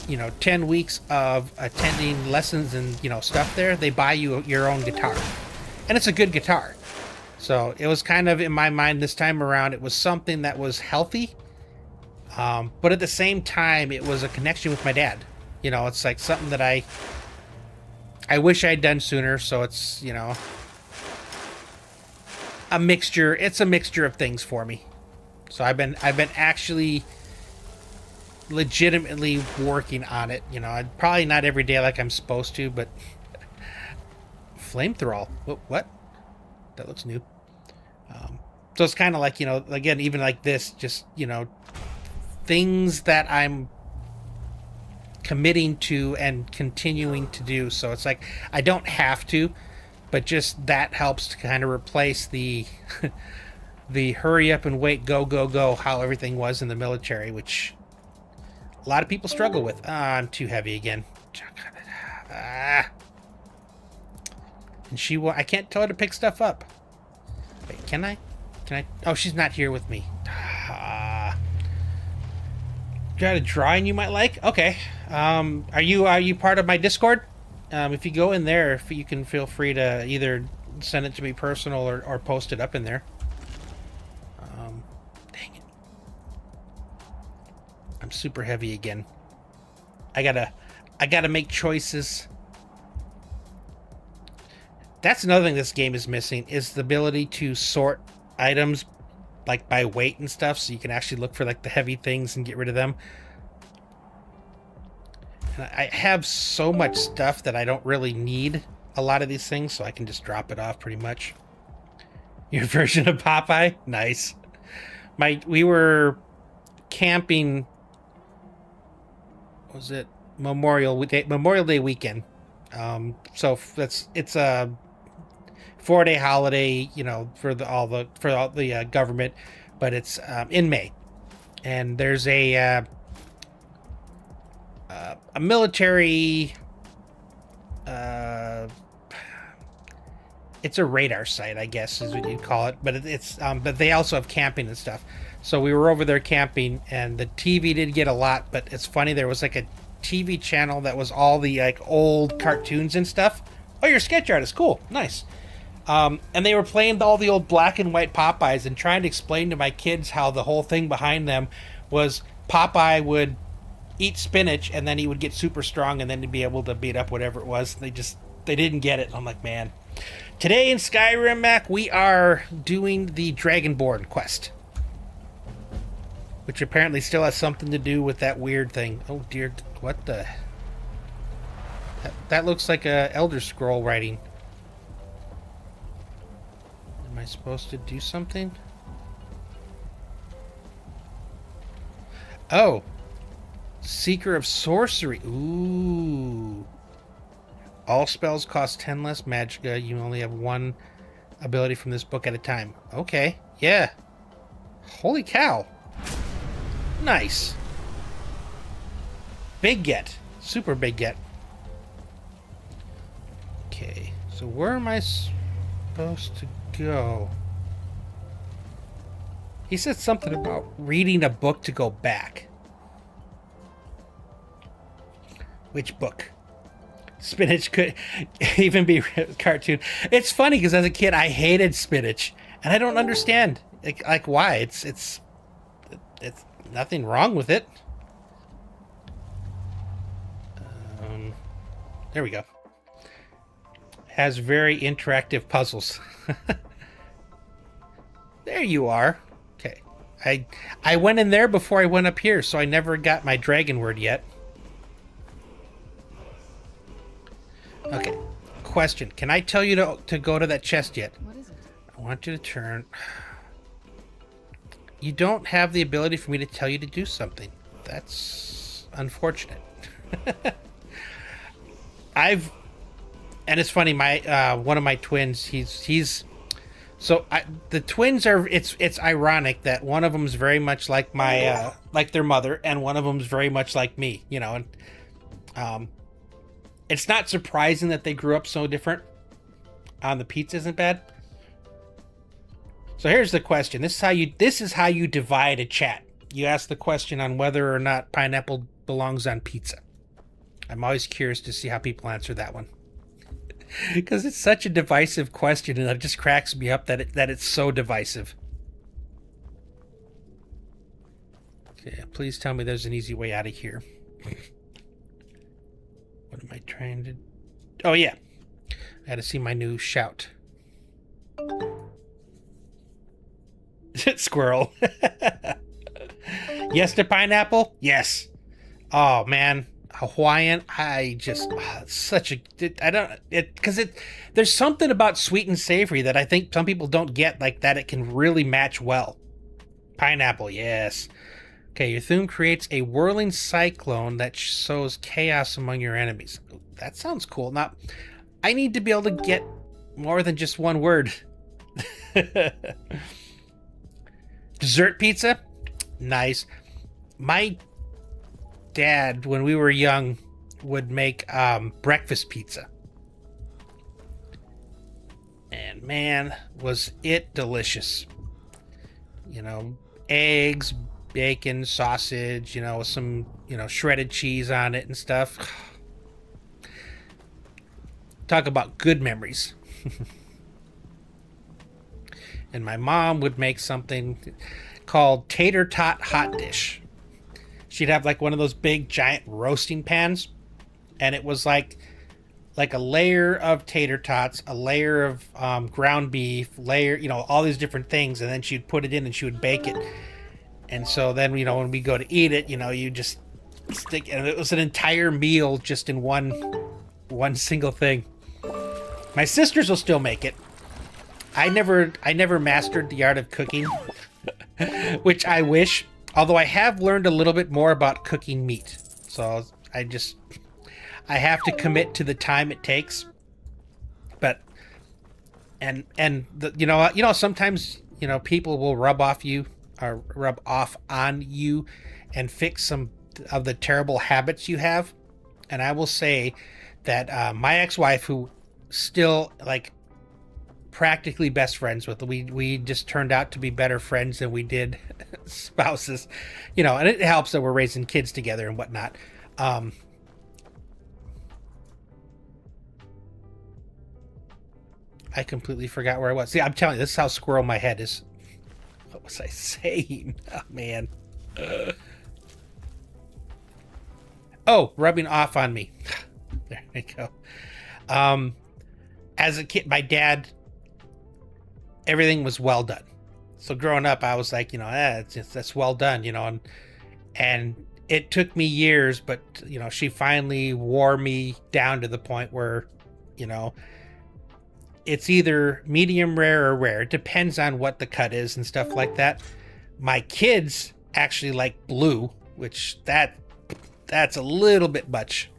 you know, 10 weeks of attending lessons and, you know, stuff there, they buy you your own guitar. And it's a good guitar. So it was kind of, in my mind this time around, it was something that was healthy. But at the same time, it was a connection with my dad. You know, it's like something that I wish I'd done sooner. So it's, you know, a mixture. It's a mixture of things for me. So I've been actually legitimately working on it. You know, probably not every day like I'm supposed to, but flamethrower. What? That looks new. So it's kind of like, you know, again, even like this, just, you know, things that I'm committing to and continuing to do. So it's like I don't have to, but just that helps to kind of replace the the hurry up and wait, go how everything was in the military, which a lot of people struggle with. I'm too heavy again. And I can't tell her to pick stuff up. Wait, can I? Oh, she's not here with me. Got a drawing you might like? Okay. Are you part of my Discord? If you go in there, if you can, feel free to either send it to me personal or post it up in there. Dang it. I'm super heavy again. I gotta make choices. That's another thing this game is missing, is the ability to sort items like by weight and stuff, so you can actually look for like the heavy things and get rid of them. And I have so much stuff that I don't really need a lot of these things, so I can just drop it off pretty much. Your version of Popeye? Nice. We were camping, what was it? Memorial Day weekend. So it's a 4-day holiday, you know, for all the government, but it's in May, and there's a military. It's a radar site, I guess is what you'd call it, but but they also have camping and stuff. So we were over there camping, and the TV did get a lot, but it's funny, there was like a TV channel that was all the like old cartoons and stuff. Oh, you're a sketch artist, cool, nice. And they were playing all the old black and white Popeyes and trying to explain to my kids how the whole thing behind them was Popeye would eat spinach and then he would get super strong and then he'd be able to beat up whatever it was. They didn't get it. I'm like, man. Today in Skyrim, Mac, we are doing the Dragonborn quest, which apparently still has something to do with that weird thing. Oh dear, what the? That looks like a Elder Scroll writing. Am I supposed to do something? Oh. Seeker of Sorcery. Ooh. All spells cost 10 less magicka. You only have one ability from this book at a time. Okay. Yeah. Holy cow. Nice. Big get. Super big get. Okay. So where am I supposed to go? He said something about reading a book to go back. Which book? Spinach could even be a cartoon. It's funny because as a kid I hated spinach, and I don't understand like why. It's nothing wrong with it. There we go. Has very interactive puzzles. There you are. Okay. I went in there before I went up here, so I never got my dragon word yet. Okay. Question. Can I tell you to go to that chest yet? What is it? I want you to turn. You don't have the ability for me to tell you to do something. That's unfortunate. And it's funny, my one of my twins, he's So the twins are. It's ironic that one of them's very much like my like their mother, and one of them's very much like me. You know, and it's not surprising that they grew up so different. The pizza isn't bad. So here's the question. This is how you divide a chat. You ask the question on whether or not pineapple belongs on pizza. I'm always curious to see how people answer that one. Because it's such a divisive question, and it just cracks me up that it's so divisive. Okay, please tell me there's an easy way out of here. What am I trying to... Oh, yeah. I had to see my new shout. Squirrel. Yes to pineapple? Yes. Oh, man. Hawaiian, I just such a there's something about sweet and savory that I think some people don't get, like that it can really match well. Pineapple, yes. Okay, your Thum creates a whirling cyclone that sows chaos among your enemies. That sounds cool. Now, I need to be able to get more than just one word. Dessert pizza, nice. My dad, when we were young, would make breakfast pizza, and man, was it delicious. You know, eggs, bacon, sausage, you know, with some, you know, shredded cheese on it and stuff. Talk about good memories. And my mom would make something called tater tot hot dish. She'd have like one of those big giant roasting pans, and it was like a layer of tater tots, a layer of ground beef, layer, you know, all these different things, and then she'd put it in and she would bake it. And so then, you know, when we go to eat it, you know, you just stick, and it was an entire meal just in one single thing. My sisters will still make it. I never mastered the art of cooking, which I wish. Although I have learned a little bit more about cooking meat. So I have to commit to the time it takes. But you know, sometimes, you know, people will rub off on you and fix some of the terrible habits you have. And I will say that my ex-wife, who still, like, practically best friends with, we just turned out to be better friends than we did spouses, you know, and it helps that we're raising kids together and whatnot. I completely forgot where I was. See, I'm telling you, this is how squirrel my head is. What was I saying? Oh, man. Oh, rubbing off on me. There we go. As a kid, my dad, everything was well done. So growing up, I was like, you know, that's well done, you know, and it took me years, but, you know, she finally wore me down to the point where, you know, it's either medium rare or rare. It depends on what the cut is and stuff like that. My kids actually like blue, which that's a little bit much.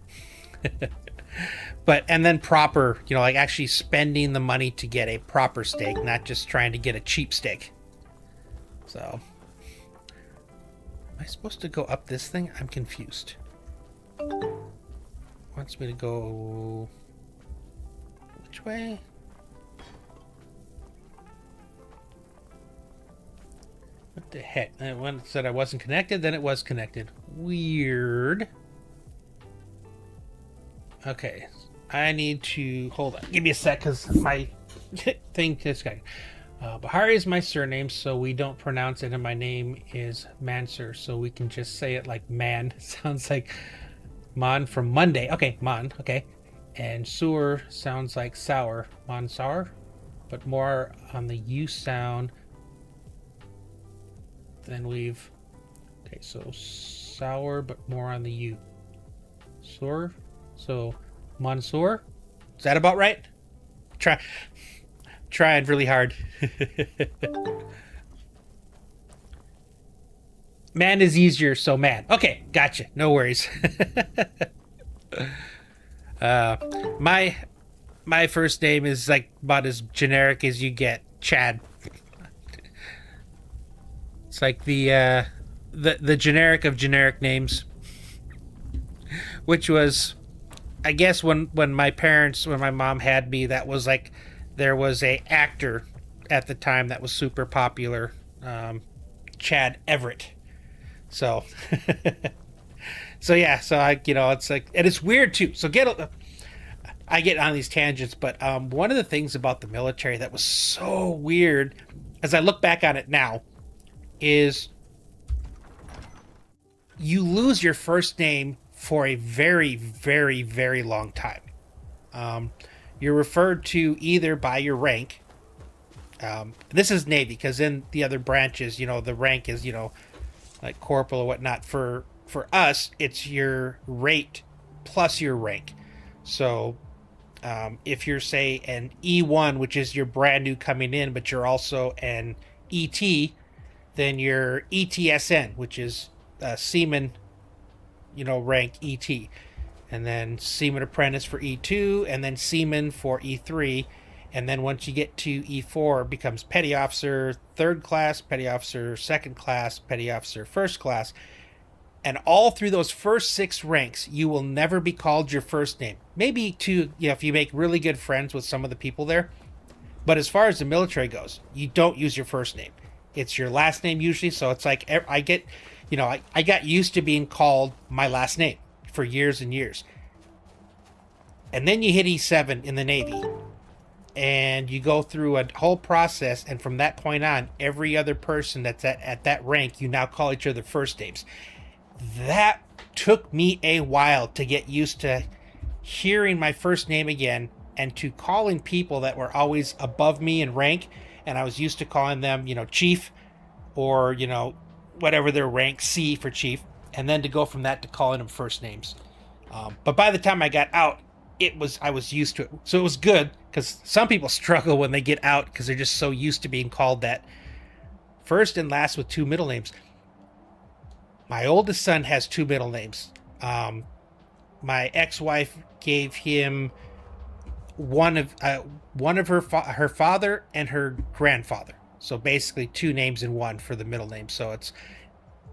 But, and then proper, you know, like actually spending the money to get a proper steak, not just trying to get a cheap steak. So, am I supposed to go up this thing? I'm confused. Wants me to go which way? What the heck? When it said I wasn't connected, then it was connected. Weird. Okay. I need to... Hold on. Give me a sec, because my thing... This guy. Bahari is my surname, so we don't pronounce it, and my name is Mansur, so we can just say it like man. Sounds like Mon from Monday. Okay, Mon. Okay. And Sur sounds like sour. Monsar. But more on the U sound than we've... Okay, so sour, but more on the U. Sur. So, Mansour? Is that about right? Trying really hard. Man is easier, so man. Okay, gotcha. No worries. My first name is like about as generic as you get. Chad. It's like the generic of generic names, which was, I guess, when my mom had me, that was like, there was a actor at the time that was super popular, Chad Everett. So, so yeah, so it's like, and it's weird too. So I get on these tangents, but one of the things about the military that was so weird, as I look back on it now, is you lose your first name for a very, very, very long time. You're referred to either by your rank. This is Navy, because in the other branches, the rank is, like corporal or whatnot. For us, it's your rate plus your rank. So if you're, say, an E1, which is you're brand new coming in, but you're also an ET, then you're ETSN, which is seaman, rank ET. And then seaman apprentice for E2, and then seaman for E3. And then once you get to E4, it becomes petty officer third class, petty officer second class, petty officer first class. And all through those first 6 ranks, you will never be called your first name. Maybe if you make really good friends with some of the people there. But as far as the military goes, you don't use your first name. It's your last name usually. So it's like I got used to being called my last name for years and years. And then you hit E7 in the Navy. And you go through a whole process, and from that point on, every other person that's at that rank, you now call each other first names. That took me a while to get used to hearing my first name again, and to calling people that were always above me in rank, and I was used to calling them, chief, or, whatever their rank, C for chief, and then to go from that to calling them first names. But by the time I got out, I was used to it. So it was good, because some people struggle when they get out because they're just so used to being called that first and last with 2 middle names. My oldest son has 2 middle names. My ex-wife gave him one of her father and her grandfather. So basically 2 names in one for the middle name. So it's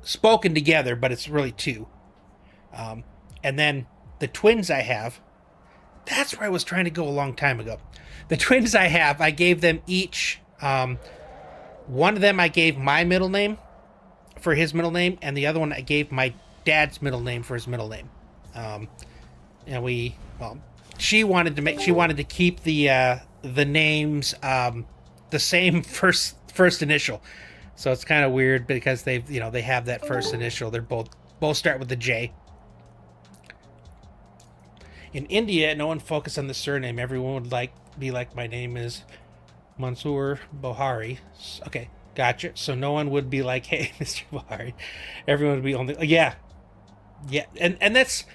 spoken together, but it's really 2. And then the twins I have, that's where I was trying to go a long time ago. The twins I have, I gave them each, one of them I gave my middle name for his middle name, and the other one I gave my dad's middle name for his middle name. And she wanted to keep the names the same first initial. So it's kind of weird because they have that first initial. They're both start with the J. In India, no one focused on the surname. Everyone would be like, my name is Mansoor Bohari. Okay, gotcha. So no one would be like, hey, Mr. Bohari. Everyone would be only, yeah. And that's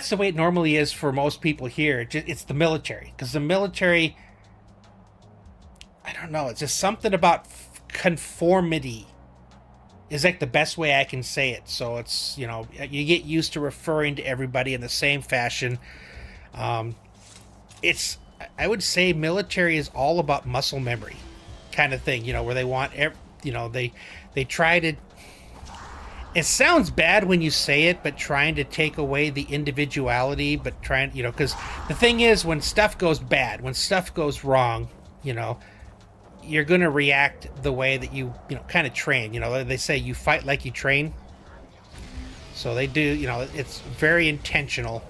the way it normally is for most people here. It's the military, because the military, I don't know, it's just something about conformity is like the best way I can say it. So it's, you get used to referring to everybody in the same fashion. I would say military is all about muscle memory kind of thing, where they want, they try to, it sounds bad when you say it, but trying to take away the individuality, but trying, because the thing is, when stuff goes bad, when stuff goes wrong, you're going to react the way that you kind of train. They say you fight like you train. So they do, it's very intentional.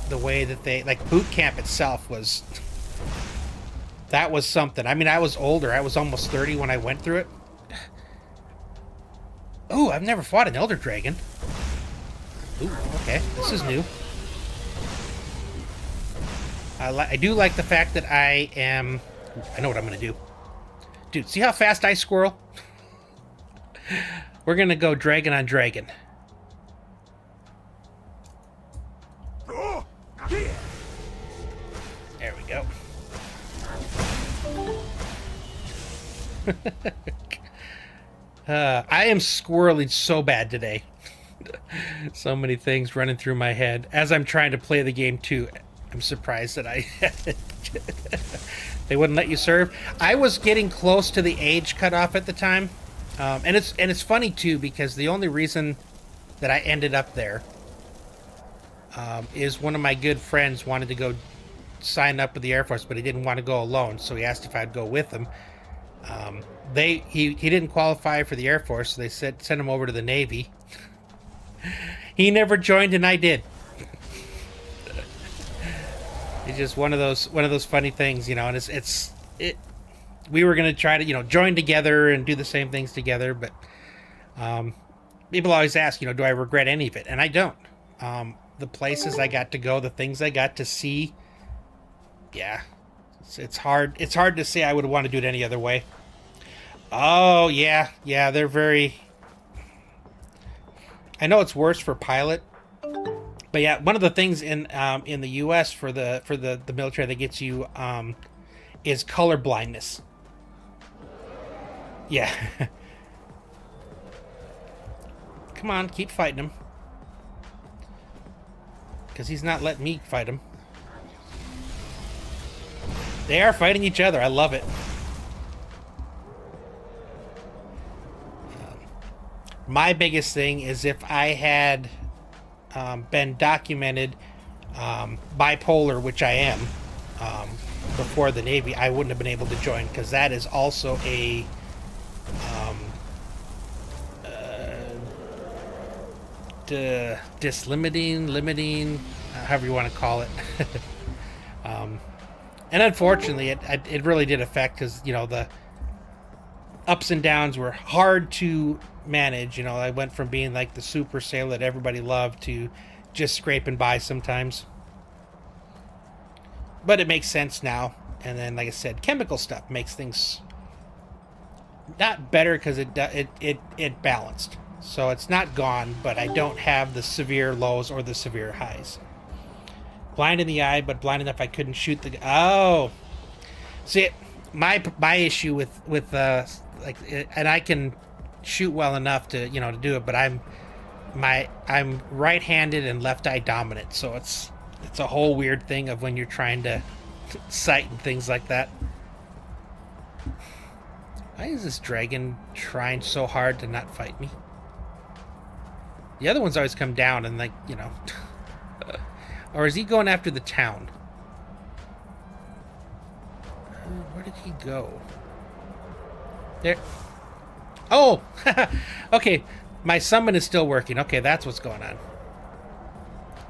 The way that they, like, boot camp itself was something. I mean, I was older. I was almost 30 when I went through it. Ooh, I've never fought an Elder Dragon. Ooh, okay. This is new. I do like the fact that I know what I'm going to do. Dude, see how fast I squirrel? We're going to go dragon on dragon. There we go. I am squirreling so bad today. So many things running through my head as I'm trying to play the game too. I'm surprised that they wouldn't let you serve. I was getting close to the age cutoff at the time, and it's funny too because the only reason that I ended up there is one of my good friends wanted to go sign up with the Air Force, but he didn't want to go alone, so he asked if I'd go with him. He didn't qualify for the Air Force, so they sent him over to the Navy. He never joined, and I did. It's just one of those funny things, you know. And it's we were gonna try to join together and do the same things together, but people always ask, do I regret any of it? And I don't. The places I got to go, the things I got to see, yeah, it's hard to say I would want to do it any other way. Oh yeah, they're very. I know it's worse for pilot, but yeah, one of the things in the U.S. for the military that gets you is color blindness. Yeah. Come on, keep fighting him, because he's not letting me fight him. They are fighting each other. I love it. My biggest thing is if I had been documented bipolar, which I am, before the Navy, I wouldn't have been able to join, because that is also a limiting, however you want to call it. And unfortunately, it really did affect, because the ups and downs were hard to manage. I went from being like the super sailor that everybody loved to just scraping by sometimes. But it makes sense now. And then, like I said, chemical stuff makes things not better, because it balanced. So it's not gone, but I don't have the severe lows or the severe highs. Blind in the eye, but blind enough I couldn't shoot the. Oh, see, my issue with like, and I can shoot well enough to to do it, but I'm right-handed and left eye dominant, so it's a whole weird thing of when you're trying to sight and things like that. Why is this dragon trying so hard to not fight me? The other ones always come down and or is he going after the town? Where did he go? There. Oh! Okay, my summon is still working. Okay, that's what's going on.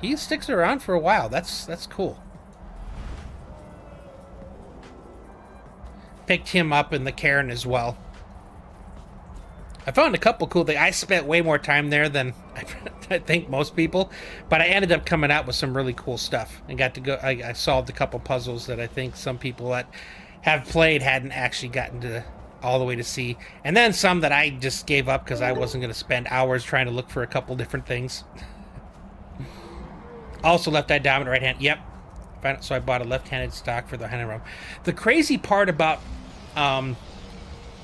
He sticks around for a while. That's cool. Picked him up in the cairn as well. I found a couple cool things. I spent way more time there than I think most people, but I ended up coming out with some really cool stuff and got to go. I solved a couple puzzles that I think some people that have played hadn't actually gotten to all the way to see, and then some that I just gave up because I wasn't going to spend hours trying to look for a couple different things. Also, left eye dominant, right hand. Yep. So I bought a left-handed stock for the hand realm. The crazy part about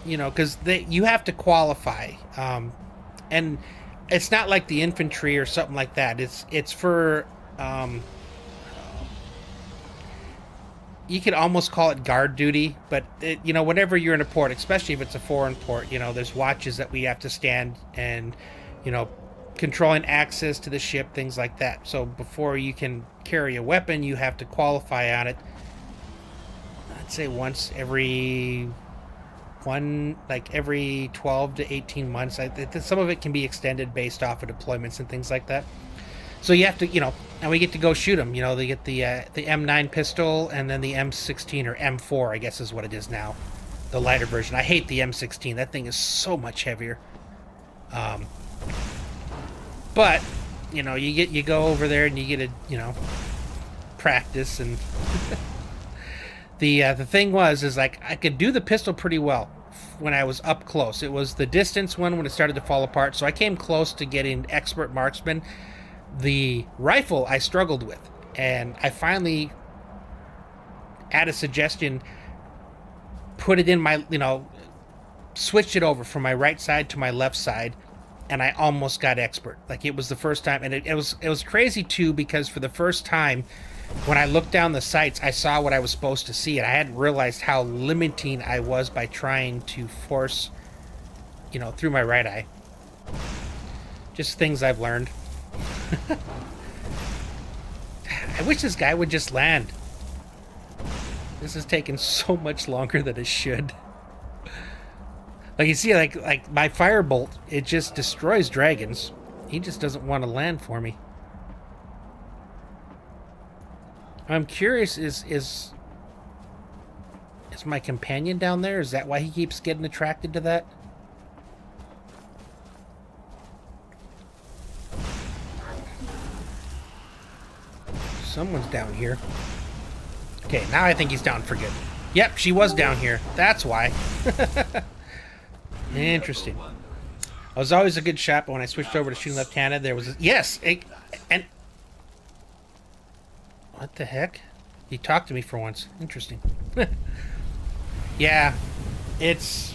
because you have to qualify, and it's not like the infantry or something like that. It's for you could almost call it guard duty, but whenever you're in a port, especially if it's a foreign port, there's watches that we have to stand and controlling access to the ship, things like that. So before you can carry a weapon, you have to qualify on it. I'd say once every 12 to 18 months. Some of it can be extended based off of deployments and things like that. So you have to, and we get to go shoot them. They get the M9 pistol and then the M16 or M4, I guess is what it is now, the lighter version. I hate the M16. That thing is so much heavier. But you go over there and you get to practice, and the thing is like I could do the pistol pretty well when I was up close. It was the distance one when it started to fall apart, so I came close to getting expert marksman. The rifle I struggled with, and I finally, at a suggestion, put it in my, switched it over from my right side to my left side, and I almost got expert. Like, it was the first time, and it was crazy too, because for the first time, when I looked down the sights, I saw what I was supposed to see, and I hadn't realized how limiting I was by trying to force, you know, through my right eye. Just things I've learned. I wish this guy would just land. This is taking so much longer than it should. Like, you see, like my firebolt, it just destroys dragons. He just doesn't want to land for me. I'm curious, is my companion down there? Is that why he keeps getting attracted to that? Someone's down here. Okay, now I think he's down for good. Yep, she was down here. That's why. Interesting. I was always a good shot, but when I switched over to shooting left-handed, there was a... Yes! And... What the heck? He talked to me for once. Interesting. Yeah, it's...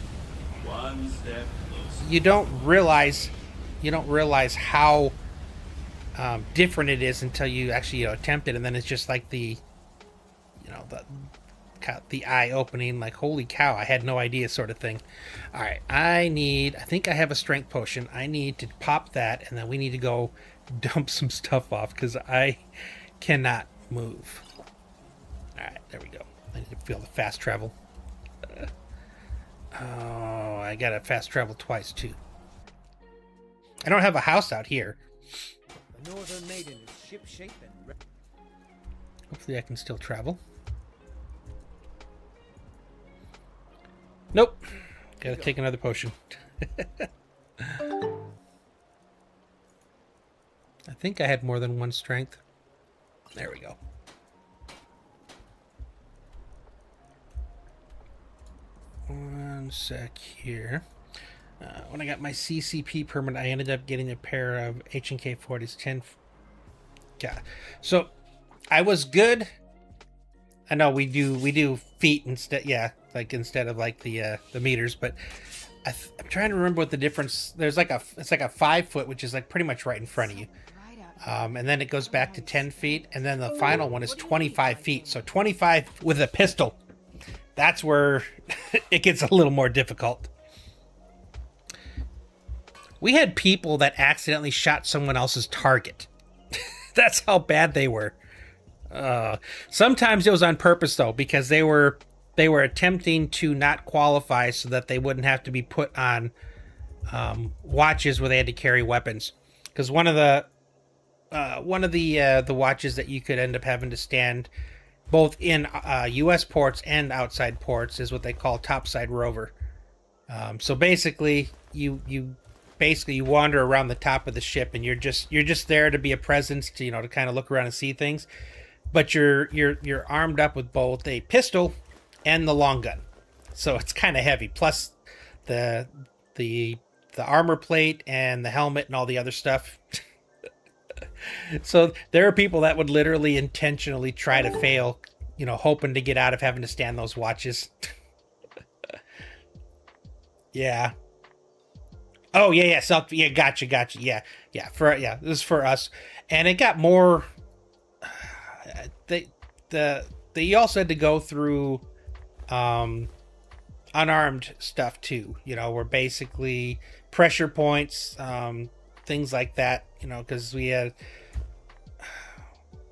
One step closer. You don't realize how different it is until you actually, you know, attempt it, and then it's just like the, you know, the eye opening, like, holy cow, I had no idea sort of thing. All right, I think I have a strength potion. I need to pop that, and then we need to go dump some stuff off because I cannot move. All right, there we go. I need to feel the fast travel. Oh, I gotta fast travel twice too. I don't have a house out here. The Northern Maiden is shipshape and Hopefully I can still travel. Nope. Gotta take another potion. I think I had more than one strength. There we go. One sec here. When I got my CCP permit, I ended up getting a pair of H&K 40s 10. Yeah. So I was good. I know we do feet instead. Yeah, like instead of like the meters. But I'm trying to remember what the difference. There's like it's like a 5 foot, which is like pretty much right in front of you. And then it goes back to 10 feet, and then the final one is 25 feet. So 25 with a pistol. That's where it gets a little more difficult. We had people that accidentally shot someone else's target. That's how bad they were. Sometimes it was on purpose though, because they were attempting to not qualify so that they wouldn't have to be put on watches where they had to carry weapons. Because one of the watches that you could end up having to stand both in U.S. ports and outside ports is what they call topside rover. So basically, you wander around the top of the ship, and you're just there to be a presence, to to kind of look around and see things. But you're armed up with both a pistol and the long gun, so it's kind of heavy. Plus the armor plate and the helmet and all the other stuff. So there are people that would literally intentionally try to fail, hoping to get out of having to stand those watches. Yeah. Oh yeah. Yeah. Gotcha. Yeah. This is for us, and it got more. They also had to go through, unarmed stuff too. Where basically pressure points, things like that. Because we had,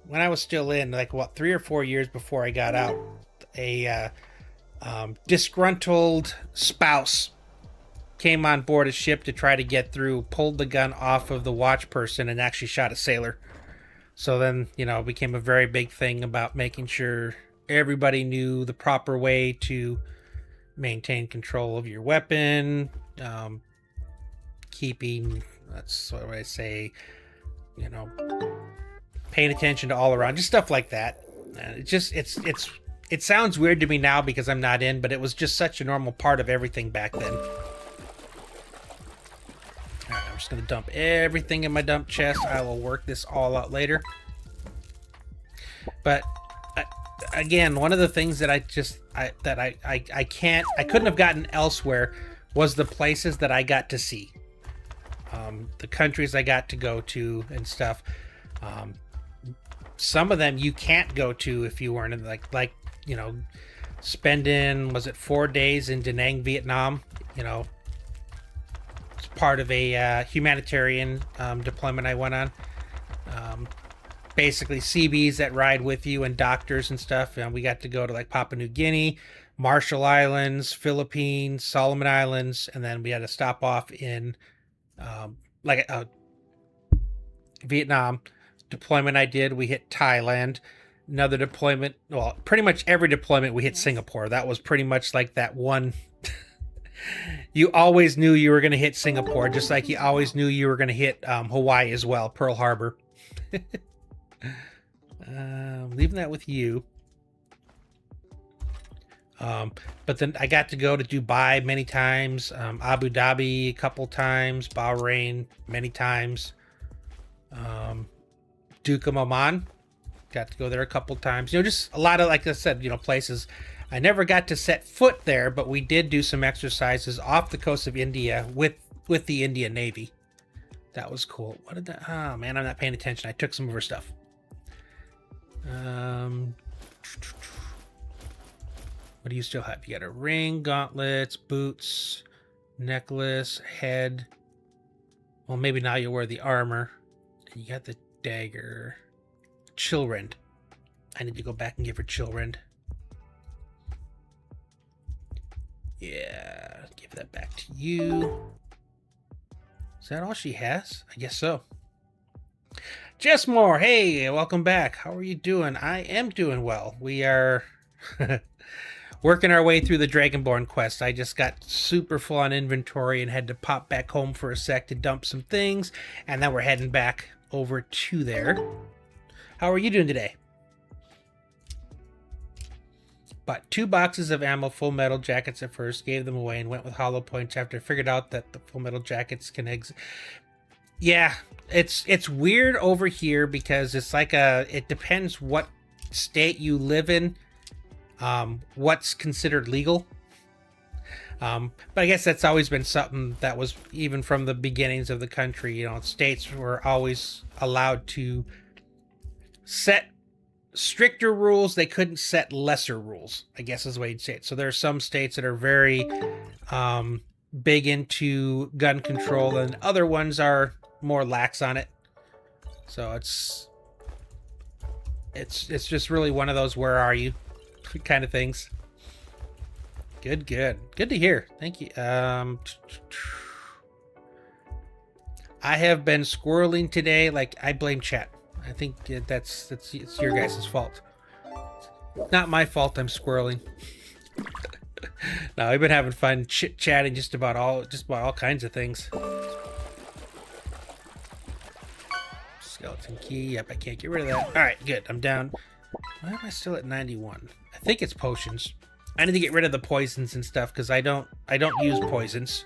when I was still in, 3 or 4 years before I got out, a disgruntled spouse came on board a ship to try to get through, pulled the gun off of the watch person, and actually shot a sailor. So then, it became a very big thing about making sure everybody knew the proper way to maintain control of your weapon, keeping, that's what I say, paying attention to all around, just stuff like that. It sounds weird to me now because I'm not in, but it was just such a normal part of everything back then. All right, I'm just gonna dump everything in my dump chest. I will work this all out later. But again, one of the things that I couldn't have gotten elsewhere was the places that I got to see. the countries I got to go to and stuff. Some of them you can't go to if you weren't in like you know, spending, was it 4 days in Da Nang, Vietnam? You know, it's part of a humanitarian deployment I went on. Basically CBs that ride with you and doctors and stuff. And we got to go to like Papua New Guinea, Marshall Islands, Philippines, Solomon Islands, and then we had to stop off in Vietnam. Deployment I did, we hit Thailand. Another deployment, well, pretty much every deployment we hit Singapore. That was pretty much like that one. You always knew you were going to hit Singapore, just like you always knew you were going to hit Hawaii as well, Pearl Harbor. Leaving that with you. But then I got to go to Dubai many times, Abu Dhabi a couple times, Bahrain many times, Duke of Oman, got to go there a couple times. You know, just a lot of, like I said, you know, places. I never got to set foot there, but we did do some exercises off the coast of India with the Indian Navy. That was cool. What did that? Oh man, I'm not paying attention. I took some of her stuff. What do you still have? You got a ring, gauntlets, boots, necklace, head. Well, maybe now you'll wear the armor. And you got the dagger. Chillrend. I need to go back and give her Chillrend. Yeah, give that back to you. Is that all she has? I guess so. Jess Moore, hey, welcome back. How are you doing? I am doing well. We are working our way through the Dragonborn quest. I just got super full on inventory and had to pop back home for a sec to dump some things, and then we're heading back over to there. How are you doing today? Bought 2 boxes of ammo full metal jackets at first, gave them away, and went with hollow points after I figured out that the full metal jackets can exit. Yeah, it's weird over here because it's like it depends what state you live in, what's considered legal. But I guess that's always been something that was, even from the beginnings of the country, you know, states were always allowed to set stricter rules. They couldn't set lesser rules, I guess is the way you'd say it. So there are some states that are very big into gun control, and other ones are more lax on it. So it's just really one of those where are you kind of things. Good to hear. Thank you. I have been squirreling today. Like, I blame chat. I think it's your guys' fault. Not my fault. I'm squirreling. No, I've been having fun chit-chatting just about all kinds of things. Skeleton key. Yep, I can't get rid of that. All right, good. I'm down. Why am I still at 91? I think it's potions. I need to get rid of the poisons and stuff because I don't use poisons.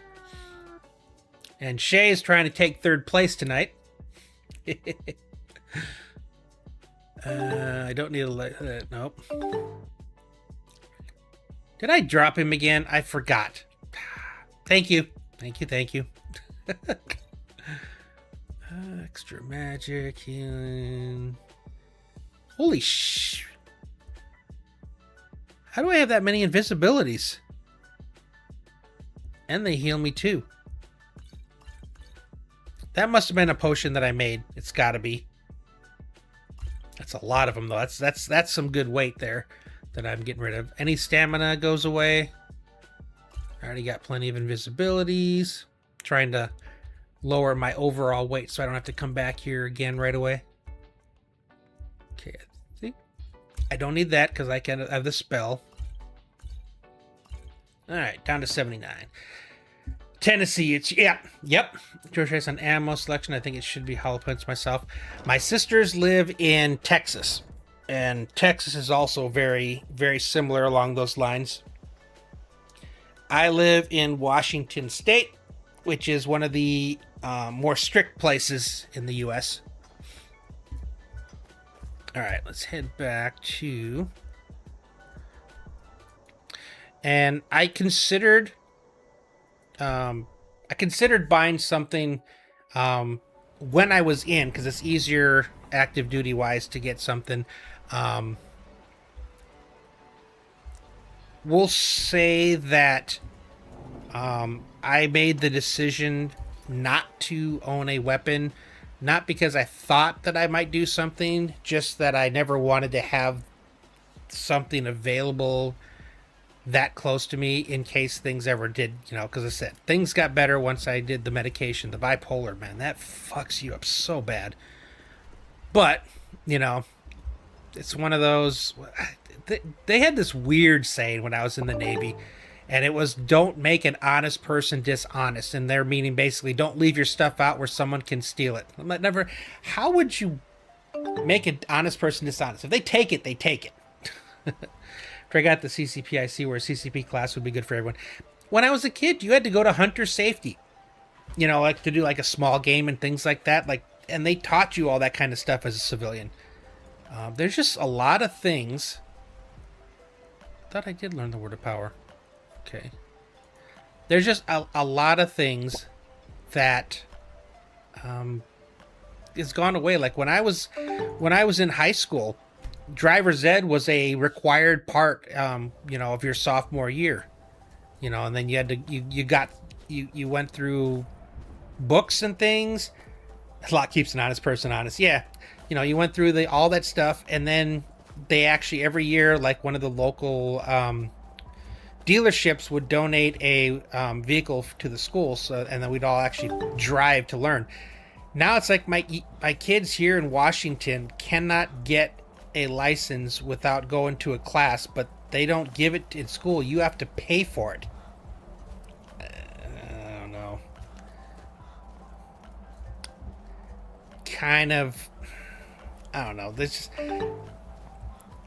And Shay is trying to take 3rd place tonight. I don't need a nope. Did I drop him again? I forgot. Thank you. Extra magic healing. Holy sh! How do I have that many invisibilities? And they heal me too. That must have been a potion that I made. It's got to be. That's a lot of them, though. That's some good weight there that I'm getting rid of. Any stamina goes away. I already got plenty of invisibilities. Trying to lower my overall weight so I don't have to come back here again right away. Okay, see? I don't need that because I can have the spell. Alright, down to 79. Tennessee, it's, yep. George has an ammo selection. I think it should be hollow points myself. My sisters live in Texas, and Texas is also very, very similar along those lines. I live in Washington State, which is one of the more strict places in the U.S. All right, let's head back to... And I considered buying something when I was in, because it's easier active duty wise to get something. We'll say that I made the decision not to own a weapon, not because I thought that I might do something, just that I never wanted to have something available that close to me in case things ever did, because I said things got better once I did the medication. The bipolar, man, that fucks you up so bad. But, it's one of those. They had this weird saying when I was in the Navy, and it was, don't make an honest person dishonest. And their meaning basically, don't leave your stuff out where someone can steal it. I'm like, never. How would you make an honest person dishonest? If they take it, they take it. After I got the CCP, I see where a CCP class would be good for everyone. When I was a kid, you had to go to hunter safety, like to do like a small game and things like that. And they taught you all that kind of stuff as a civilian. There's just a lot of things. I thought I did learn the word of power. Okay. There's just a lot of things that is gone away. Like when I was in high school, driver's ed was a required part, of your sophomore year, and then you had to, you went through books and things. A lot keeps an honest person honest. Yeah. You went through all that stuff, and then they actually every year, like one of the local dealerships would donate a vehicle to the school, and then we'd all actually drive to learn. Now it's like my kids here in Washington cannot get a license without going to a class, but they don't give it in school. You have to pay for it. I don't know. Kind of. I don't know.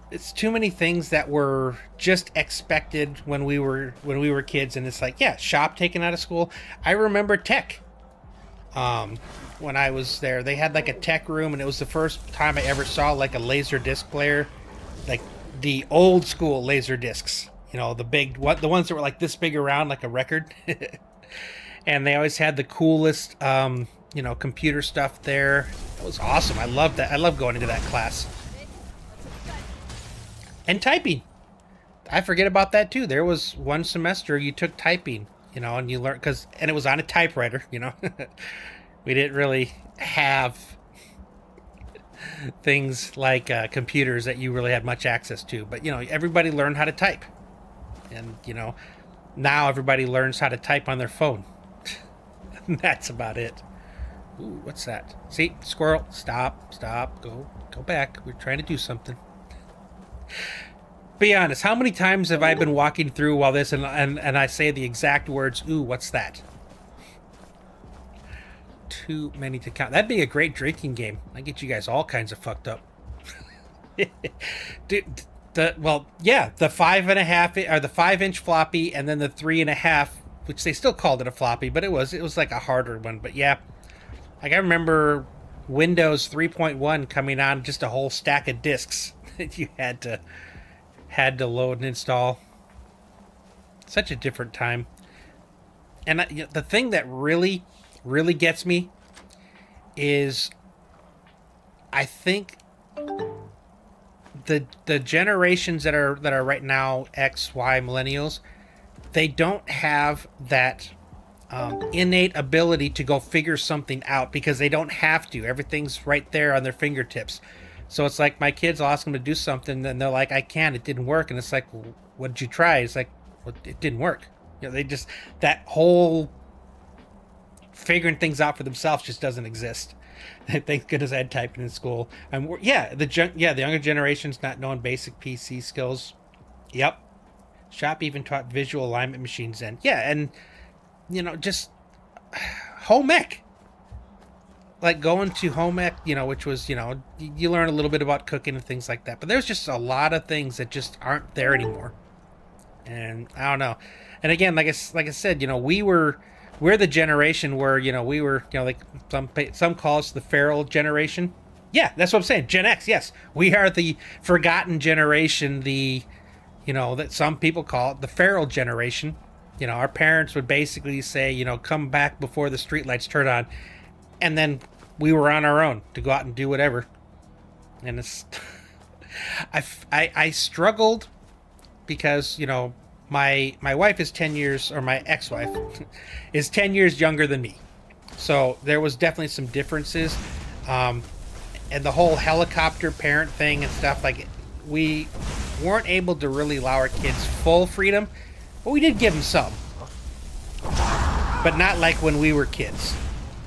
It's too many things that were just expected when we were kids, and it's like, yeah, shop taken out of school. I remember tech. When I was there, they had like a tech room, and it was the first time I ever saw like a laser disc player, like the old school laser discs. The ones that were like this big around, like a record. And they always had the coolest, computer stuff there. It was awesome. I loved that. I loved going into that class. And typing. I forget about that too. There was one semester you took typing, and you learned, and it was on a typewriter, We didn't really have things like computers that you really had much access to. But, everybody learned how to type. And, now everybody learns how to type on their phone. That's about it. Ooh, what's that? See, squirrel. Stop. Go back. We're trying to do something. Be honest. How many times have I been walking through while this and I say the exact words, ooh, what's that? Too many to count. That'd be a great drinking game. I get you guys all kinds of fucked up. Dude, the 5.5 or the 5-inch floppy, and then the 3.5, which they still called it a floppy, but it was like a harder one. But yeah, like I remember Windows 3.1 coming on, just a whole stack of discs that you had to load and install. Such a different time. And the thing that really gets me is, I think the generations that are right now, X, Y, millennials, they don't have that innate ability to go figure something out because they don't have to. Everything's right there on their fingertips. So it's like my kids will ask them to do something, and they're like, I can't, it didn't work. And it's like, well, what did you try? It's like, well, it didn't work. They just, that whole figuring things out for themselves just doesn't exist. Thank goodness I had typing in school. The younger generation's not knowing basic PC skills. Yep. Shop even taught visual alignment machines then. Yeah, and just home ec. Like going to home ec, which was, you learn a little bit about cooking and things like that. But there's just a lot of things that just aren't there anymore. And I don't know. And again, like I said, we're the generation where, we were, like some call us the feral generation. Yeah, that's what I'm saying. Gen X, yes. We are the forgotten generation, that some people call it the feral generation. Our parents would basically say, come back before the streetlights turn on. And then we were on our own to go out and do whatever. And it's... I struggled because, you know, my wife is 10 years, or my ex-wife is 10 years younger than me. So there was definitely some differences. And the whole helicopter parent thing and stuff, like, we weren't able to really allow our kids full freedom, but we did give them some. But not like when we were kids.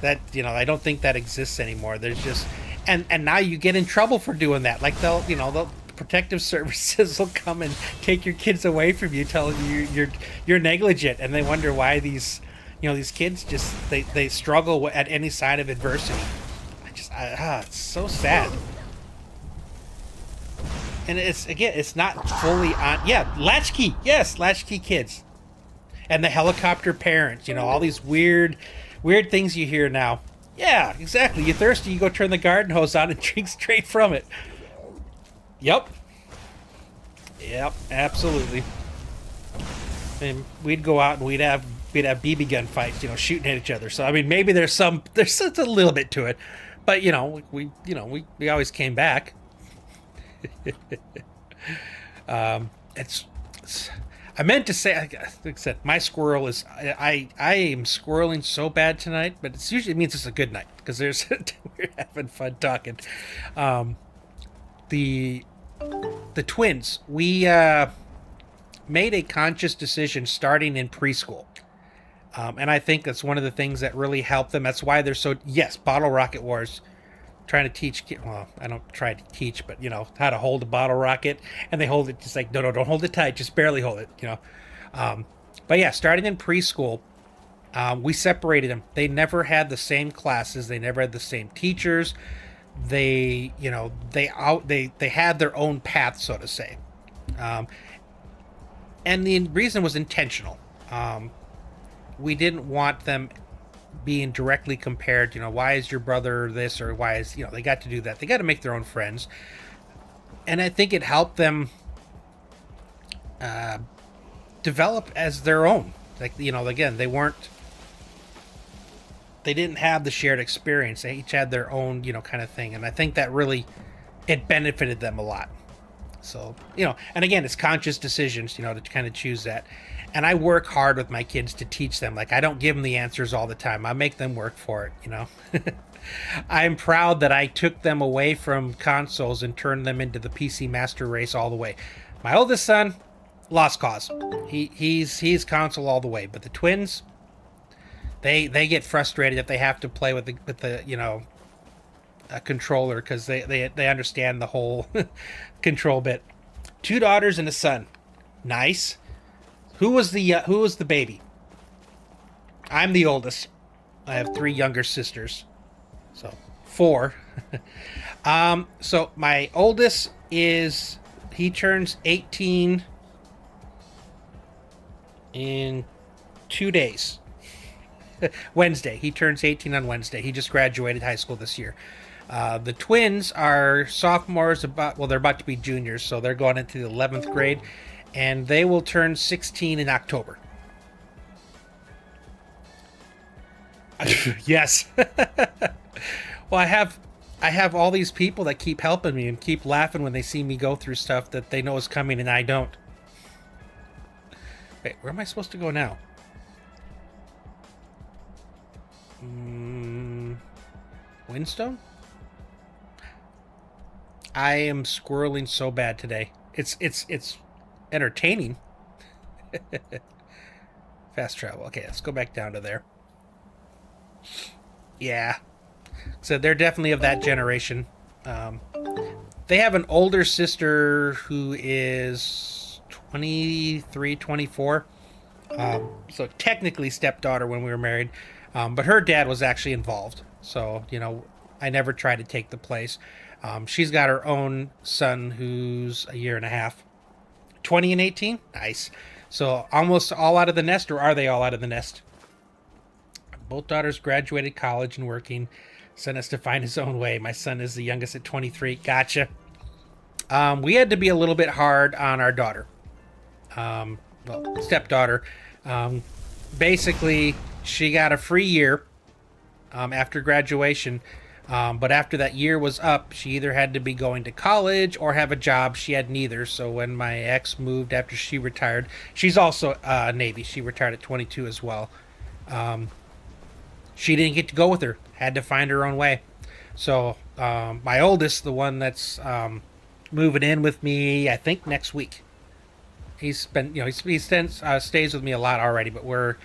That, you know, I don't think that exists anymore. There's just... And now you get in trouble for doing that. Like, the protective services will come and take your kids away from you, telling you you're negligent, and they wonder why these kids just they struggle at any sign of adversity. It's so sad. And it's not fully on. Yeah, latchkey. Yes, latchkey kids, and the helicopter parents. You know, all these weird things you hear now. Yeah, exactly. You're thirsty, you go turn the garden hose on and drink straight from it. Yep, absolutely. And we'd go out and we'd have BB gun fights, you know, shooting at each other. So I mean, maybe there's a little bit to it, but you know, we always came back. I meant to say, like I said, my squirrel is... I am squirreling so bad tonight, but it usually means it's a good night, because we're having fun talking. The twins, we made a conscious decision starting in preschool. And I think that's one of the things that really helped them. That's why they're so... Yes, Bottle Rocket Wars. Trying to teach... Well, I don't try to teach, but, you know, how to hold a bottle rocket. And they hold it just like, no, don't hold it tight. Just barely hold it, you know. But yeah, starting in preschool, we separated them. They never had the same classes. They never had the same teachers. They, you know, they had their own path, so to say. And the reason was intentional. We didn't want them being directly compared, you know, why is your brother this, or why is, you know, they got to do that. They got to make their own friends. And I think it helped them develop as their own. Like, you know, again, they didn't have the shared experience. They each had their own, you know, kind of thing. And I think that really, it benefited them a lot. So, you know, and again, it's conscious decisions, you know, to kind of choose that. And I work hard with my kids to teach them. Like, I don't give them the answers all the time. I make them work for it, you know. I'm proud that I took them away from consoles and turned them into the PC Master Race all the way. My oldest son, lost cause. He's console all the way. But the twins, they get frustrated if they have to play with the you know, a controller, because they understand the whole control bit. 2 daughters and a son. Nice. Who was the baby? I'm the oldest. I have 3 younger sisters. So, 4. So my oldest he turns 18 in 2 days. Wednesday. He turns 18 on Wednesday. He just graduated high school this year. The twins are sophomores, they're about to be juniors, so they're going into the 11th grade. And they will turn 16 in October. Yes. Well, I have all these people that keep helping me and keep laughing when they see me go through stuff that they know is coming and I don't. Wait, where am I supposed to go now? Windstone? I am squirreling so bad today. It's entertaining. Fast travel. Okay, let's go back down to there. Yeah. So they're definitely of that generation. They have an older sister who is 23, 24. So technically stepdaughter when we were married. But her dad was actually involved. So, you know, I never tried to take the place. She's got her own son who's a year and a half. 20 and 18? Nice. So almost all out of the nest, or are they all out of the nest? Both daughters graduated college and working. Son has to find his own way. My son is the youngest at 23. Gotcha. We had to be a little bit hard on our daughter. Stepdaughter. Basically, she got a free year after graduation. But after that year was up, she either had to be going to college or have a job. She had neither. So when my ex moved after she retired, she's also Navy. She retired at 22 as well. She didn't get to go with her. Had to find her own way. So my oldest, the one that's moving in with me, I think next week. He's been, he stays with me a lot already. But we're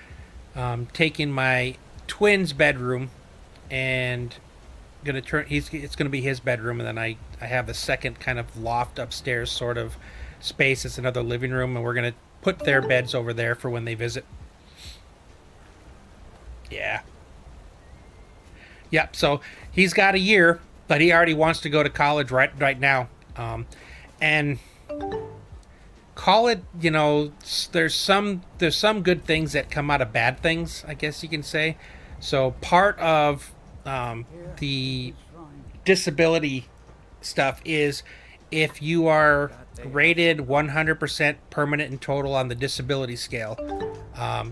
taking my twins' bedroom and gonna turn. It's gonna be his bedroom, and then I have a second kind of loft upstairs sort of space. It's another living room, and we're gonna put their beds over there for when they visit. Yeah. Yep. So he's got a year, but he already wants to go to college right now. And call it, there's some good things that come out of bad things, I guess you can say. So part of the disability stuff is if you are rated 100% permanent and total on the disability scale,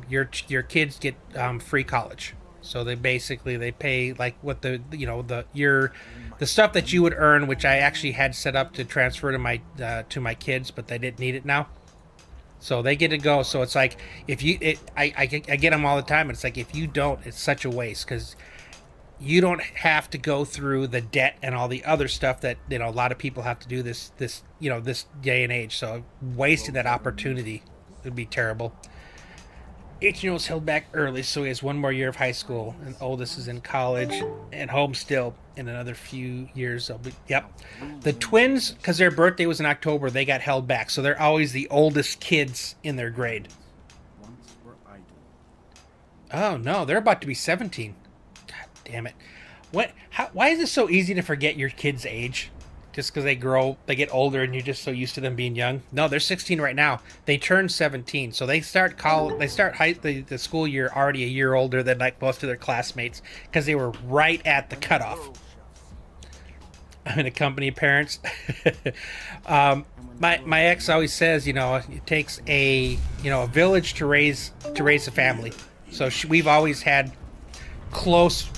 your kids get free college. So they pay like what the stuff that you would earn, which I actually had set up to transfer to my kids, but they didn't need it now. So they get to go. So it's like I get them all the time. And it's like if you don't, it's such a waste because you don't have to go through the debt and all the other stuff that a lot of people have to do this day and age. So wasting that opportunity would be terrible. 18-year-old was held back early, so he has one more year of high school, and oldest is in college and home still in another few years. Yep. The twins, because their birthday was in October, they got held back, so they're always the oldest kids in their grade. Oh no, they're about to be 17. God damn it! Why is it so easy to forget your kid's age? Just because they get older and you're just so used to them being young. No, they're 16 right now. They turn 17, so they start the school year already a year older than like most of their classmates because they were right at the cutoff. I'm in a company of parents. My ex always says, it takes a village to raise a family. So we've always had close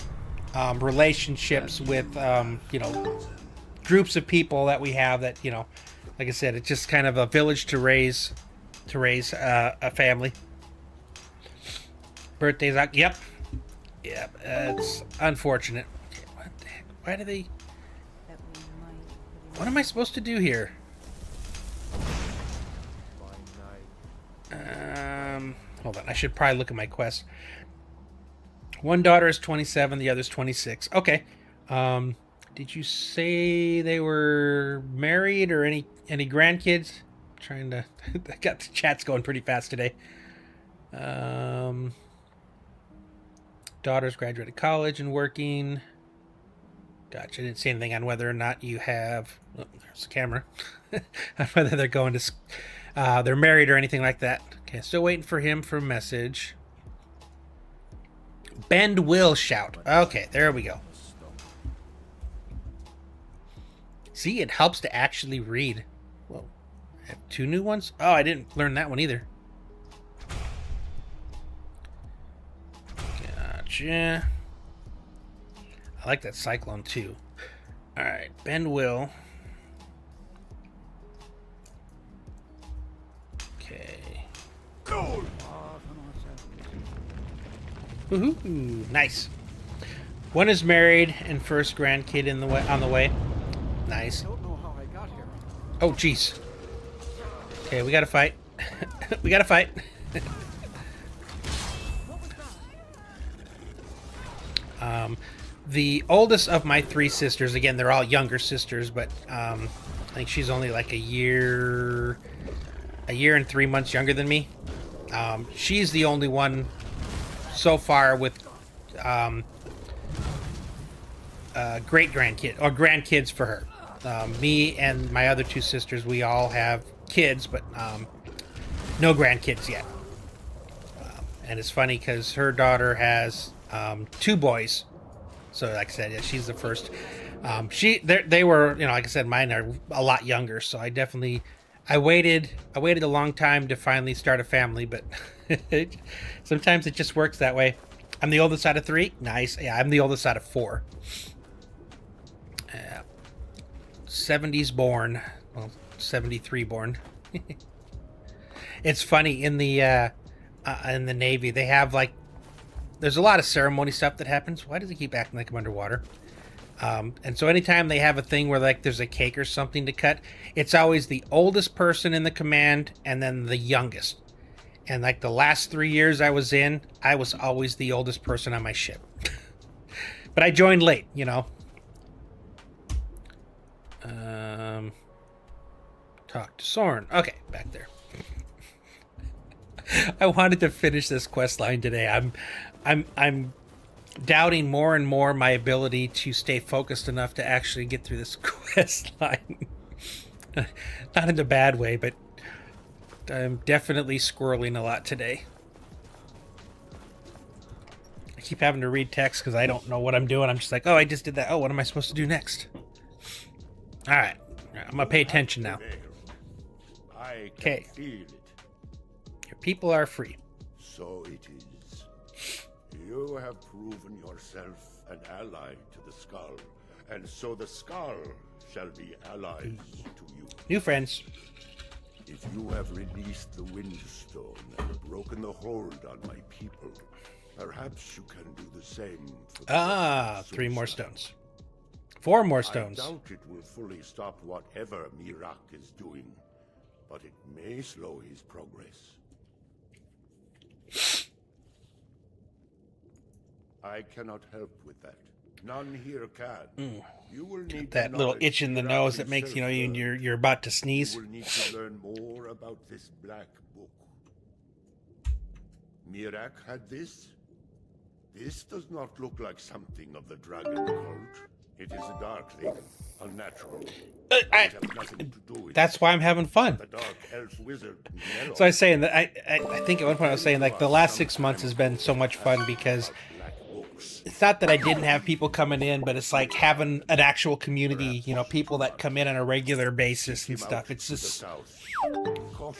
relationships with groups of people that we have that like I said, it's just kind of a village to raise a family. Birthdays out. Yep, it's unfortunate. What the heck? Why do they? What am I supposed to do here? Hold on, I should probably look at my quest. One daughter is 27, the other's 26. Okay. Did you say they were married or any grandkids? I got the chats going pretty fast today. Daughter's graduated college and working. Gotcha. I didn't say anything on whether or not you have. Oh, there's the camera. On whether they're going to. They're married or anything like that. Okay, still waiting for him for a message. Bend will shout. Okay, there we go. See, it helps to actually read. Whoa. I have 2 new ones? Oh, I didn't learn that one either. Gotcha. I like that cyclone too. Alright, bend will. Okay. Woohoo! Nice. One is married and first grandkid on the way. Nice. Oh, jeez. Okay, we gotta fight. We gotta fight. The oldest of my 3 sisters, again, they're all younger sisters, but I think she's only like a year and 3 months younger than me. She's the only one so far with great grandkid or grandkids for her. Me and my other 2 sisters, we all have kids, but no grandkids yet. And it's funny because her daughter has 2 boys. So like I said, yeah, she's the first. They were, like I said, mine are a lot younger. So I waited a long time to finally start a family, but sometimes it just works that way. I'm the oldest out of 3. Nice. Yeah, I'm the oldest out of 4. 70s born. Well, 73 born. It's funny in the Navy. They have like, there's a lot of ceremony stuff that happens. Why does it keep acting like I'm underwater? And so anytime they have a thing where like there's a cake or something to cut, it's always the oldest person in the command and then the youngest. And like the last 3 years I was in, I was always the oldest person on my ship. But I joined late, you know. Talk to Soren. Okay, back there. I wanted to finish this quest line today. I'm doubting more and more my ability to stay focused enough to actually get through this quest line. Not in a bad way, but I'm definitely squirreling a lot today. I keep having to read text because I don't know what I'm doing. I'm just like, oh, I just did that. Oh, what am I supposed to do next? All right. I'm going to pay attention now. Okay. Your people are free. So it is. You have proven yourself an ally to the Skull, and so the Skull shall be allies to you. New friends. If you have released the Windstone and broken the hold on my people, perhaps you can do the same for the 3 more stones. 4 more stones. I doubt it will fully stop whatever Mirak is doing, but it may slow his progress. I cannot help with that. None here can. You will need that little itch in the nose that makes, you know, you're about to sneeze. You will need to learn more about this black book. Mirak had this? This does not look like something of the dragon cult. It is a darkling, unnatural. It has nothing to do with that's why I'm having fun. the dark elf wizard. So I was saying that I think at one point I was saying like the last 6 months has been so much fun because it's not that I didn't have people coming in, but it's like having an actual community, you know, people that come in on a regular basis and stuff. It's just,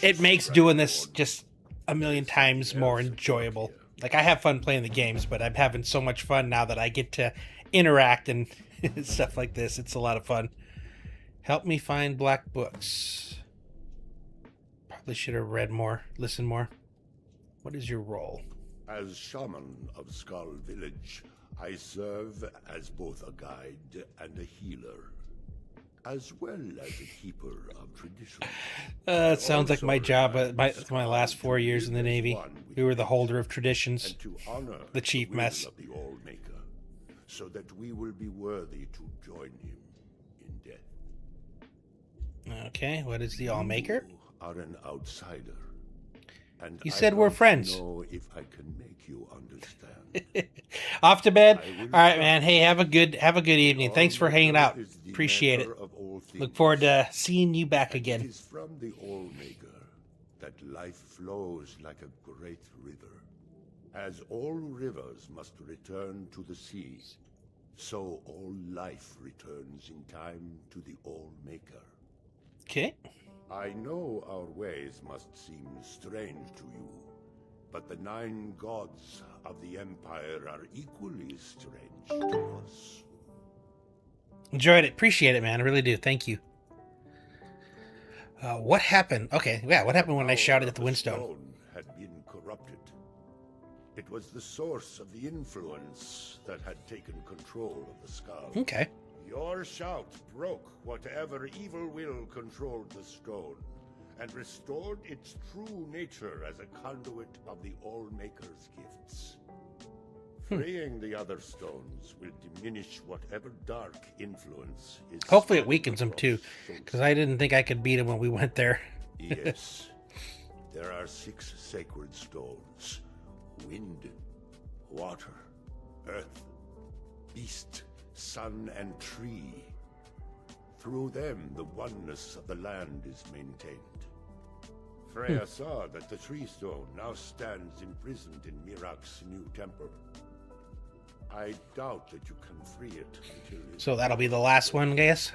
it makes doing this just a million times more enjoyable. Like I have fun playing the games, but I'm having so much fun now that I get to interact and stuff like this. It's a lot of fun. Help me find black books. Probably should have read more, listened more. What is your role? As shaman of Skull Village, I serve as both a guide and a healer, as well as a keeper of tradition. It sounds like my job at my last 4 years in the Navy. We were the holder of traditions, and to honor the chief mess. of the All-Maker, so that we will be worthy to join him in death. Okay, what is the All-Maker? You are an outsider. And You said we're friends. Know if I can make you understand. Off to bed. All right, man. Hey, have a good evening. Thanks for hanging out. Appreciate it. Look forward to seeing you back again. It is from the All-Maker that life flows like a great river. As all rivers must return to the sea, so all life returns in time to the All-Maker. Okay. I know our ways must seem strange to you, but the 9 gods of the Empire are equally strange to us. Enjoyed it. Appreciate it, man. I really do. Thank you. What happened? Okay, yeah, what happened when I shouted at the Windstone? Stone had been corrupted. It was the source of the influence that had taken control of the Skull. Okay. Your shout broke whatever evil will controlled the stone, and restored its true nature as a conduit of the All-Maker's gifts. Freeing the other stones will diminish whatever dark influence is... Hopefully it weakens them too, because I didn't think I could beat him when we went there. Yes. There are 6 sacred stones. Wind, water, earth, beast, sun, and tree. Through them, the oneness of the land is maintained. Freya saw that the tree stone now stands imprisoned in Mirak's new temple. I doubt that you can free it until... So that'll be the last one, I guess?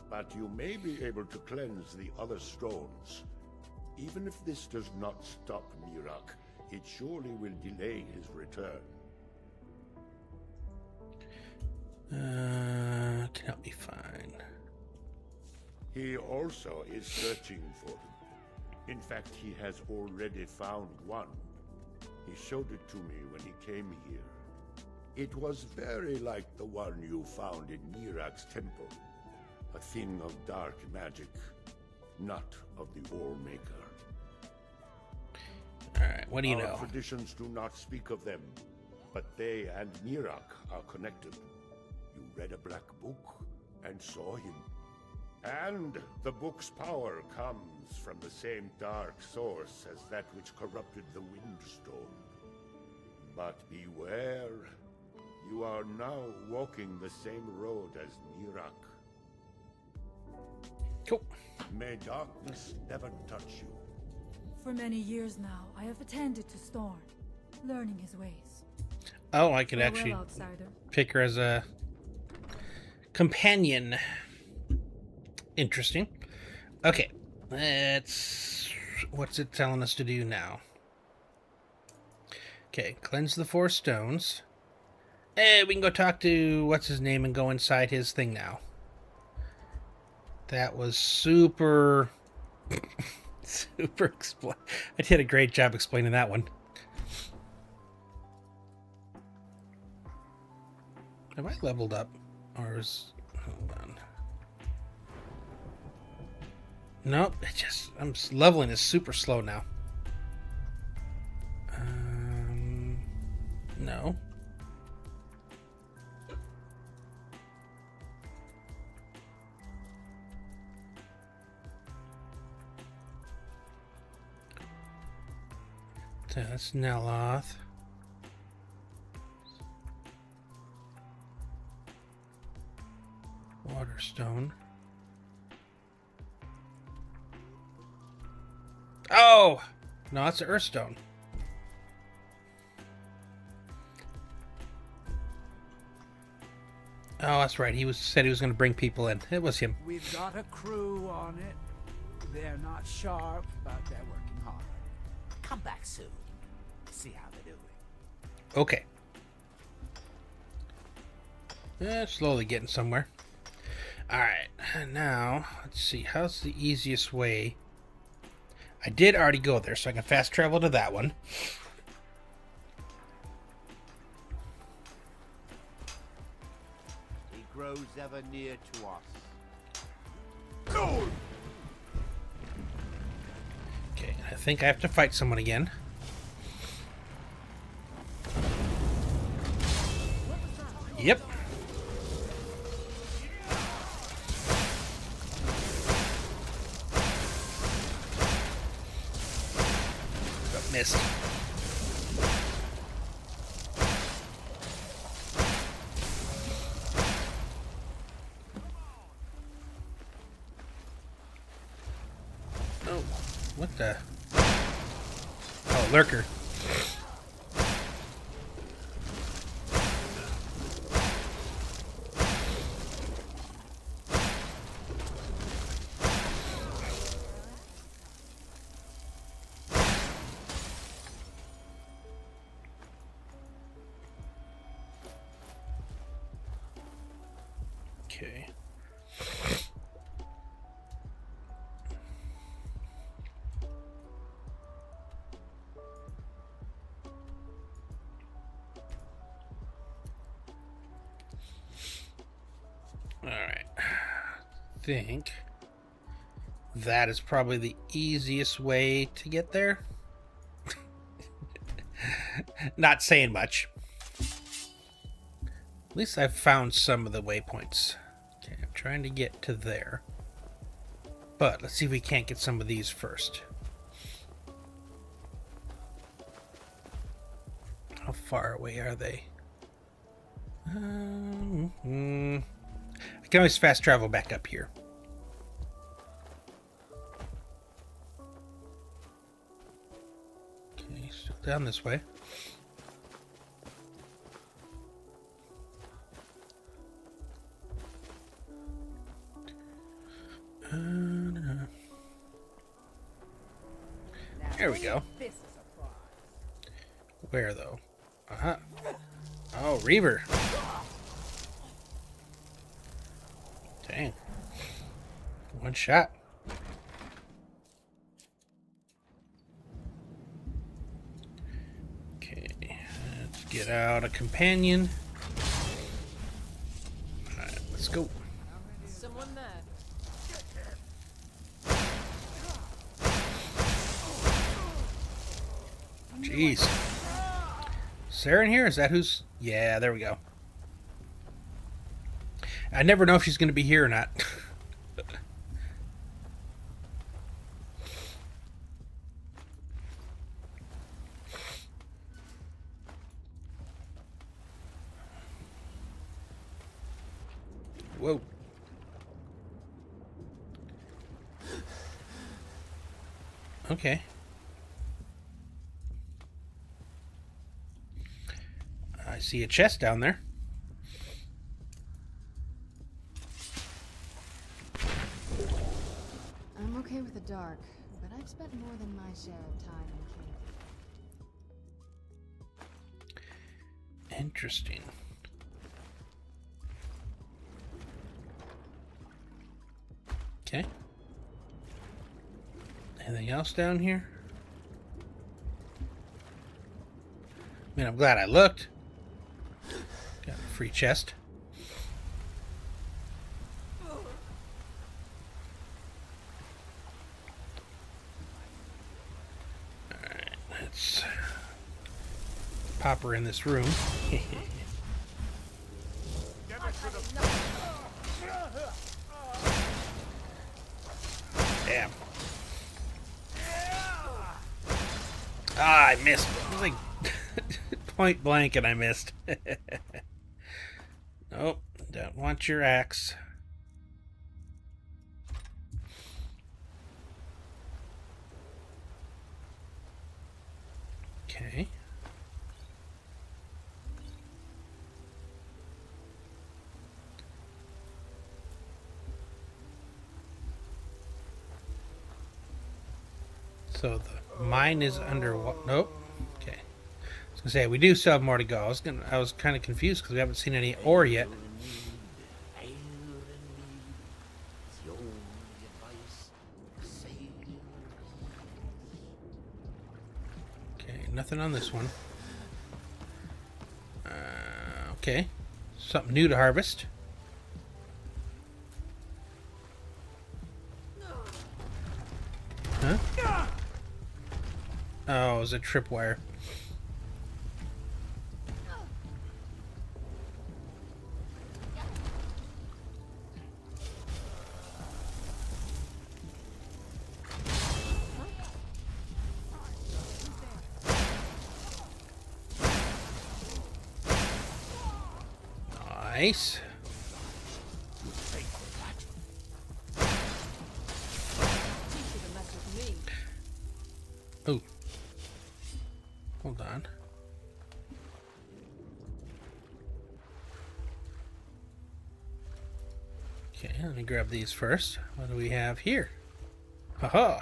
But you may be able to cleanse the other stones. Even if this does not stop Mirak, it surely will delay his return. Can help me find. He also is searching for them. In fact, he has already found one. He showed it to me when he came here. It was very like the one you found in Nirak's temple. A thing of dark magic, not of the All-Maker. Alright, what do you Our know? traditions do not speak of them, but they and Nirak are connected. You read a black book and saw him. And the book's power comes from the same dark source as that which corrupted the Windstone. But beware, you are now walking the same road as Nirak. Cool. May darkness never touch you. For many years now, I have attended to Storm, learning his ways. Oh, I could Farewell, actually outsider. pick her as a companion. Interesting. Okay, what's it telling us to do now? Okay, cleanse the 4 stones. Hey, we can go talk to what's his name and go inside his thing now. That was super I did a great job explaining that one. Have I leveled up? Or is... Hold on. Nope, I'm leveling is super slow now. No. So that's Neloth. Waterstone. Oh! No, that's an Earthstone. Oh, that's right. Said he was going to bring people in. It was him. We've got a crew on it. They're not sharp, but they're working hard. Come back soon. See how they're doing. Okay. Slowly getting somewhere. Alright, now, let's see. How's the easiest way? I did already go there, so I can fast travel to that one. He grows ever near to us. Okay, I think I have to fight someone again. Yep. But missed. Oh, what the? Oh, lurker. Okay. All right. I think that is probably the easiest way to get there. Not saying much. At least I've found some of the waypoints. Okay, I'm trying to get to there. But let's see if we can't get some of these first. How far away are they? I can always fast travel back up here. Okay, still down this way. There we go. Where though? Uh-huh. Oh, Reaver. Dang. One shot. Okay, let's get out a companion. Alright, let's go. Someone there. Jeez. Sarah in here? Is that who's... Yeah, there we go. I never know if she's going to be here or not. Whoa. Okay. I see a chest down there. I'm okay with the dark, but I've spent more than my share of time in cave. Interesting. Okay. Anything else down here? I mean, I'm glad I looked. Got a free chest. Alright, let's pop her in this room. Damn. Ah, I missed. It was like point blank and I missed. Nope, don't want your axe. Okay. So the mine is under what? Nope. Okay. I was gonna say we do still have more to go. I was kind of confused because we haven't seen any ore yet. Okay, nothing on this one. Okay, something new to harvest. Huh? Oh, it was a tripwire. Nice. Oh. Hold on. Okay, let me grab these first. What do we have here? Haha.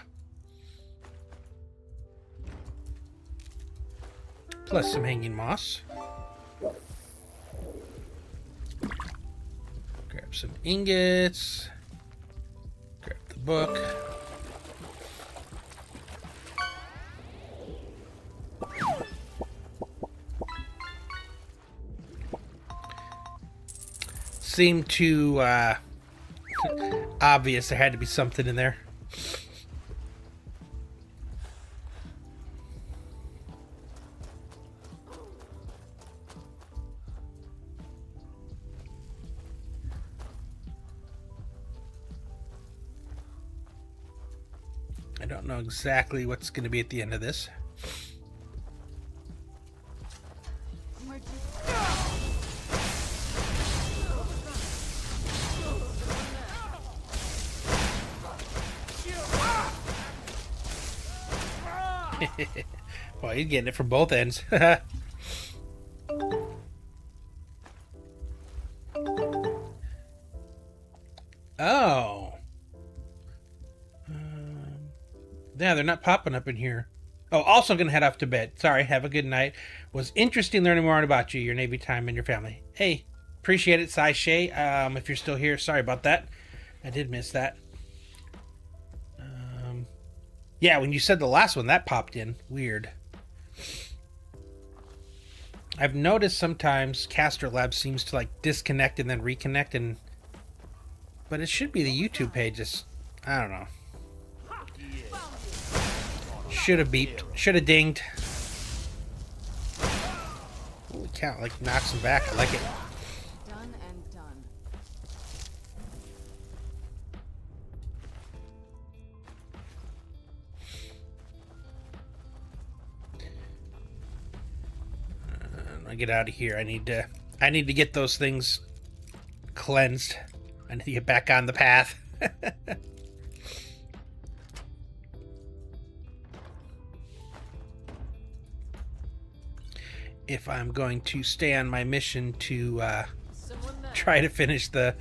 Plus some hanging moss. Grab some ingots. Grab the book. Seemed too obvious there had to be something in there. I don't know exactly what's going to be at the end of this. Well, he's getting it from both ends. Oh. Yeah, they're not popping up in here. Oh, also gonna head off to bed. Sorry, have a good night. Was interesting learning more about you, your Navy time, and your family. Hey, appreciate it, Sai Shay. If you're still here, sorry about that. I did miss that. Yeah, when you said the last one, that popped in. Weird. I've noticed sometimes Caster Lab seems to like disconnect and then reconnect, but it should be the YouTube page. I don't know. Should have beeped. Should have dinged. Holy cow! Like knocks him back. I like it. Done and done. I get out of here. I need to get those things cleansed. I need to get back on the path. If I'm going to stay on my mission to try to finish the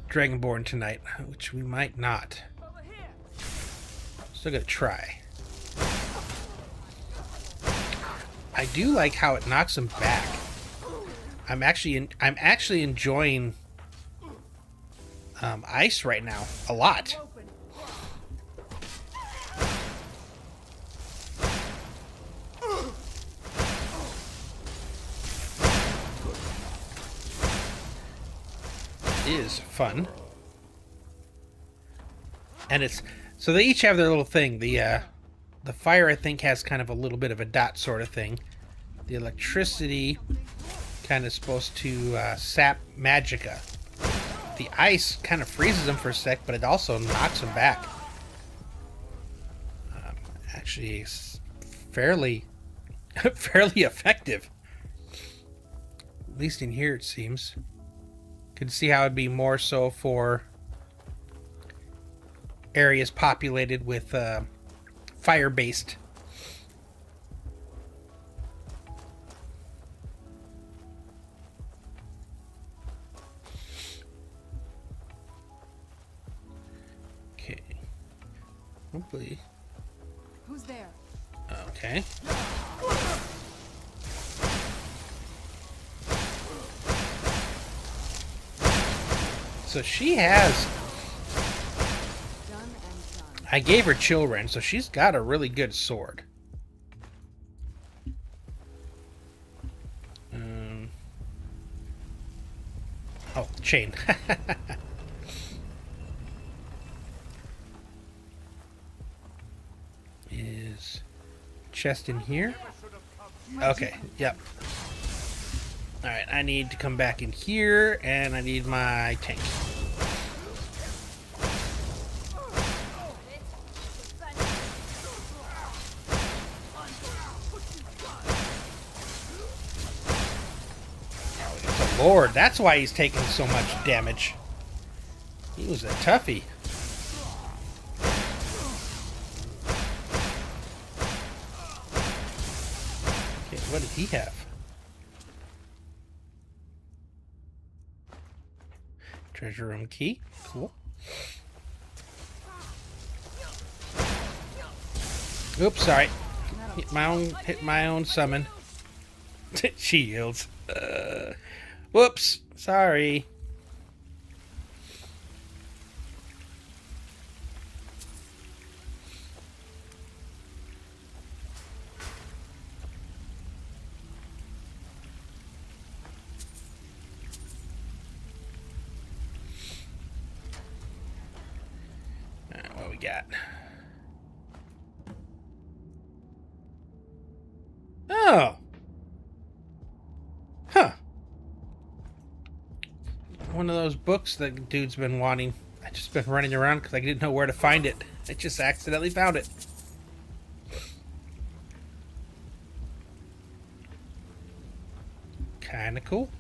Dragonborn tonight, which we might not. Still gonna try. I do like how it knocks him back. I'm actually enjoying ice right now a lot. It is fun, and it's so they each have their little thing. The fire, I think, has kind of a little bit of a dot sort of thing. The electricity kind of supposed to sap magicka. The ice kind of freezes them for a sec, but it also knocks them back. Actually, it's fairly effective. At least in here, it seems. Could see how it'd be more so for areas populated with fire-based. Okay. Hopefully. Who's there? Okay. So she has... I gave her children, so she's got a really good sword. Oh, chain. Is chest in here? Okay, yep. Alright, I need to come back in here, and I need my tank. Lord, that's why he's taking so much damage. He was a toughie. Okay, what did he have? Treasure room key. Cool. Oops, sorry. Hit my own summon. She yields. Whoops, sorry. Alright, what we got? Oh. Huh. One of those books that dude's been wanting. I just been running around because I didn't know where to find it. I just accidentally found it. Kinda cool.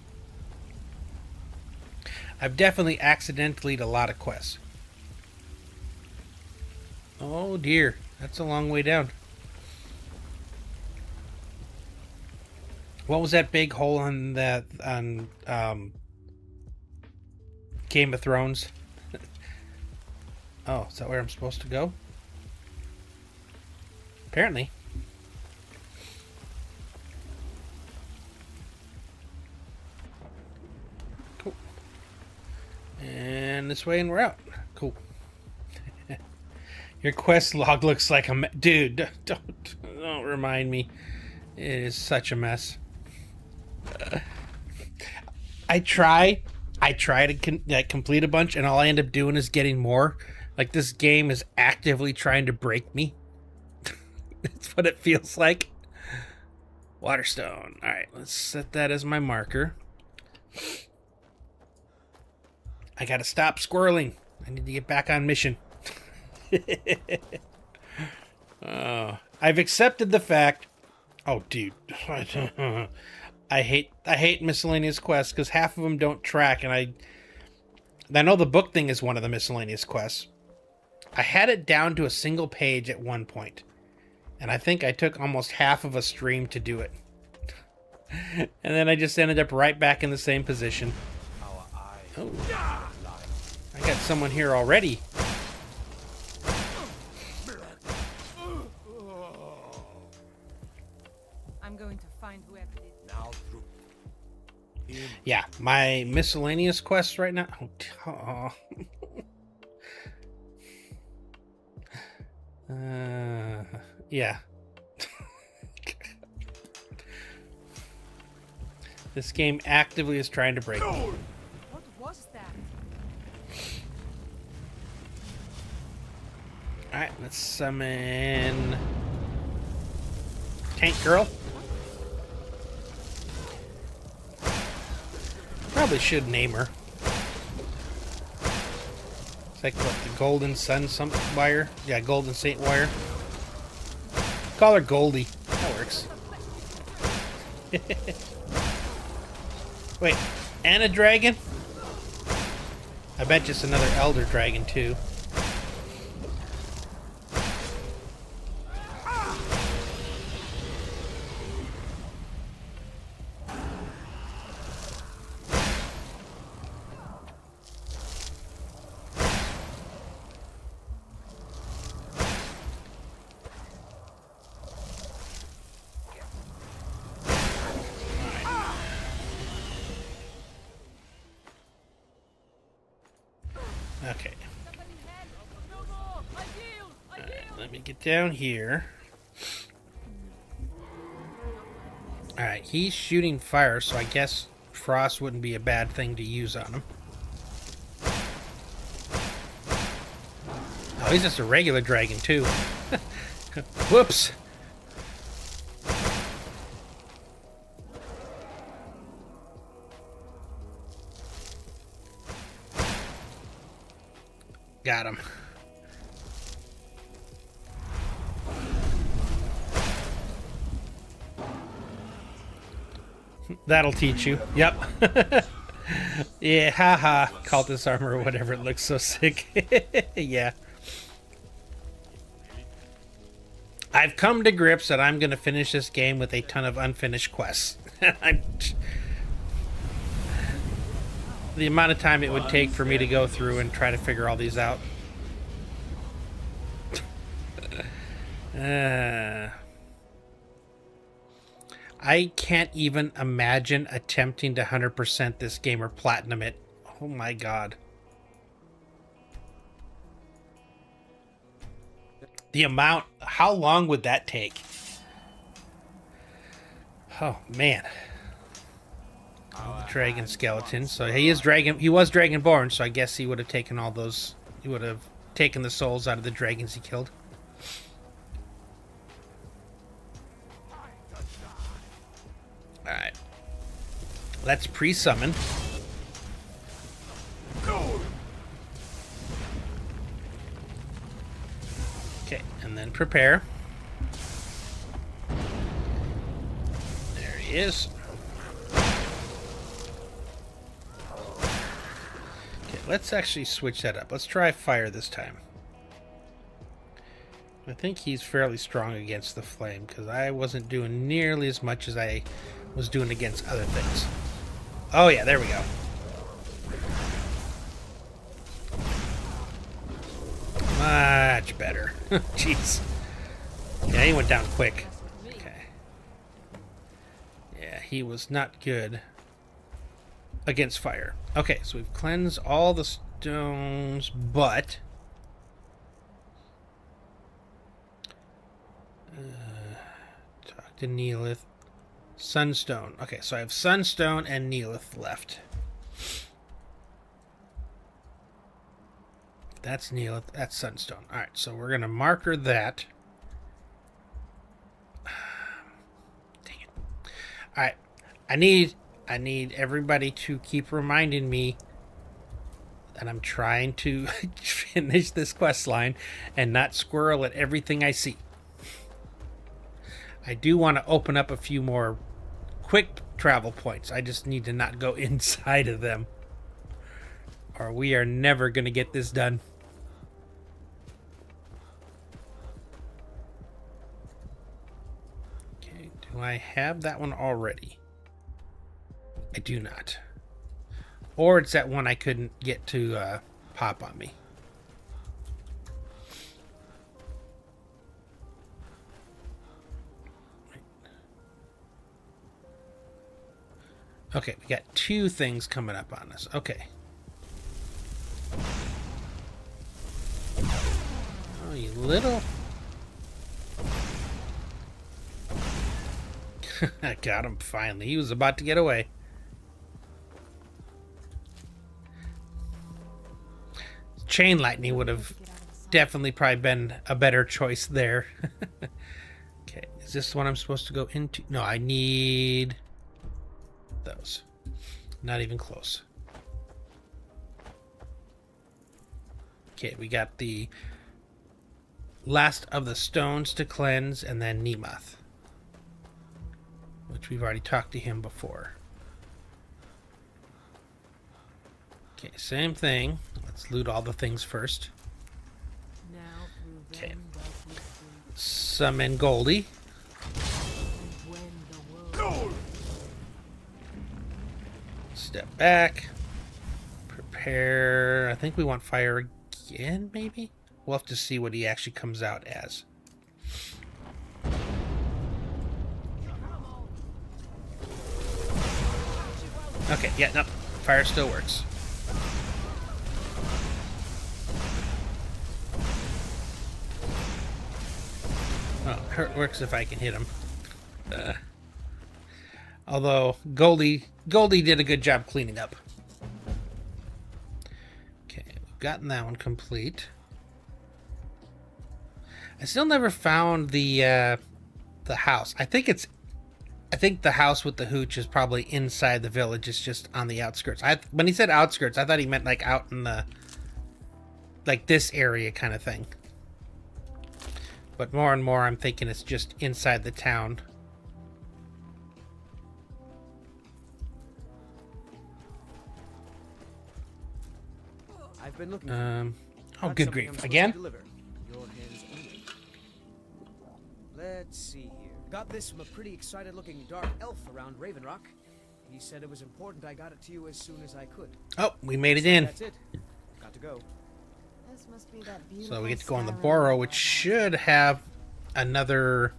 I've definitely accidentally a lot of quests. Oh dear, that's a long way down. What was that big hole on that Game of Thrones? Oh, is that where I'm supposed to go? Apparently. Cool. And this way and we're out. Cool. Your quest log looks like a dude. Don't remind me. It is such a mess. I try to complete a bunch, and all I end up doing is getting more. Like, this game is actively trying to break me. That's what it feels like. Waterstone. All right, let's set that as my marker. I gotta stop squirreling. I need to get back on mission. I've accepted the fact. Oh, dude. I hate miscellaneous quests because half of them don't track, and I know the book thing is one of the miscellaneous quests. I had it down to a single page at one point, and I think I took almost half of a stream to do it. And then I just ended up right back in the same position. Oh. I got someone here already. I'm going to find whoever did. Now through. Yeah, my miscellaneous quests right now. Oh. Yeah. This game actively is trying to break me. What was that? Alright, let's summon Tank Girl. Probably should name her. It's like, what, the Golden Sun Wire? Yeah, Golden Saint Wire. Call her Goldie. That works. Wait, and a dragon? I bet just another Elder Dragon, too. Okay. Alright, let me get down here. Alright, he's shooting fire, so I guess frost wouldn't be a bad thing to use on him. Oh, he's just a regular dragon, too. Whoops. Got him. That'll teach you. Yep. Yeah, haha. Cultist armor or whatever. It looks so sick. Yeah. I've come to grips that I'm going to finish this game with a ton of unfinished quests. The amount of time it would take for me to go through and try to figure all these out. I can't even imagine attempting to 100% this game or platinum it. Oh my god. The amount, how long would that take? Oh man. Oh, the dragon skeleton. So he was Dragonborn, so I guess he would have taken all those, he would have taken the souls out of the dragons he killed. Alright. Let's pre-summon. Okay, and then prepare. There he is. Okay, let's actually switch that up. Let's try fire this time. I think he's fairly strong against the flame, because I wasn't doing nearly as much as I was doing against other things. Oh yeah, there we go. Much better. Jeez. Yeah, he went down quick. Okay. Yeah, he was not good against fire. Okay, so we've cleansed all the stones, but talk to Neelith. Sunstone. Okay, so I have Sunstone and Neelith left. That's Neelith. That's Sunstone. All right, so we're gonna marker that. Dang it! All right, I need everybody to keep reminding me that I'm trying to finish this quest line and not squirrel at everything I see. I do want to open up a few more quick travel points. I just need to not go inside of them, or we are never going to get this done. Okay, do I have that one already? I do not. Or it's that one I couldn't get to pop on me. Okay, we got 2 things coming up on us. Okay. Oh, you little... I got him finally. He was about to get away. Chain lightning would have definitely probably been a better choice there. Okay, is this the one I'm supposed to go into? No, I need those. Not even close. Okay, we got the last of the stones to cleanse, and then Nemoth, which we've already talked to him before. Okay, same thing. Let's loot all the things first. Okay. Summon Goldie. Step back. Prepare. I think we want fire again, maybe? We'll have to see what he actually comes out as. Okay, yeah, no. Fire still works. Oh, it works if I can hit him. Although Goldie did a good job cleaning up. Okay, we've gotten that one complete. I still never found the house. I think the house with the hooch is probably inside the village. It's just on the outskirts. When he said outskirts, I thought he meant like out in the like this area kind of thing. But more and more I'm thinking it's just inside the town. I've been looking. Oh, good grief! Again? Your hands only. Let's see here. Got this from a pretty excited-looking dark elf around Raven Rock. He said it was important I got it to you as soon as I could. Oh, we made it in. That's it. Got to go. This must be that beautiful So we get to go on the Skyrim Borrow, world. which should have another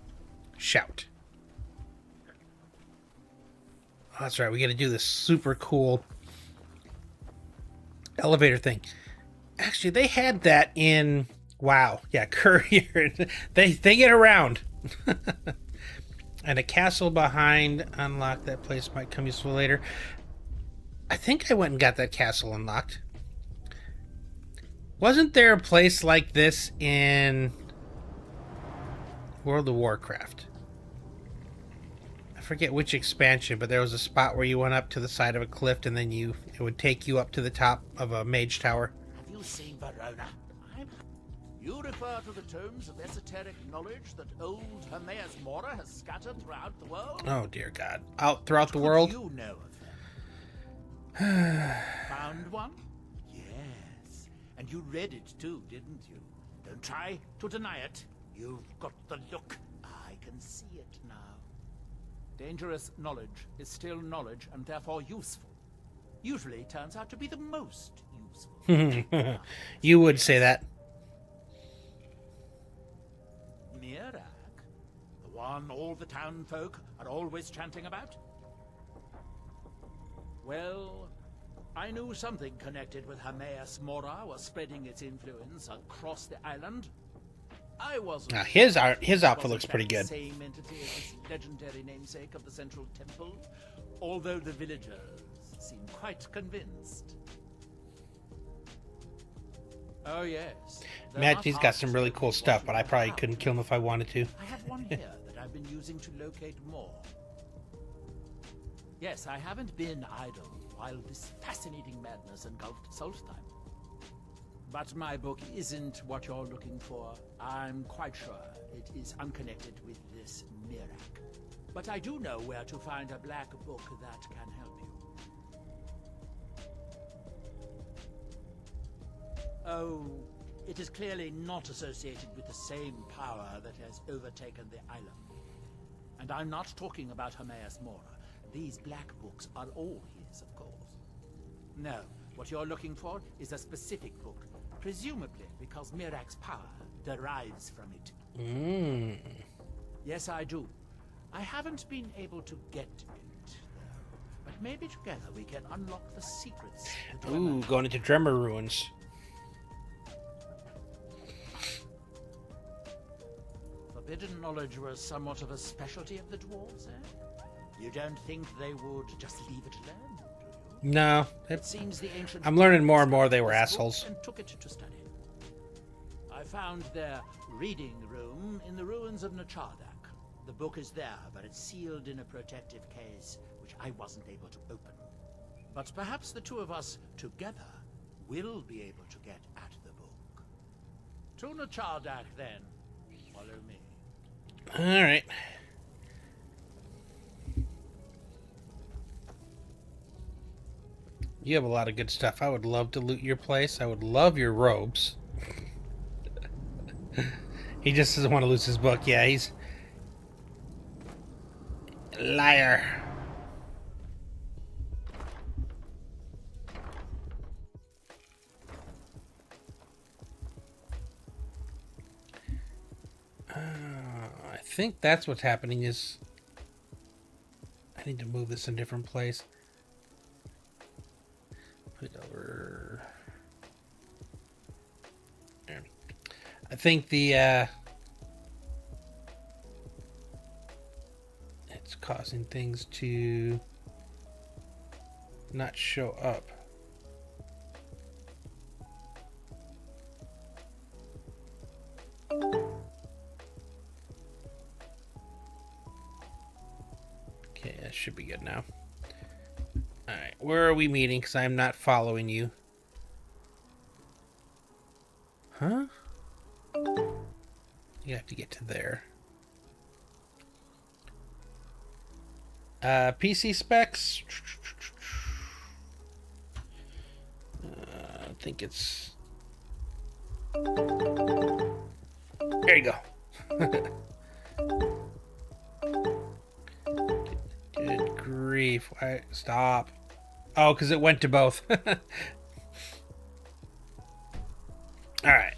shout. Oh, that's right. We got to do this super cool elevator thing. Actually, they had that in WoW. Yeah, Courier. they get around. And a castle behind. Unlock that place. Might come useful later. I think I went and got that castle unlocked. Wasn't there a place like this in World of Warcraft? I forget which expansion, but there was a spot where you went up to the side of a cliff and then it would take you up to the top of a mage tower. Have you seen Verona? You refer to the tomes of esoteric knowledge that old Hermaeus Mora has scattered throughout the world? Oh dear God. Out throughout the What world? you know of them? Found one? Yes. And you read it too, didn't you? Don't try to deny it. You've got the look. I can see it now. Dangerous knowledge is still knowledge and therefore useful. Usually turns out to be the most useful. You would say that. Mirak? The one all the town folk are always chanting about? Well, I knew something connected with Hermaeus Mora was spreading its influence across the island. I wasn't. His sure outfit it was looks in pretty fact good. the same entity as this legendary namesake of the Central Temple, although the villagers seem quite convinced. Oh yes. there Matt, are he's got parts some really of cool it stuff, you but I want probably out. couldn't kill him if I wanted to. I have one here that I've been using to locate more. Yes, I haven't been idle while this fascinating madness engulfed Solstheim. But my book isn't what you're looking for. I'm quite sure it is unconnected with this Mirak. But I do know where to find a black book that can help you. Oh, it is clearly not associated with the same power that has overtaken the island. And I'm not talking about Hermaeus Mora. These black books are all his, of course. No, what you're looking for is a specific book, presumably because Mirak's power derives from it. Yes, I do. I haven't been able to get it, though. But maybe together we can unlock the secrets. Ooh, going into Dremor Ruins. Forbidden knowledge was somewhat of a specialty of the dwarves, eh? You don't think they would just leave it alone, do you? No, It seems the ancient I'm learning more and more they were this book assholes. and took it to study. I found their reading room in the ruins of Nachardak. The book is there, but it's sealed in a protective case, which I wasn't able to open. But perhaps the two of us together will be able to get at the book. To Nachardak, then. Follow me. All right. You have a lot of good stuff. I would love to loot your place. I would love your robes. He just doesn't want to lose his book. Yeah, he's a liar. I think that's what's happening is I need to move this in a different place. Put it over there. I think the it's causing things to not show up. Okay, that should be good now. Alright, where are we meeting? Because I'm not following you. Huh? You have to get to there. PC specs? I think it's... There you go. Good grief. Why? Stop. Oh, because it went to both. Alright.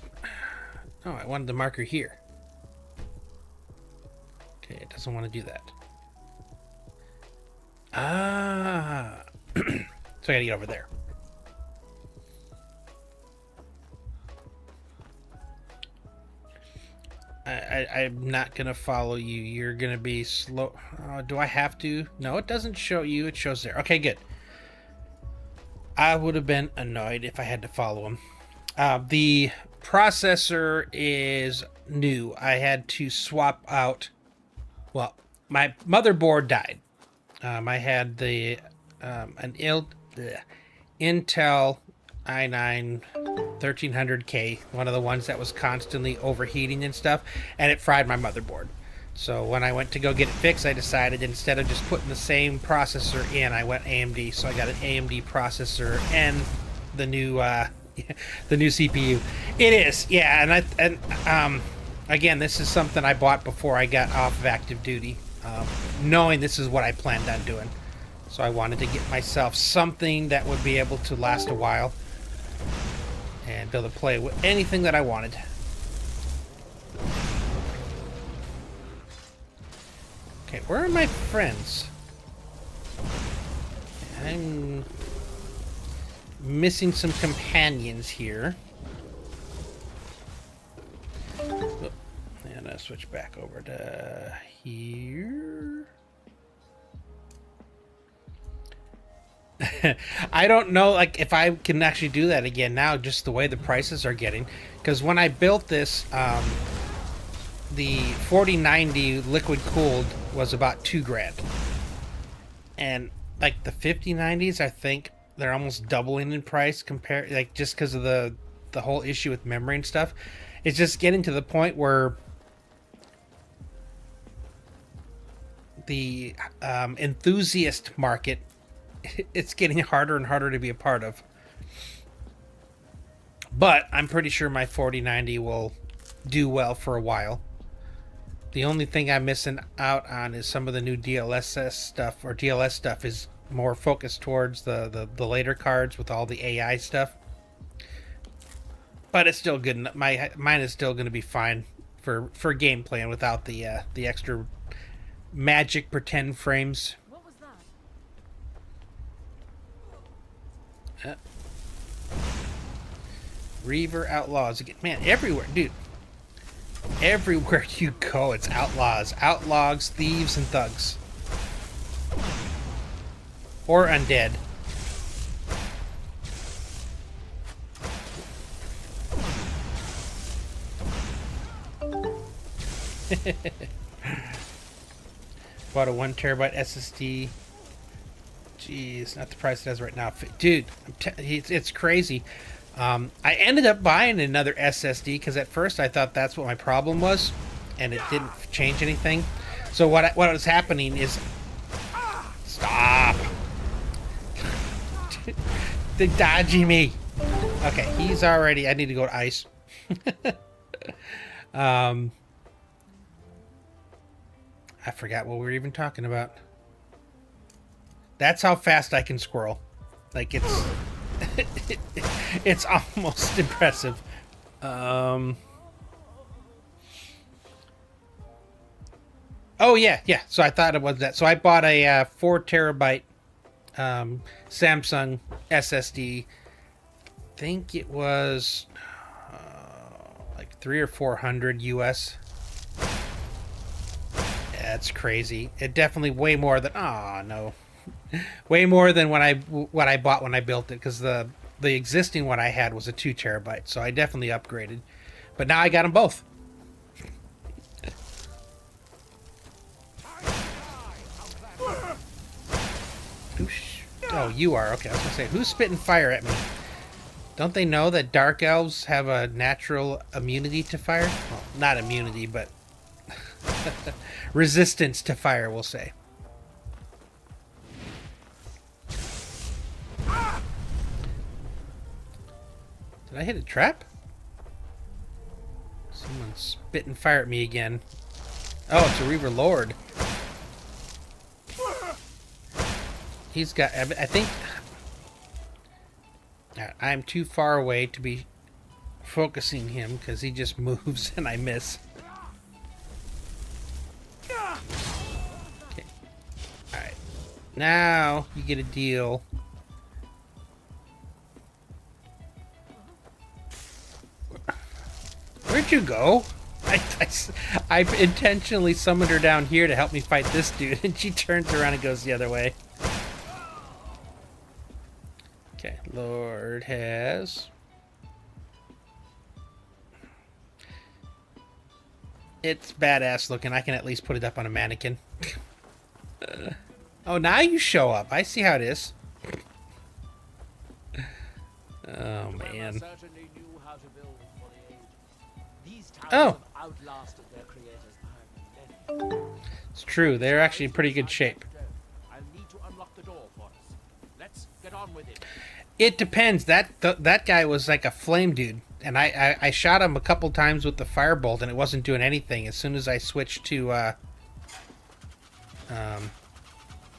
Oh, I wanted the marker here. Okay, it doesn't want to do that. Ah. So I gotta get over there. I'm not gonna follow you. You're gonna be slow. Do I have to? No, it doesn't show you. It shows there. Okay, good. I would have been annoyed if I had to follow him. The processor is new. I had to swap out. Well, my motherboard died. I had the Intel i9 1300K, one of the ones that was constantly overheating and stuff, and it fried my motherboard. So when I went to go get it fixed, I decided instead of just putting the same processor in, I went AMD. So I got an AMD processor and the new the new CPU. It is, yeah, and again, this is something I bought before I got off of active duty, knowing this is what I planned on doing. So I wanted to get myself something that would be able to last a while and be able to play with anything that I wanted. Okay, where are my friends? missing some companions here. Oh, and I'll switch back over to here. I don't know, like, if I can actually do that again now, just the way the prices are getting. Because when I built this, the 4090 liquid cooled was about $2,000, and like the 5090s, I think they're almost doubling in price compared, like, just because of the whole issue with memory and stuff. It's just getting to the point where the enthusiast market, it's getting harder and harder to be a part of. But I'm pretty sure my 4090 will do well for a while. The only thing I'm missing out on is some of the new DLSS stuff, or DLS stuff is more focused towards the later cards with all the AI stuff. But it's still good. Mine is still going to be fine for gameplay and without the extra magic pretend frames. What was that? Reaver outlaws again. Man, everywhere, dude. Everywhere you go, it's outlaws, outlaws, thieves, and thugs. Or undead. Bought a 1 terabyte SSD. Jeez, not the price it has right now. Dude, it's crazy. I ended up buying another SSD because at first I thought that's what my problem was, and it didn't change anything. So what was happening is, stop. They're dodging me. Okay, he's already. I need to go to ice. I forgot what we were even talking about. That's how fast I can squirrel. Like, it's it's almost impressive. Oh yeah. So I thought it was that. So I bought a 4 terabyte Samsung SSD. I think it was like 300 or 400 US. Yeah, it's crazy. It definitely way more than. Oh no. Way more than what I bought when I built it, because the existing one I had was a 2 terabyte, so I definitely upgraded. But now I got them both. Oh, you are. Okay, I was going to say, who's spitting fire at me? Don't they know that dark elves have a natural immunity to fire? Well, not immunity, but resistance to fire, we'll say. Did I hit a trap? Someone's spitting fire at me again. Oh, it's a Reaver Lord. He's got, I think, I'm too far away to be focusing him because he just moves and I miss. Okay. Alright. Now you get a deal. Where'd you go? I intentionally summoned her down here to help me fight this dude, and she turns around and goes the other way. Okay, Lord has... It's badass looking. I can at least put it up on a mannequin. Oh, now you show up. I see how it is. Oh, man. Oh! It's true. They're actually in pretty good shape. It depends. That guy was like a flame dude. And I shot him a couple times with the firebolt, and it wasn't doing anything. As soon as I switched to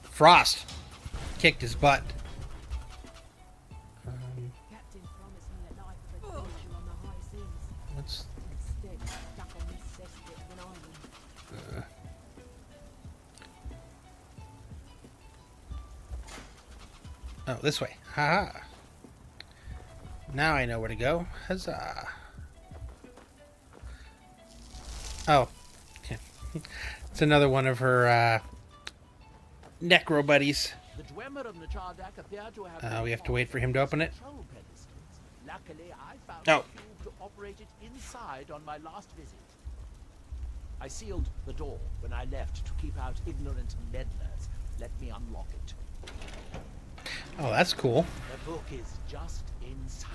Frost, kicked his butt. What's... Oh, this way. Haha. Now I know where to go. Huzzah. Oh. Okay. It's another one of her necro buddies. The Dwemer of Nachardak appear to have We have to wait for him to open it. control pedestals. Luckily, I found Oh. a cube to operate it inside on my last visit. I sealed the door when I left to keep out ignorant meddlers. Let me unlock it. Oh, that's cool. The book is just inside.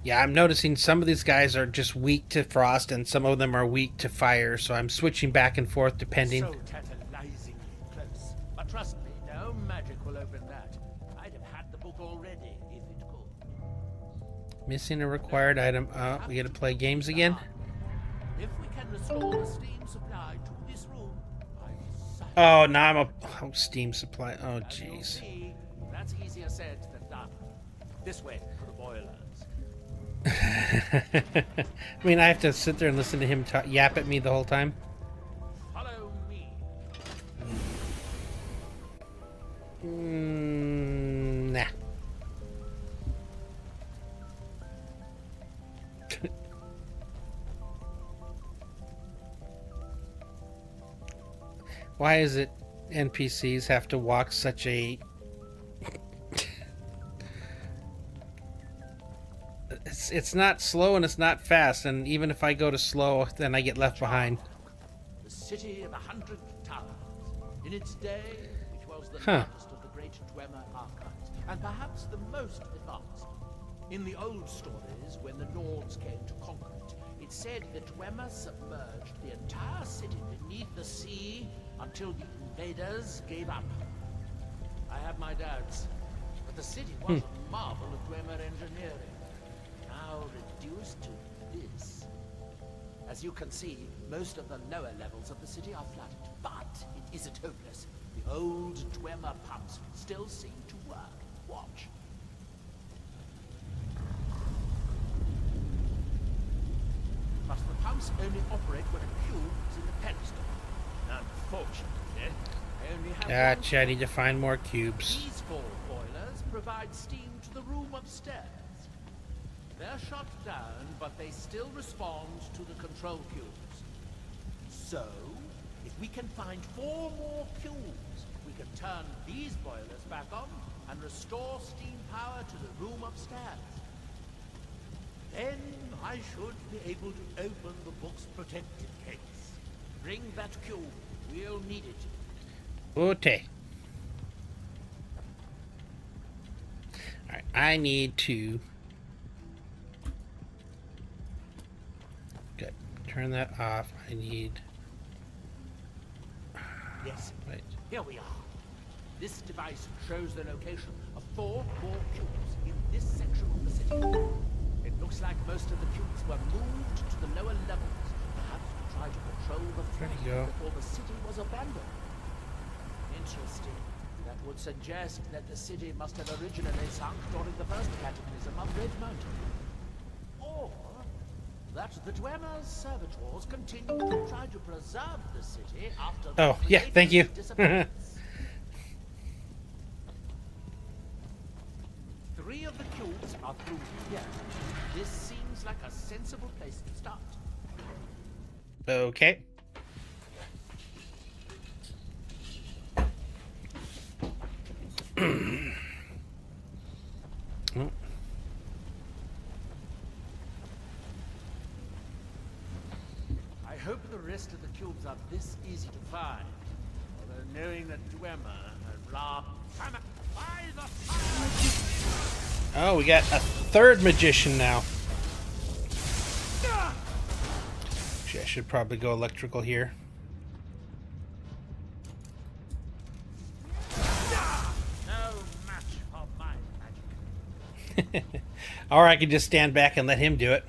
Yeah, I'm noticing some of these guys are just weak to frost and some of them are weak to fire, so I'm switching back and forth depending. So tantalizingly close. But trust me, no magic will open that. I'd have had the book already if it could. Missing a required item. We gotta play games again? If we can restore the steam supply to this room, Oh, now I'm a steam supply. Oh, as you'll jeez. see, that's easier said than done. This way for the boilers. I mean, I have to sit there and listen to him yap at me the whole time. Follow me. Nah. Why is it NPCs have to walk such a... It's not slow and it's not fast, and even if I go to slow, then I get left behind. The city of 100 towers. In its day, it was the Huh. largest of the great Dwemer archives, and perhaps the most advanced. In the old stories, when the Nords came to conquer it, it said the Dwemer submerged the entire city beneath the sea until the invaders gave up. I have my doubts, but the city was a marvel of Dwemer engineering. Now reduced to this. As you can see, most of the lower levels of the city are flooded, but it isn't hopeless. The old Dwemer pumps still seem to work. Watch. But the pumps only operate when a cube is in the pedestal. Unfortunately, I only have one. Gotcha, I need to find more cubes. These four boilers provide steam to the room upstairs. They're shut down, but they still respond to the control cubes. So, if we can find 4 more cubes, we can turn these boilers back on and restore steam power to the room upstairs. Then I should be able to open the book's protected case. Bring that cube. We'll need it. Okay. Alright, I need to... Good. Turn that off. I need... Yes. Wait. Here we are. This device shows the location of 4 more cubes in this section of the city. It looks like most of the cubes were moved to the lower levels, perhaps to try to control the There flood you go. before the city was abandoned. Interesting. That would suggest that the city must have originally sunk during the first cataclysm of Red Mountain. Or that the Dwemer's servitors continue to try to preserve the city after the Oh, yeah, thank you. disappearance. 3 of the cubes are through here. This seems like a sensible place to start. Okay. Oh. I hope the rest of the cubes are this easy to find. Although knowing that Dwemer and Ra... By the fire! Oh, we got a 3rd magician now. Actually, I should probably go electrical here. No match for my magic. Or I could just stand back and let him do it.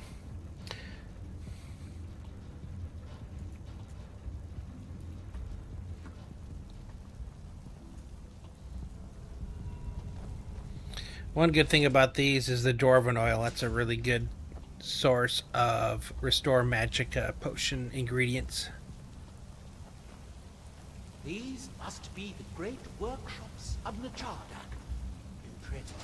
One good thing about these is the Dwarven oil. That's a really good source of restore magic potion ingredients. These must be the great workshops of Nachardak. Incredible.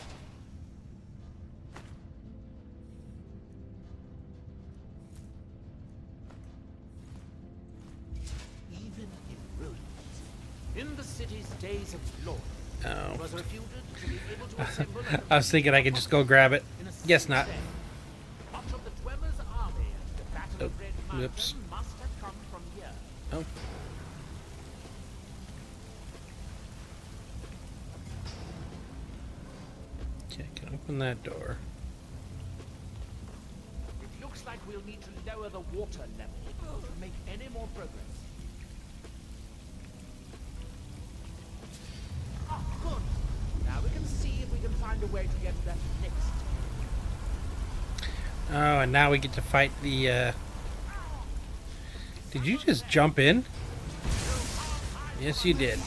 Even in ruins, in the city's days of glory, Oh. it was reputed to be able to assemble I was thinking I could just go grab it. in a Guess single not. day. Much of the Dwemer's army at the Battle of Oh, Red Mountain whoops. must have come from here. Oh. Okay, I can open that door. It looks like we'll need to lower the water level to make any more progress. Oh, good. Now we can see if we can find a way to get that next. Oh, and now we get to fight the, Did you just jump in? Yes, you did.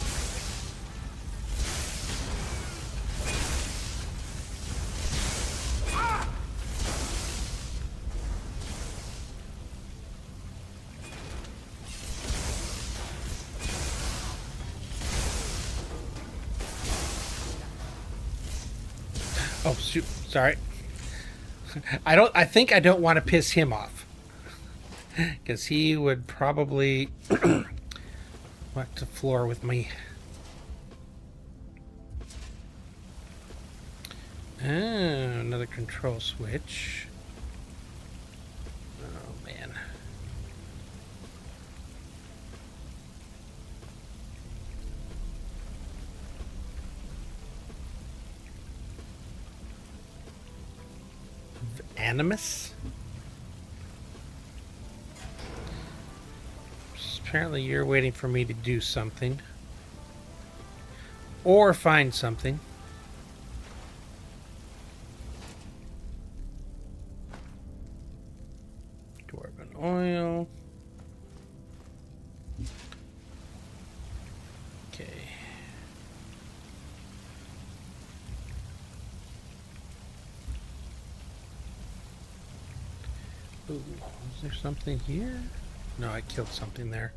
Oh, shoot. Sorry. I think I don't want to piss him off. Because he would probably whack the floor with me. Oh, another control switch. Oh, man. Animus? Apparently you're waiting for me to do something. Or find something. Dwarven oil. Okay. Ooh, is there something here? No, I killed something there.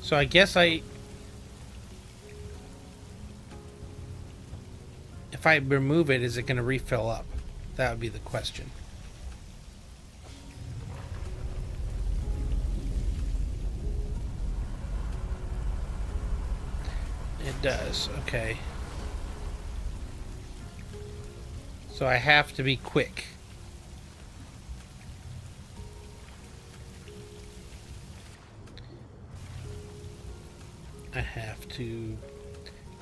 So I guess if I remove it, is it going to refill up? That would be the question. It does, okay. So I have to be quick. I have to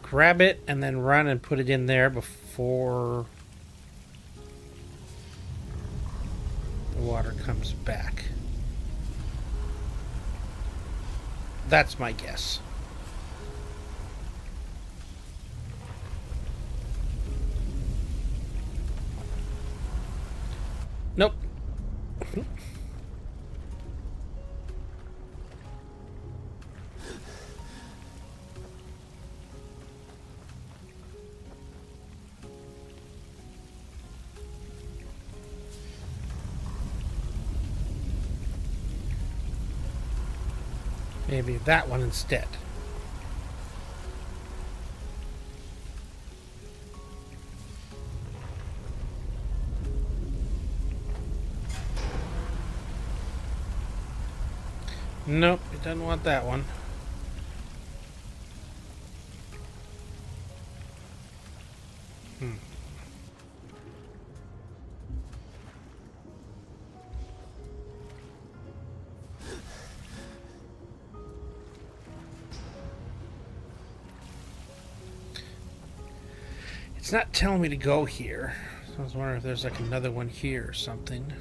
grab it and then run and put it in there before the water comes back. That's my guess. Nope. Maybe that one instead. Nope, it doesn't want that one. It's not telling me to go here. So I was wondering if there's like another one here or something.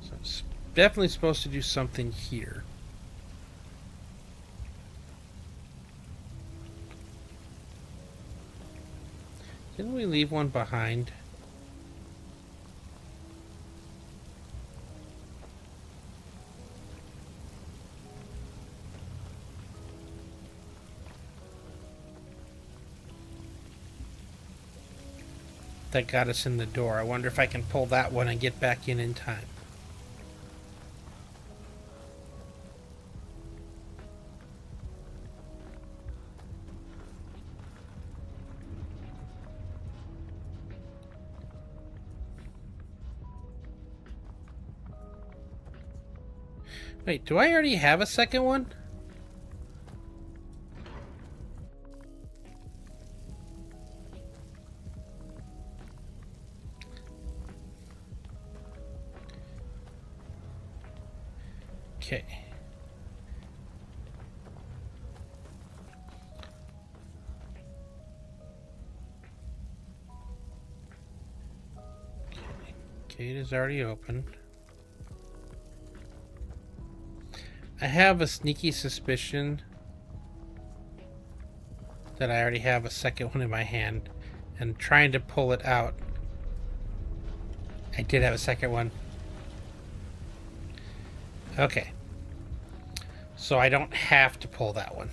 So it's definitely supposed to do something here. Didn't we leave one behind? That got us in the door. I wonder if I can pull that one and get back in time. Wait, do I already have a second one? Okay. Gate is already open. I have a sneaky suspicion that I already have a second one in my hand, and trying to pull it out. I did have a second one. Okay. So I don't have to pull that one.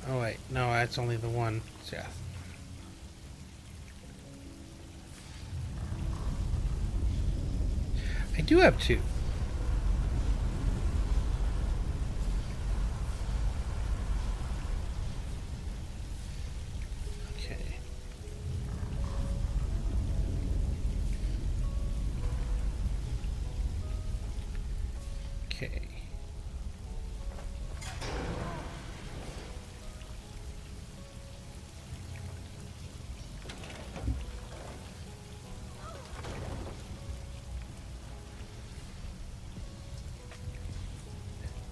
Oh wait, no, that's only the one. Yeah. I do have two. Okay. Okay.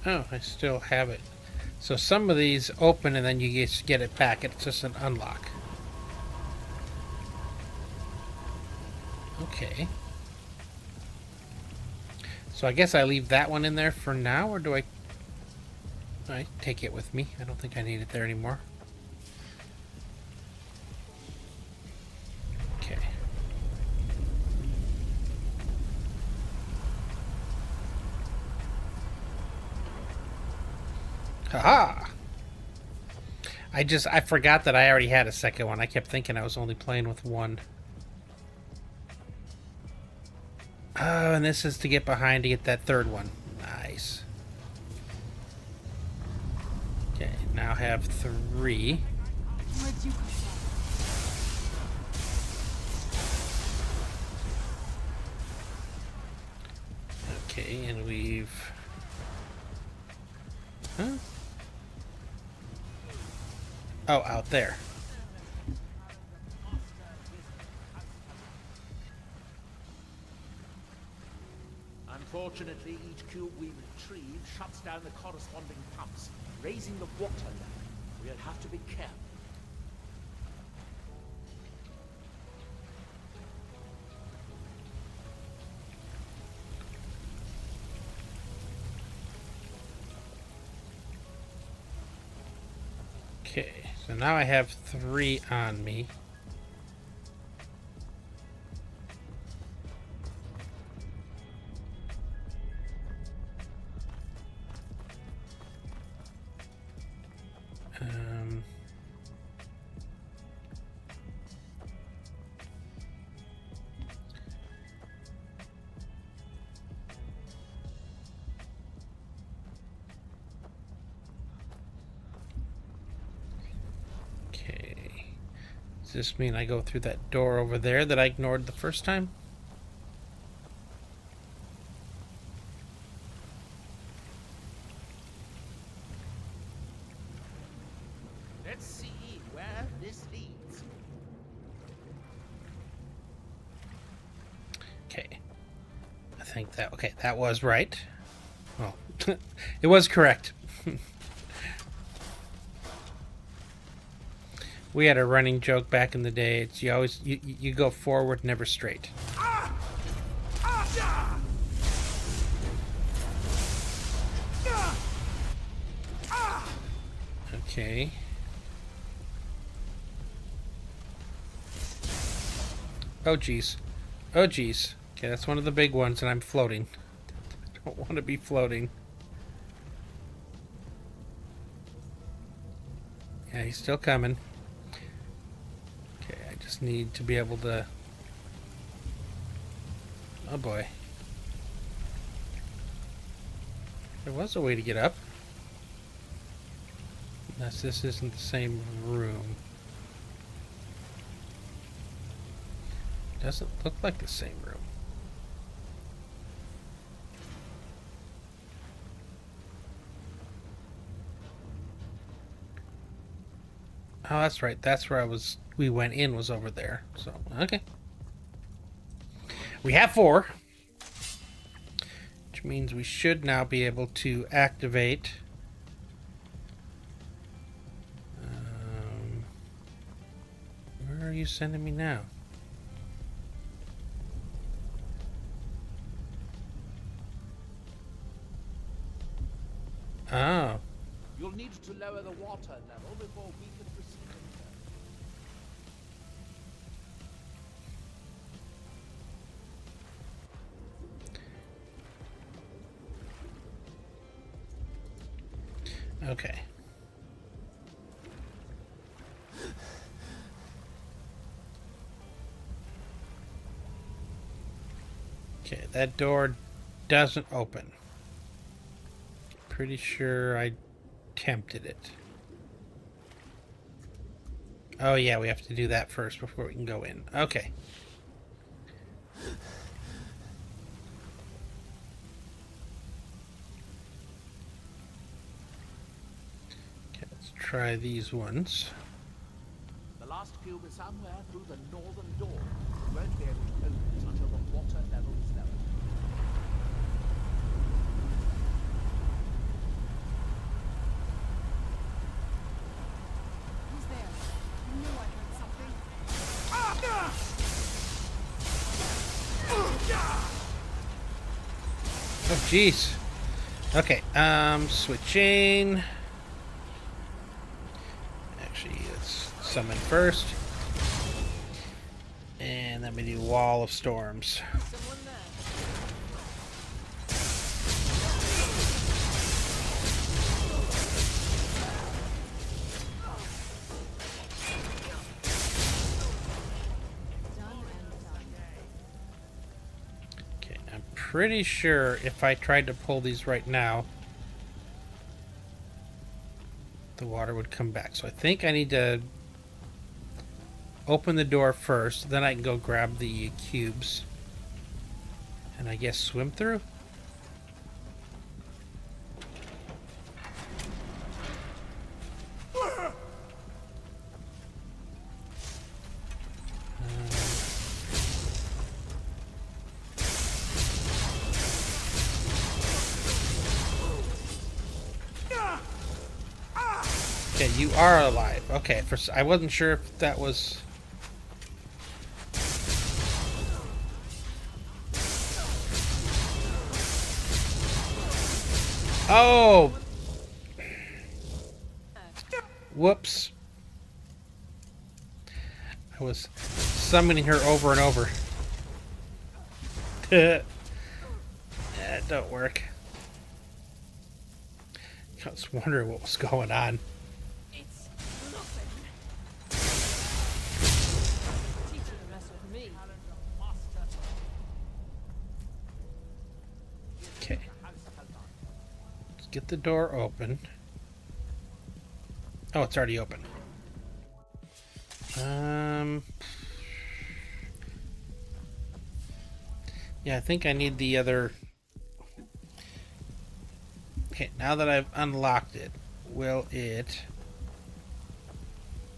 Oh, I still have it. So some of these open and then you just get it back. It's just an unlock. Okay. So I guess I leave that one in there for now, or do I take it with me? I don't think I need it there anymore. Okay. Haha! I forgot that I already had a second one. I kept thinking I was only playing with one. Oh, and this is to get behind to get that third one. Nice. Okay, now have 3. Okay, and we've... Huh? Oh, out there. Unfortunately, each cube we retrieve shuts down the corresponding pumps, raising the water level. We'll have to be careful. Okay, so now I have 3 on me. Does this mean I go through that door over there that I ignored the first time? Let's see where this leads. Okay. I think that... Okay, that was right. Well, it was correct. We had a running joke back in the day. It's you always you go forward, never straight. Okay. Oh geez. Oh geez. Okay, that's one of the big ones, and I'm floating. I don't want to be floating. Yeah, he's still coming. Need to be able to... Oh boy. There was a way to get up. Unless this isn't the same room. Doesn't look like the same room. Oh, that's right. That's where we went in, was over there. So, okay. We have 4. Which means we should now be able to activate... where are you sending me now? Oh. You'll need to lower the water level before we can proceed. Okay. Okay, that door doesn't open. Pretty sure I tempted it. Oh yeah, we have to do that first before we can go in. Okay. Okay, let's try these ones. The last cube is somewhere through the northern door. We won't be able to open it until the water level is lowered. Who's there? I knew I heard something. Oh jeez. Okay, switching. Actually, let's summon first. And then we do Wall of Storms. Okay, I'm pretty sure if I tried to pull these right now, the water would come back. So I think I need to open the door first, then I can go grab the cubes. And I guess swim through? Okay, you are alive. Okay, I wasn't sure if that was... Oh! Whoops. I was summoning her over and over. That don't work. I was wondering what was going on. It's nothing. Teaching the rest of me. Okay. Let's get the door open. Oh, it's already open. Yeah, I think I need the other... Okay, now that I've unlocked it, will it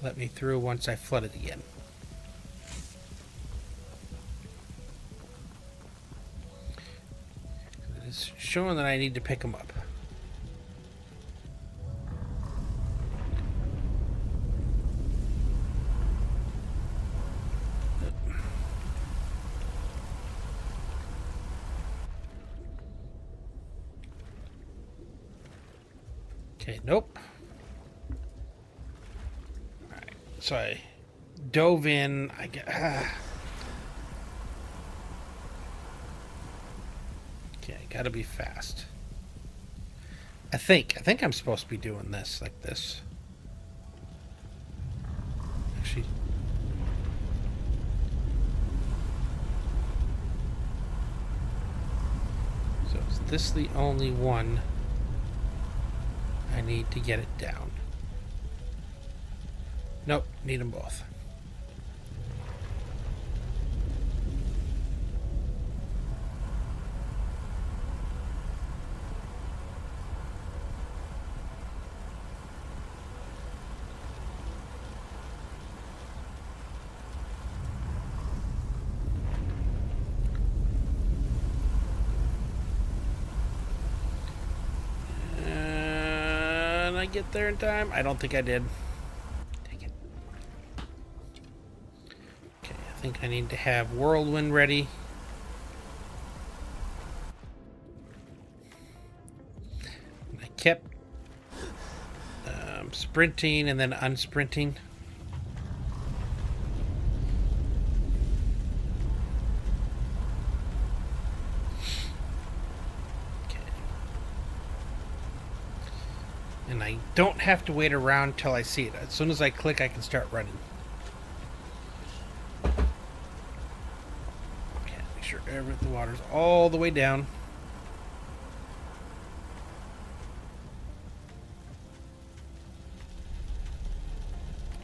let me through once I flood it again? It's showing that I need to pick them up. Okay, nope. Alright, so I dove in. Okay, I gotta be fast. I think I'm supposed to be doing this like this. Actually, so is this the only one I need to get it down? Nope, need them both. get there in time? I don't think I did. Dang it. Okay, I think I need to have Whirlwind ready. I kept sprinting and then unsprinting. And I don't have to wait around till I see it. As soon as I click, I can start running. Okay, make sure the water's all the way down.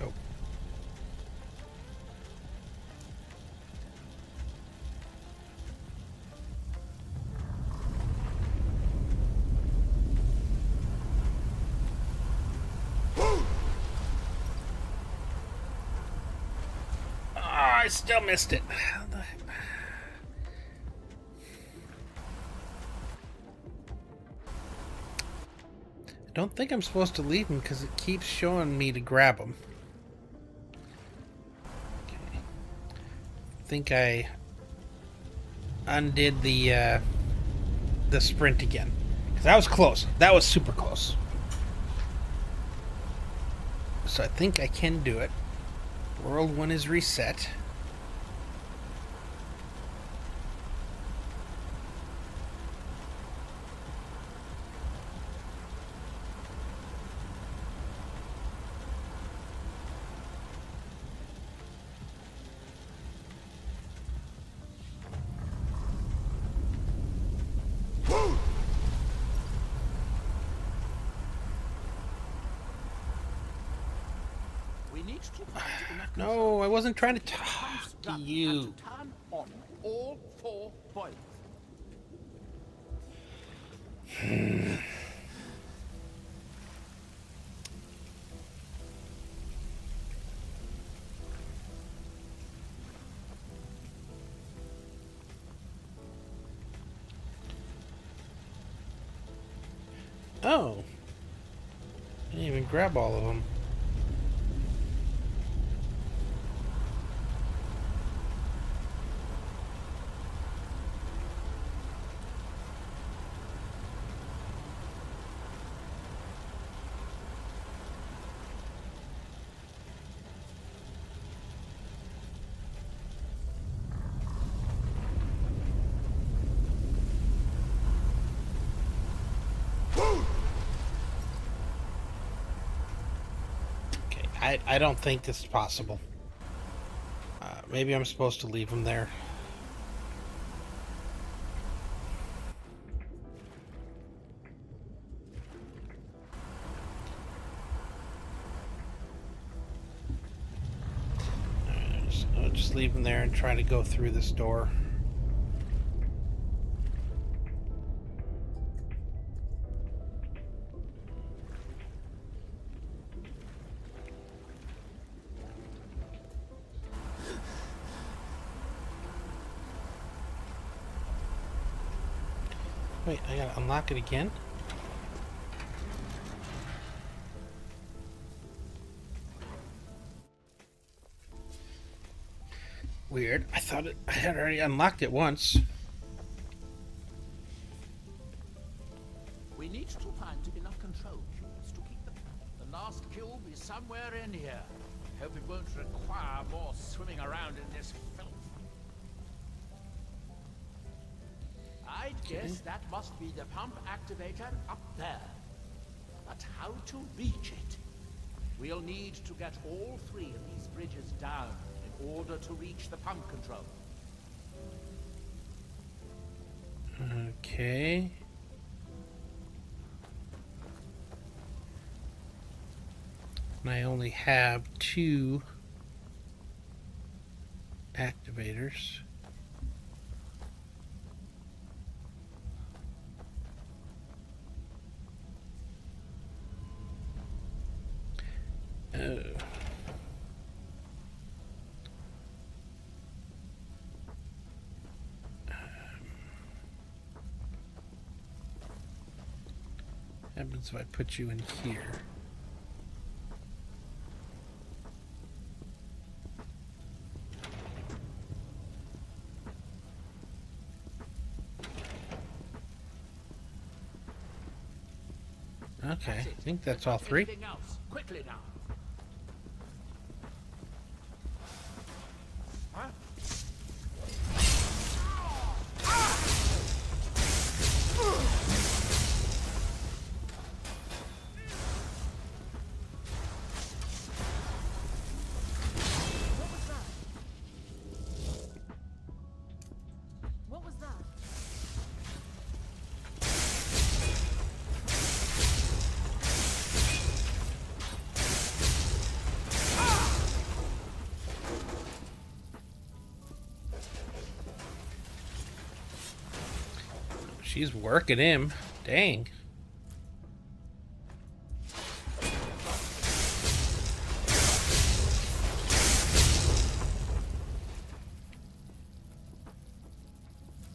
Oh. I still missed it. I don't think I'm supposed to leave him because it keeps showing me to grab him. Okay. I think I undid the sprint again. Because that was close. That was super close. So I think I can do it. World 1 is reset. No, I wasn't trying to talk to you. Turn on all 4 boilers. Oh. I didn't even grab all of them. I don't think this is possible. Maybe I'm supposed to leave him there. I'll just leave him there and try to go through this door. Wait, I gotta unlock it again? Weird. I thought I had already unlocked it once. We need to find enough control cubes to keep the last cube is somewhere in here. Hope it won't require more swimming around in this filth. I'd guess that must be the pump activator up there. But how to reach it? We'll need to get all 3 of these bridges down in order to reach the pump control. Okay. And I only have 2 activators. Happens if I put you in here. Okay, That's I it. think that's Not all three. anything else. Quickly now. Huh? What was that? She's working him. Dang.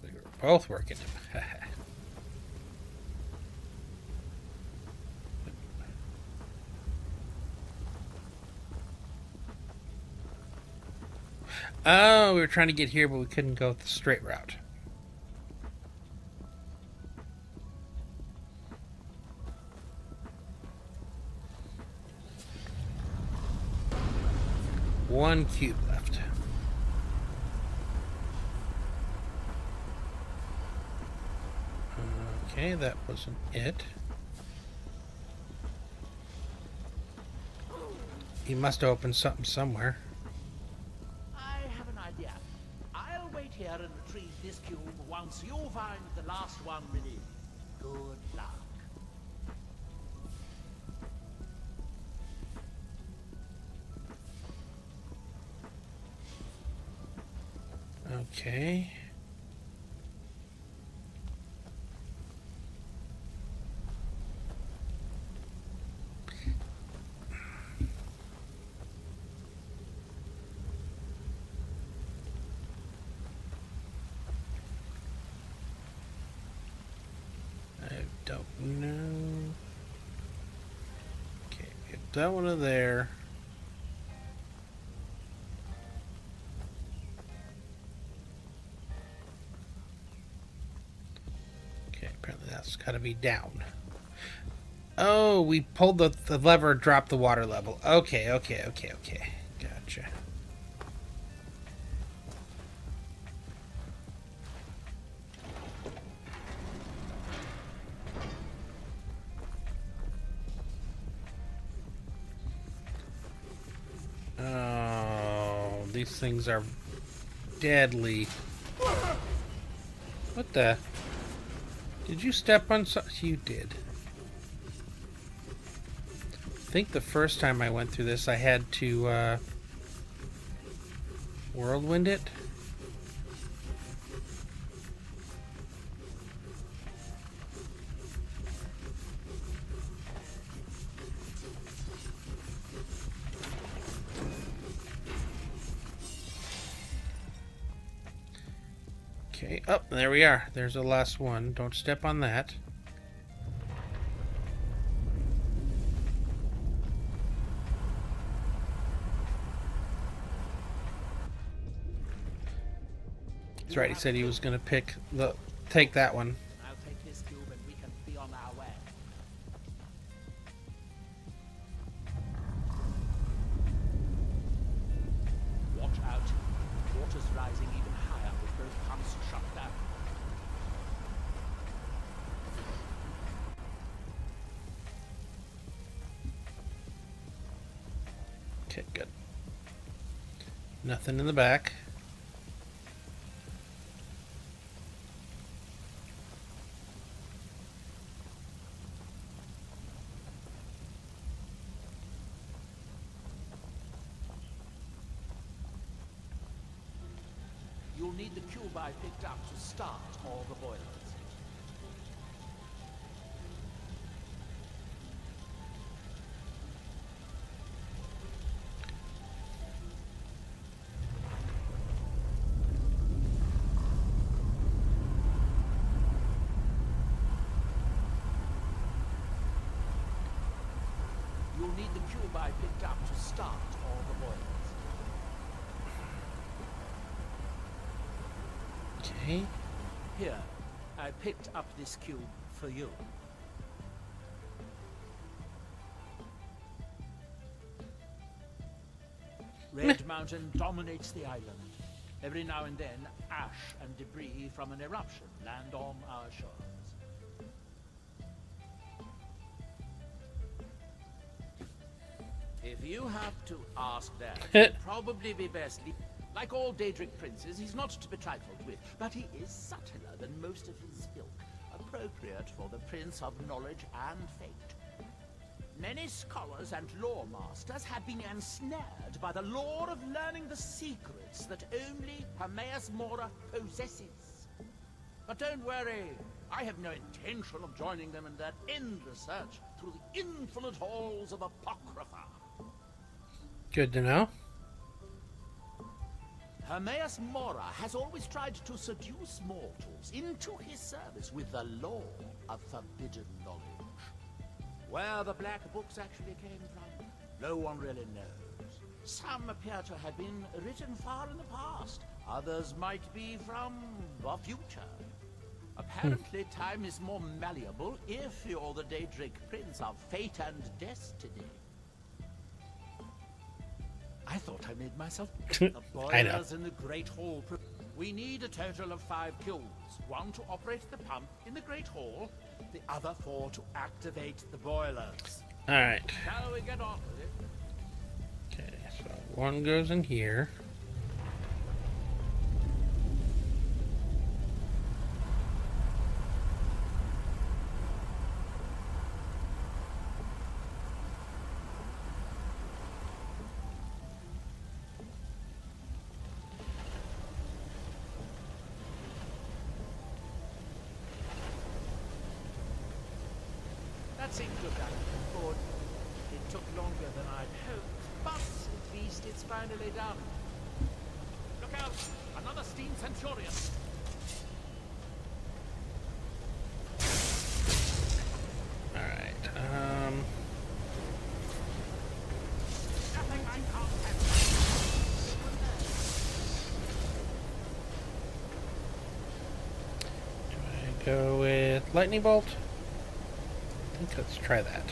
They were both working him. Oh, we were trying to get here, but we couldn't go the straight route. One cube left. Okay, that wasn't it. He must have opened something somewhere. I have an idea. I'll wait here and retrieve this cube once you find the last one within. Good luck. Okay. I don't know. Okay, get that one of there. Okay, apparently that's got to be down. Oh, we pulled the lever, dropped the water level. Okay. Gotcha. Oh, these things are deadly. What the? Did you step on something? You did. I think the first time I went through this, I had to whirlwind it. Okay, oh, there we are. There's the last one. Don't step on that. That's right, he said he was going to take that one. I'll take this cube and we can be on our way. Watch out. Water's rising even higher with both pumps shut down. Okay, good. Nothing in the back. You'll need the cube I picked up to start all the boilers. You'll need the cube I picked up to start all the boilers. Okay. Here, I picked up this cube for you. Red Mountain dominates the island. Every now and then, ash and debris from an eruption land on our shores. If you have to ask that, it'd probably be best. Like all Daedric princes, he's not to be trifled with, but he is subtler than most of his ilk, appropriate for the Prince of Knowledge and Fate. Many scholars and lore masters have been ensnared by the lure of learning the secrets that only Hermaeus Mora possesses. But don't worry, I have no intention of joining them in their endless search through the infinite halls of Apocrypha. Good to know. Hermaeus Mora has always tried to seduce mortals into his service with the lore of forbidden knowledge. Where the Black Books actually came from, no one really knows. Some appear to have been written far in the past. Others might be from the future. Apparently, time is more malleable if you're the Daedric Prince of Fate and Destiny. I thought I made myself. The boilers in the Great Hall. We need a total of 5 kilns. 1 to operate the pump in the Great Hall, the other 4 to activate the boilers. Alright. Shall we get on with it? Okay, so 1 goes in here. That seemed to have done it before. It took longer than I'd hoped, but at least it's finally done. Look out! Another steam centurion! Alright, Nothing I can't do I go with lightning bolt? I think let's try that.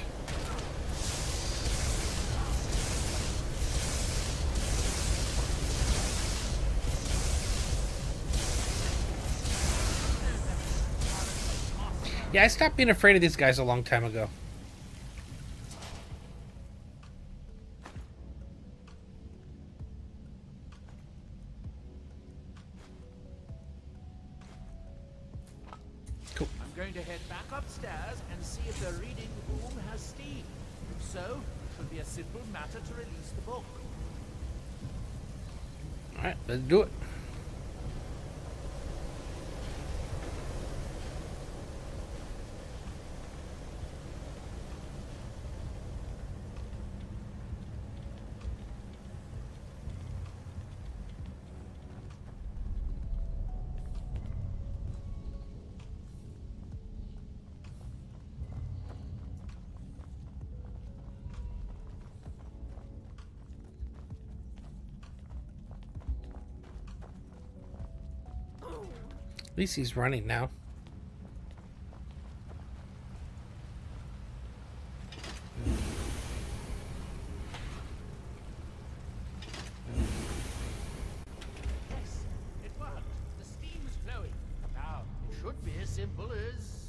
Yeah, I stopped being afraid of these guys a long time ago. Cool. I'm going to head back upstairs and see if the reading room has steam. If so, it should be a simple matter to release the book. Alright, let's do it. At least he's running now. Yes, it worked. The steam is flowing. Now, it should be as simple as...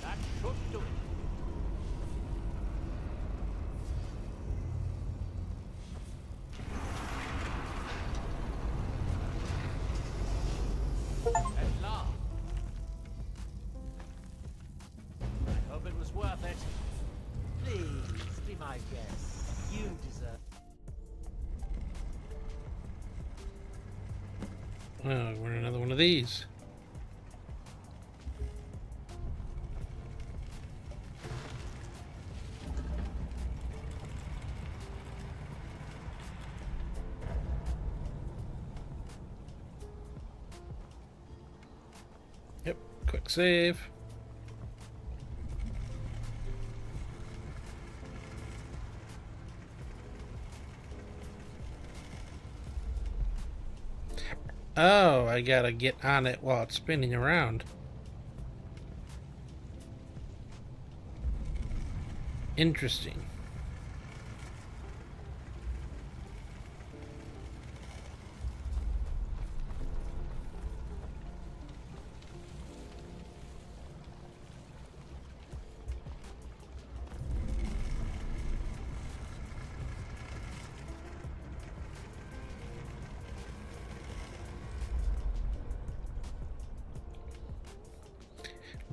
That should do it. At last. I hope it was worth it. Please, be my guest. You deserve... Oh, we're in another one of these. Yep, quick save. Oh, I gotta get on it while it's spinning around. Interesting.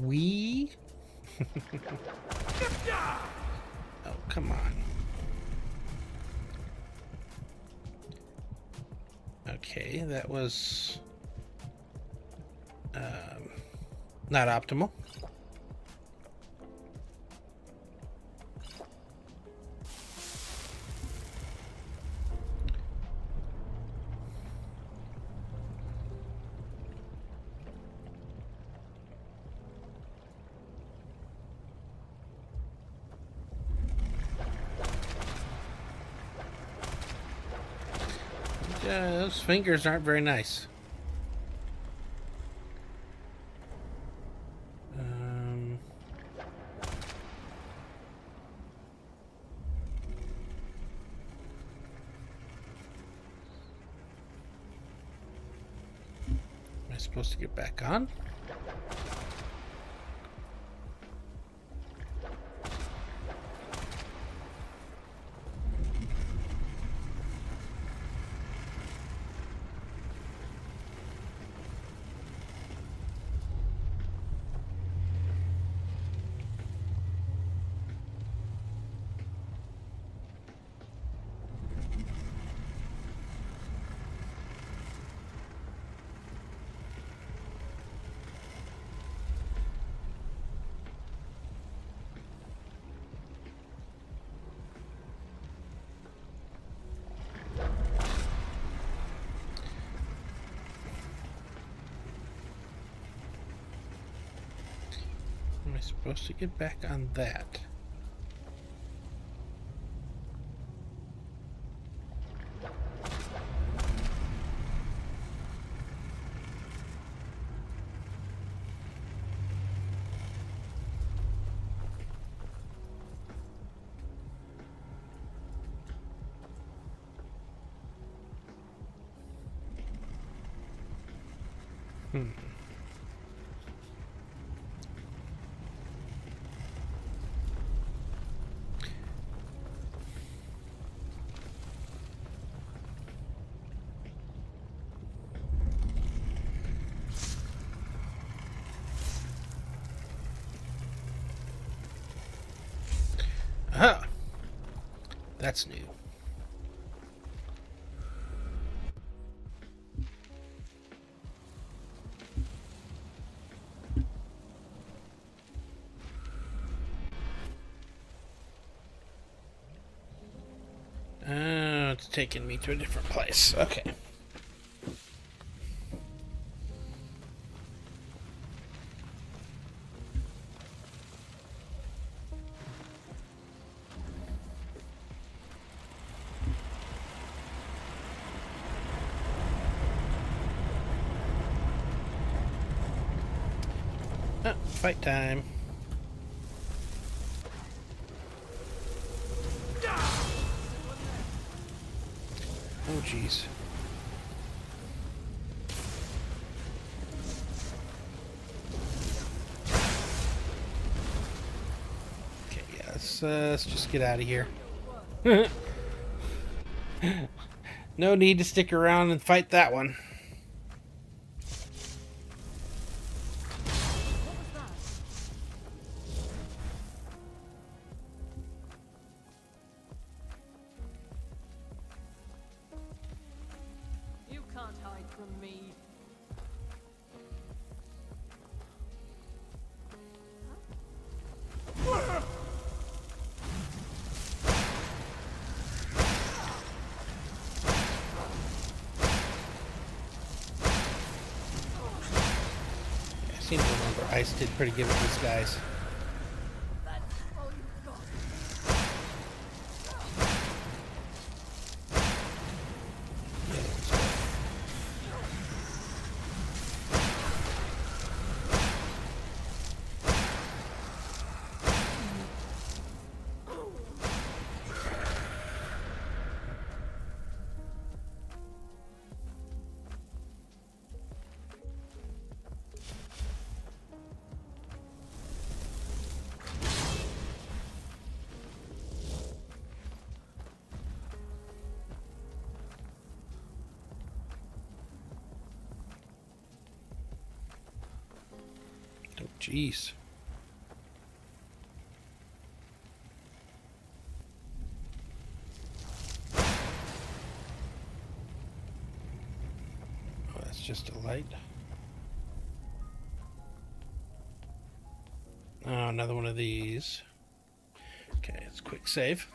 We? Oh, come on. Okay, that was not optimal. Those fingers aren't very nice. Am I supposed to get back on? Am I supposed to get back on that? Aha! That's new. It's taking me to a different place. Okay. Oh, fight time. Oh, jeez. Okay, yeah, let's just get out of here. No need to stick around and fight that one. You can't hide from me. I seem to remember Ice did pretty good with these guys. Jeez. Oh, that's just a light. Oh, another one of these. Okay, it's quick save.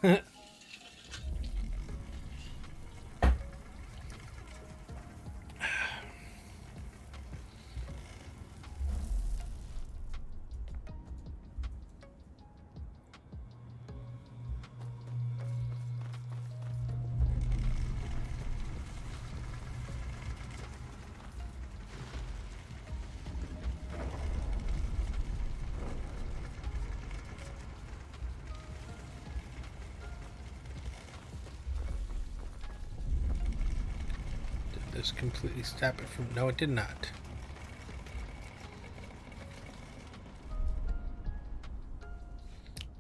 This completely stop it from... No, it did not.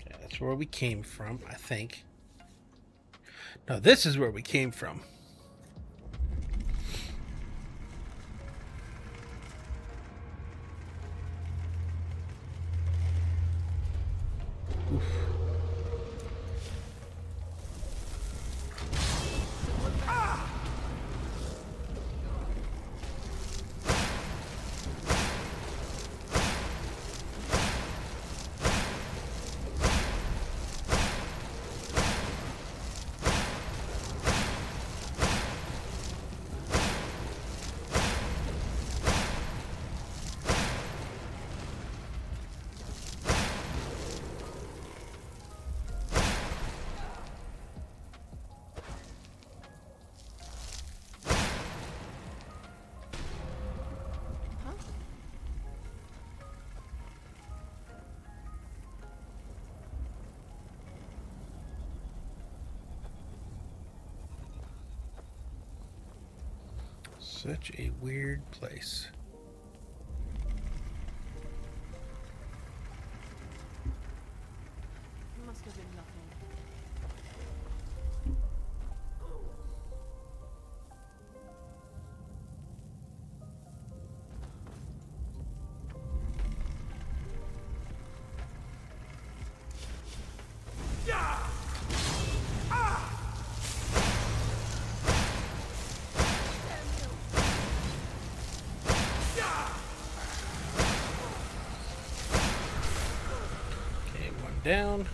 Okay, that's where we came from, I think. No, this is where we came from. Oof. Such a weird place. Must have been nothing. Okay, one down.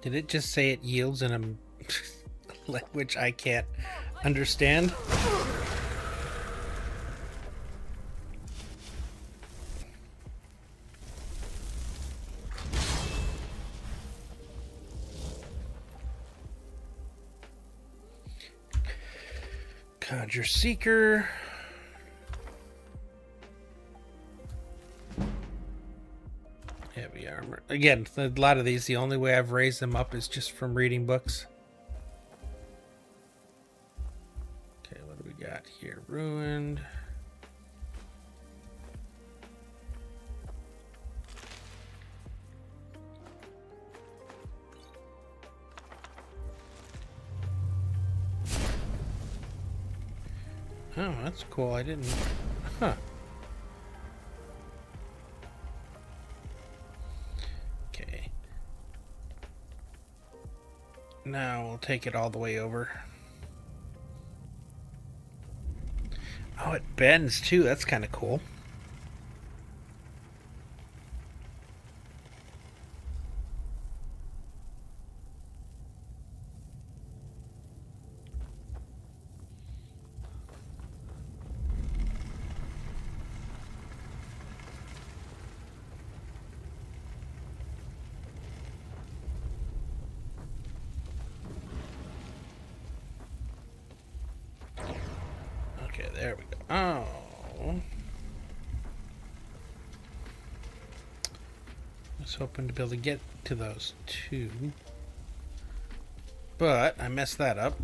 Did it just say it yields in a language I can't understand? Conjure Seeker. Heavy armor. Again, a lot of these, the only way I've raised them up is just from reading books. Okay, what do we got here? Ruined. Oh, that's cool. I didn't... Huh. Okay. Now we'll take it all the way over. Oh, it bends too. That's kind of cool. Okay, there we go. Oh. I was hoping to be able to get to those two. But I messed that up.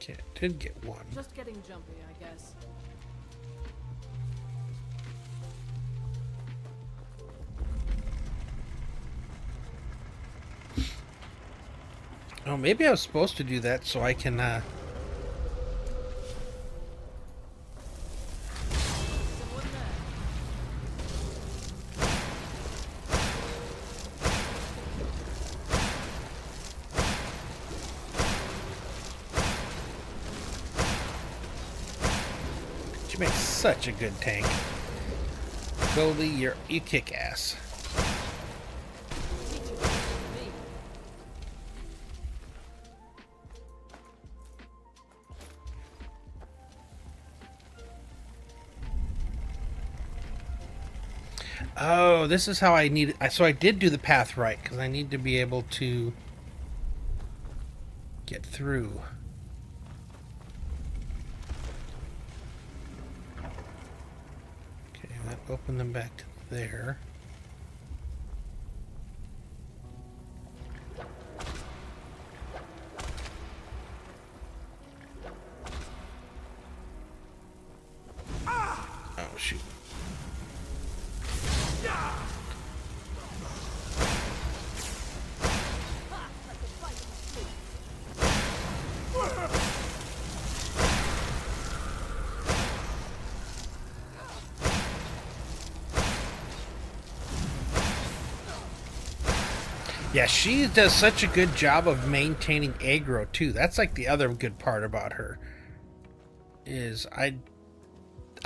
Okay, I did get one. Just getting jumpy, I guess. Oh, maybe I was supposed to do that so I can, Similar there. you make such a good tank. Goldie, you kick ass. Me. Oh, this is how I need it. So I did do the path right, because I need to be able to get through. Okay, that opened them back to there. Oh, shoot. Yeah, she does such a good job of maintaining aggro too. That's like the other good part about her. Is I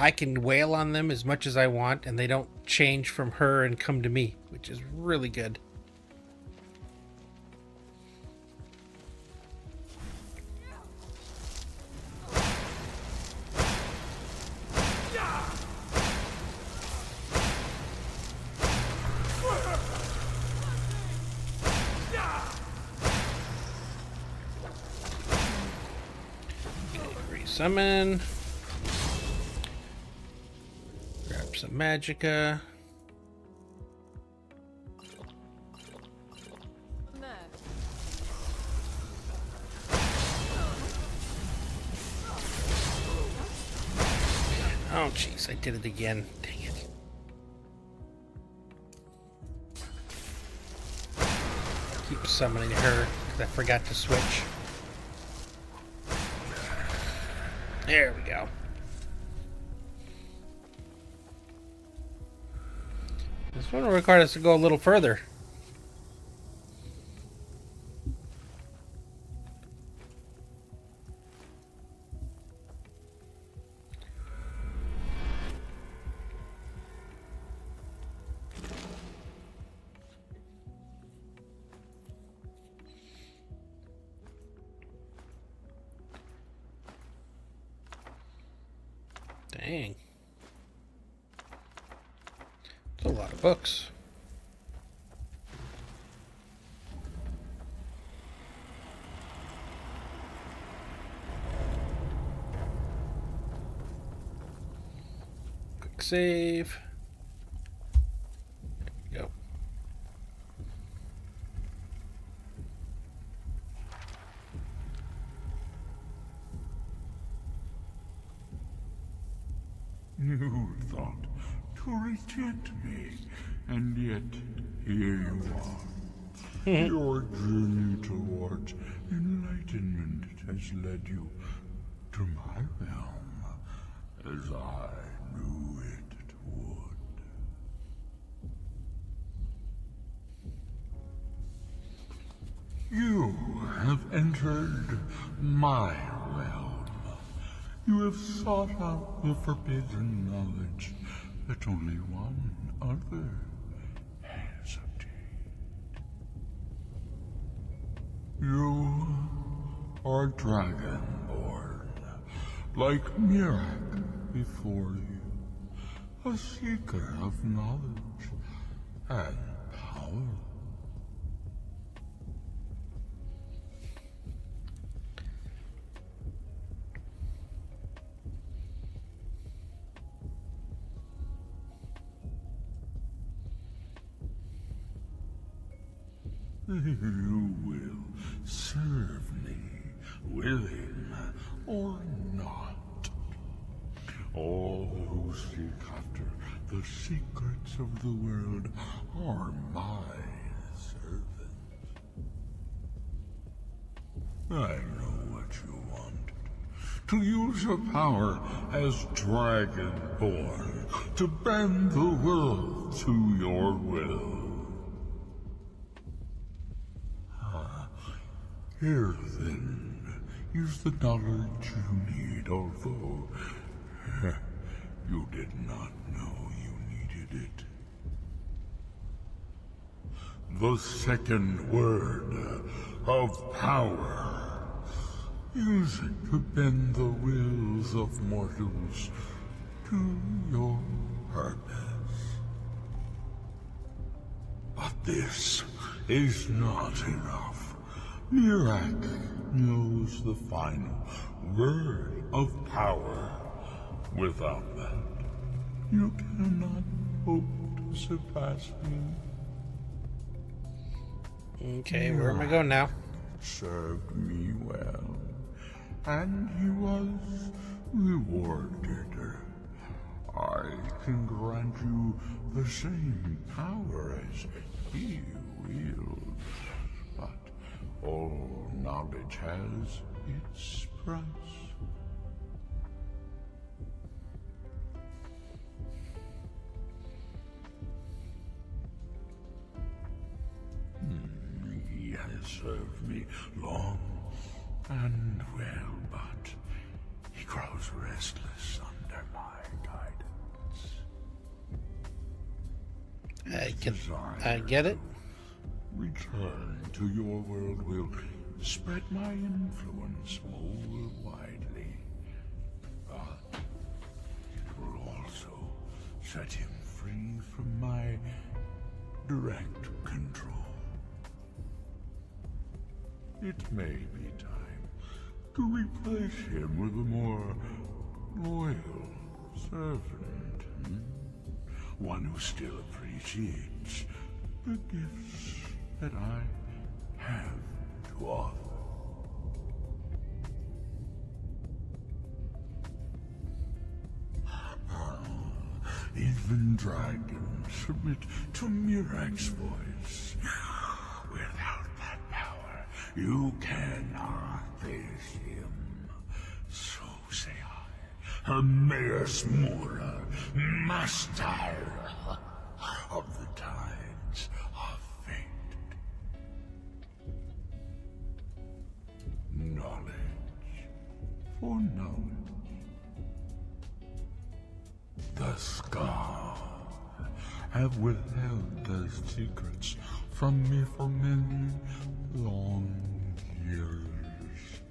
can wail on them as much as I want and they don't change from her and come to me, which is really good. Summon. Grab some magicka. There. Oh jeez, I did it again. Dang it. Keep summoning her because I forgot to switch. There we go. This one will require us to go a little further. Dang. That's a lot of books. Quick save. There we go. You thought to reject me, and yet here you are. Your journey towards enlightenment has led you to my realm, as I knew it would. You have entered my realm. You have sought out the forbidden knowledge that only one other has obtained. You are Dragonborn, like Mirak before you, a seeker of knowledge and power. You will serve me, willing or not. All who seek after the secrets of the world are my servants. I know what you want. To use your power as Dragonborn, to bend the world to your will. Here then is the knowledge you need, although you did not know you needed it. The second word of power. Use it to bend the wills of mortals to your purpose. But this is not enough. Mirak knows the final word of power. Without that, you cannot hope to surpass me. Okay, where am I going now? Served me well, and he was rewarded. I can grant you the same power as he wields, but all knowledge has its price. He has served me long and well, but he grows restless under my guidance. I get it. Return to your world will spread my influence more widely. But it will also set him free from my direct control. It may be time to replace him with a more loyal servant. One who still appreciates the gifts that I have to offer. Even dragons submit to Mirak's voice. Without that power, you cannot face him. So say I, Hermaeus Mora, master of the tides of fate. Knowledge for knowledge. The Scar have withheld their secrets from me for many long years.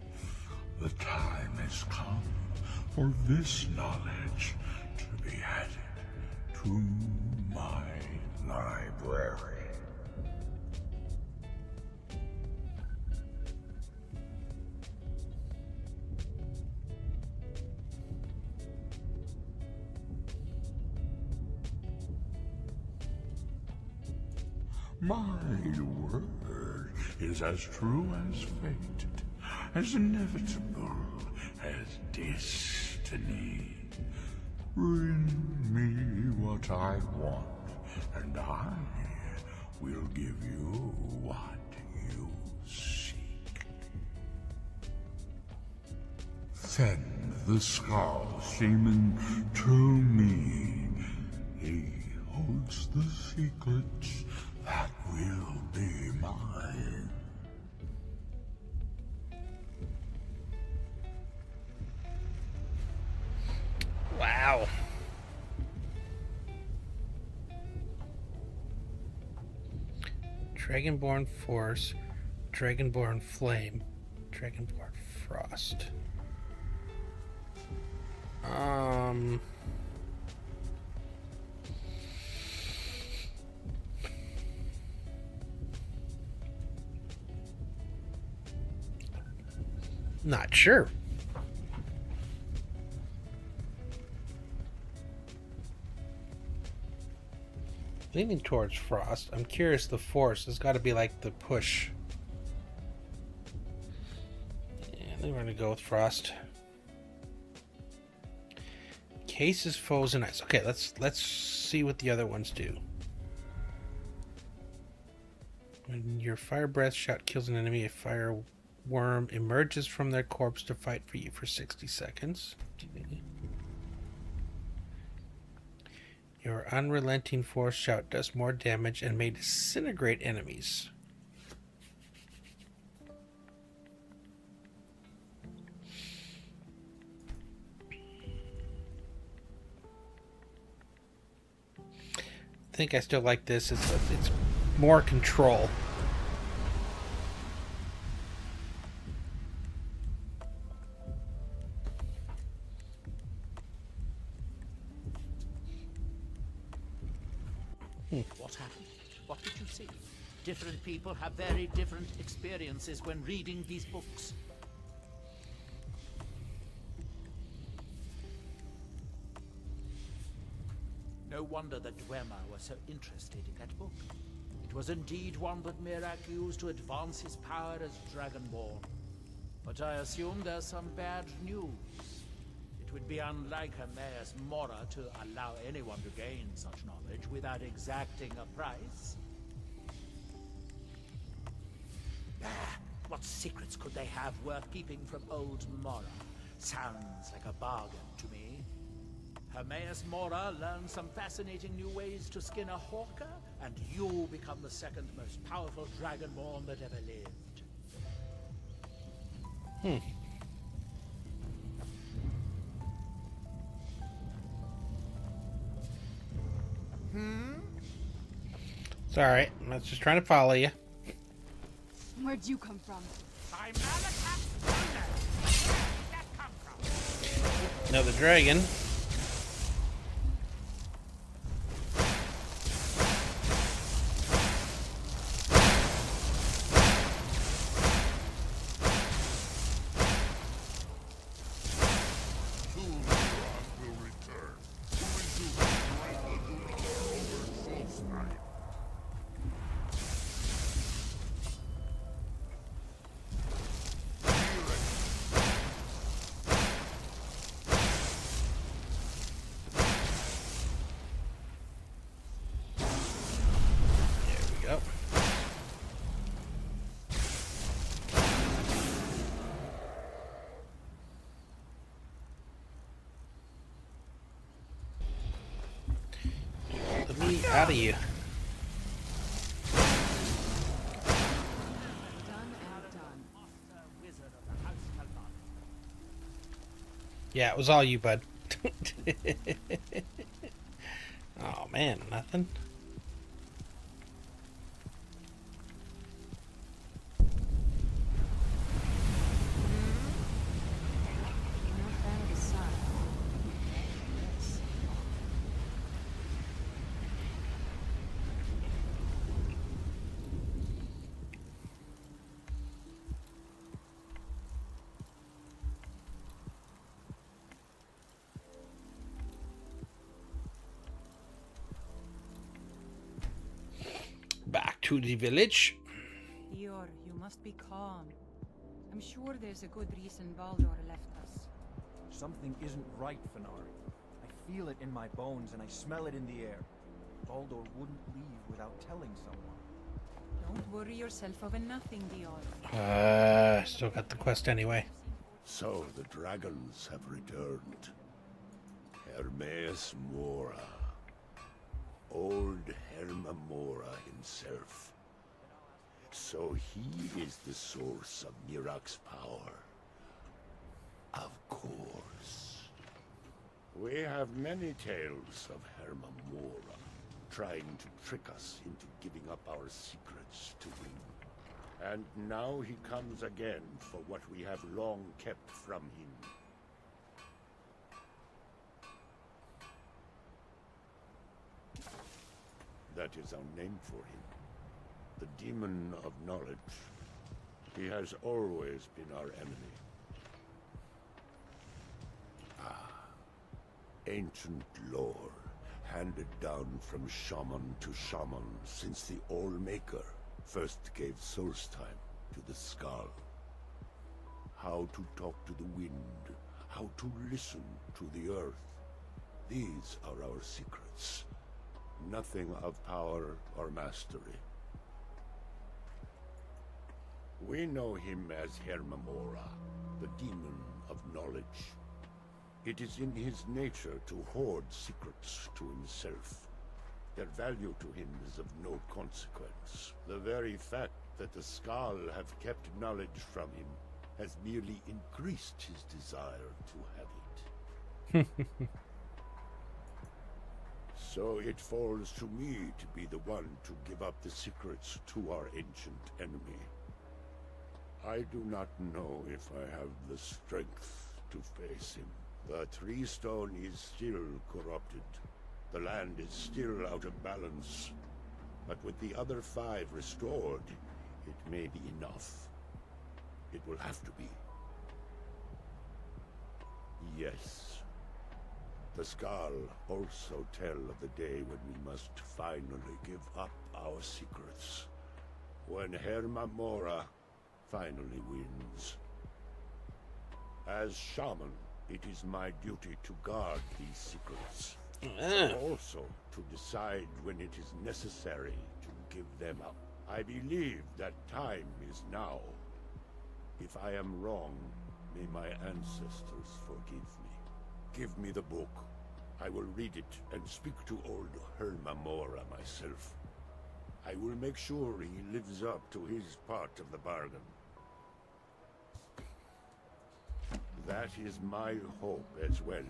The time has come for this knowledge to be added to my library. My word is as true as fate, as inevitable as destiny. Bring me what I want, and I will give you what you seek. Send the Skull Shaman to me. He holds the secrets that will be mine. Wow. Dragonborn Force, Dragonborn Flame, Dragonborn Frost. Not sure. Leaning towards Frost. I'm curious, the Force has got to be like the push. Yeah, I think we're going to go with Frost. Cases foes and ice. Okay, let's see what the other ones do. When your fire breath shot kills an enemy, a fire worm emerges from their corpse to fight for you for 60 seconds. Your unrelenting force shout does more damage and may disintegrate enemies. I think I still like this. It's more control. What happened? What did you see? Different people have very different experiences when reading these books. No wonder that Dwemer was so interested in that book. It was indeed one that Mirak used to advance his power as Dragonborn. But I assume there's some bad news. It would be unlike Hermaeus Mora to allow anyone to gain such knowledge without exacting a price. What secrets could they have worth keeping from old Mora? Sounds like a bargain to me. Hermaeus Mora learned some fascinating new ways to skin a hawker, and you become the second most powerful Dragonborn that ever lived. It's alright. I was just trying to follow you. Where'd you come from? I'm Malakat's thunder. Where did that come from? Another dragon. Out of you. Yeah, it was all you, bud. Oh man, nothing. Back to the village. Eeyore, you must be calm. I'm sure there's a good reason Baldur left us. Something isn't right, Fenari. I feel it in my bones and I smell it in the air. Baldur wouldn't leave without telling someone. Don't worry yourself over nothing, Eeyore. Still got the quest anyway. So the dragons have returned. Hermaeus Mora. Old Herma Mora himself. So he is the source of Mirak's power. Of course. We have many tales of Herma Mora trying to trick us into giving up our secrets to him. And now he comes again for what we have long kept from him. That is our name for him. The Demon of Knowledge. He has always been our enemy. Ancient lore, handed down from shaman to shaman since the All-Maker first gave Solstheim to the Skull. How to talk to the wind, how to listen to the earth. These are our secrets. Nothing of power or mastery. We know him as Hermamora, the demon of knowledge. It is in his nature to hoard secrets to himself. Their value to him is of no consequence. The very fact that the Skal have kept knowledge from him has merely increased his desire to have it. So it falls to me to be the one to give up the secrets to our ancient enemy. I do not know if I have the strength to face him. The Tree Stone is still corrupted. The land is still out of balance. But with the other 5 restored, it may be enough. It will have to be. Yes. The Skal also tell of the day when we must finally give up our secrets. When Hermamora finally wins. As shaman, it is my duty to guard these secrets. But also to decide when it is necessary to give them up. I believe that time is now. If I am wrong, may my ancestors forgive me. Give me the book. I will read it and speak to old Hermamora myself. I will make sure he lives up to his part of the bargain. That is my hope as well.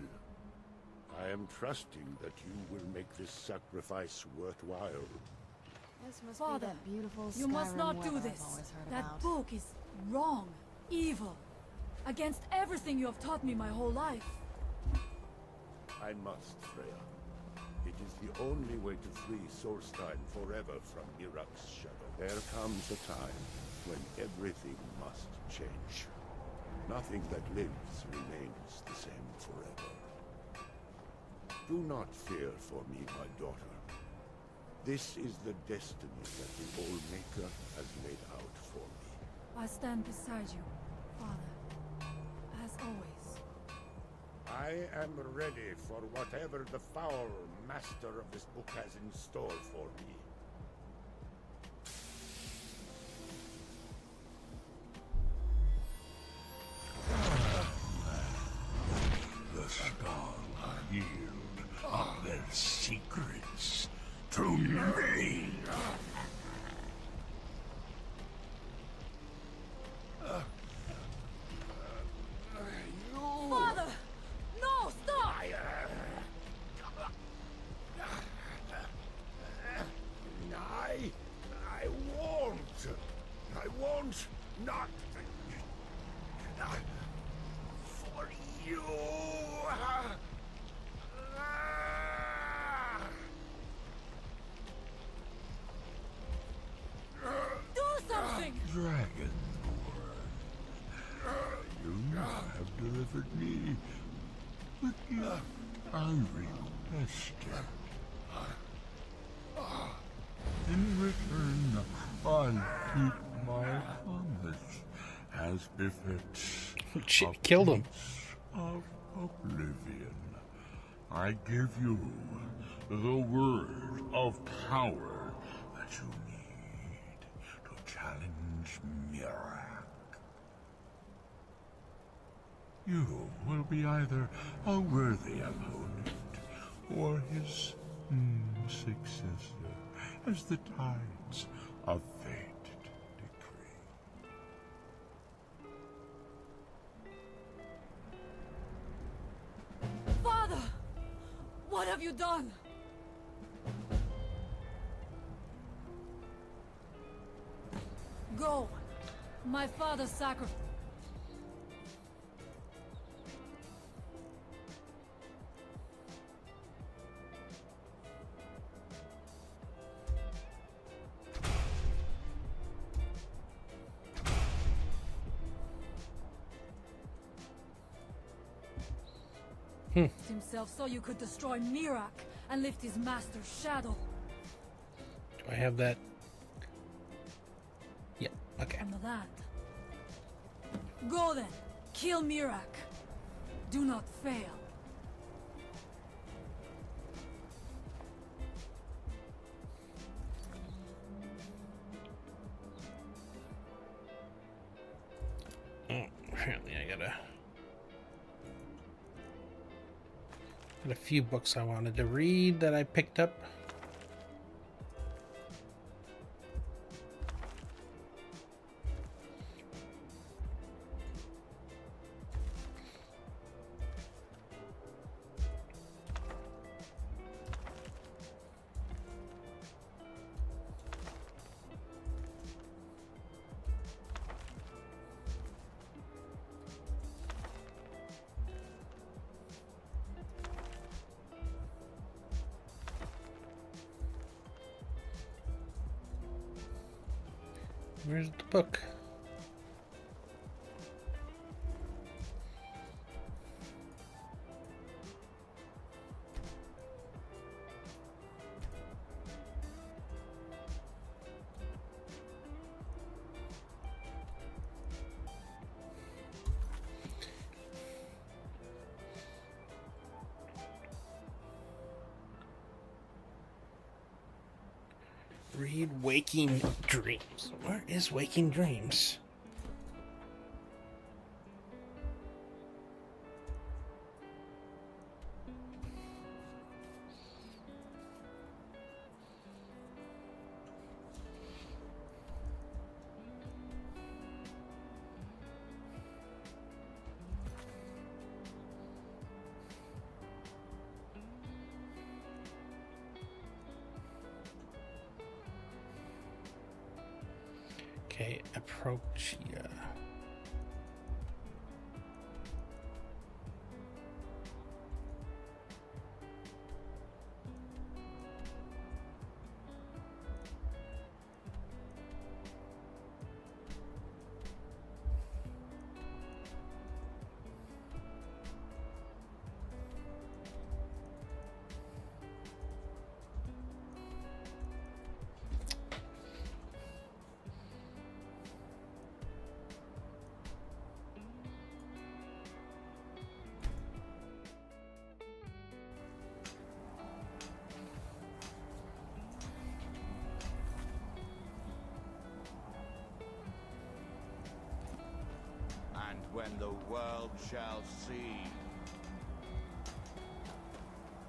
I am trusting that you will make this sacrifice worthwhile. This must Father, be that beautiful you must Skyrim not do weather this. I've always heard That about. book is wrong, evil, against everything you have taught me my whole life. I must, Freya. It is the only way to free Solstheim forever from Mirak's shadow. There comes a time when everything must change. Nothing that lives remains the same forever. Do not fear for me, my daughter. This is the destiny that the Old Maker has laid out for me. I stand beside you, Father, as always. I am ready for whatever the foul master of this book has in store for me. The Skal yield of their secrets to me. Father! No, stop! I won't not for you. Do something! Dragonborn, you have delivered me the gift I requested. In return, I'll keep my promise, as befits Shit, a killed him. prince of Oblivion. I give you the word of power that you need to challenge Mirak. You will be either a worthy opponent or his successor, as the tides of fate decree. Father! What have you done? Go! My father's sacrifice. Himself so you could destroy Mirak and lift his master's shadow. Do I have that? Yeah, okay. From the land. Go then, kill Mirak. Do not fail. Got a few books I wanted to read that I picked up. Where's the book? Read Waking Dreams. Where is Waking Dreams? Okay, approach ya. And when the world shall see,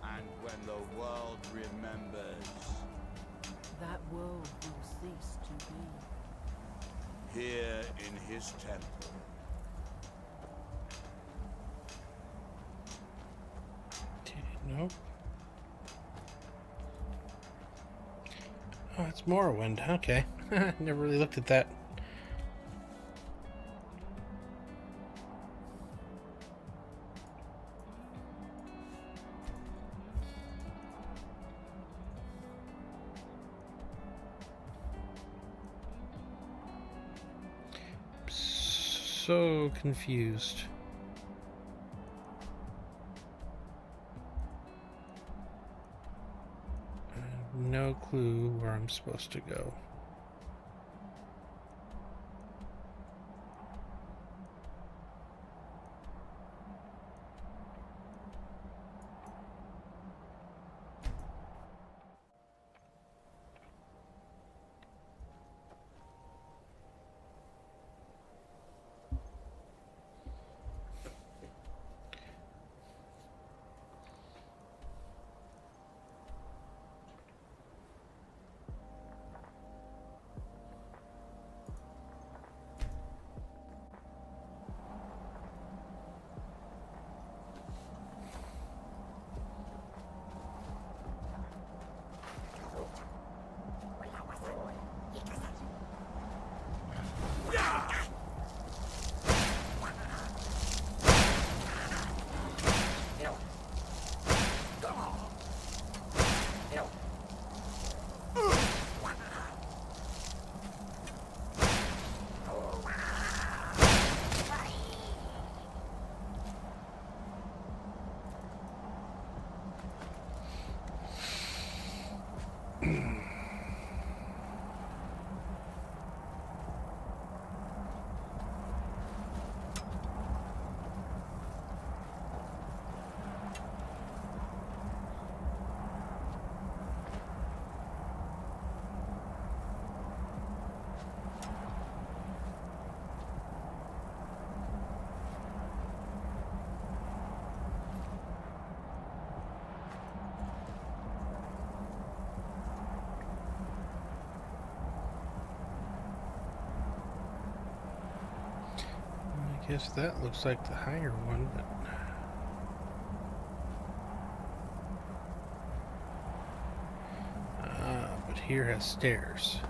and when the world remembers, That world will cease to be. here in his temple, Nope. Oh, it's Morrowind. Okay. Never really looked at that. So confused. I have no clue where I'm supposed to go. Guess that looks like the higher one, but here has stairs.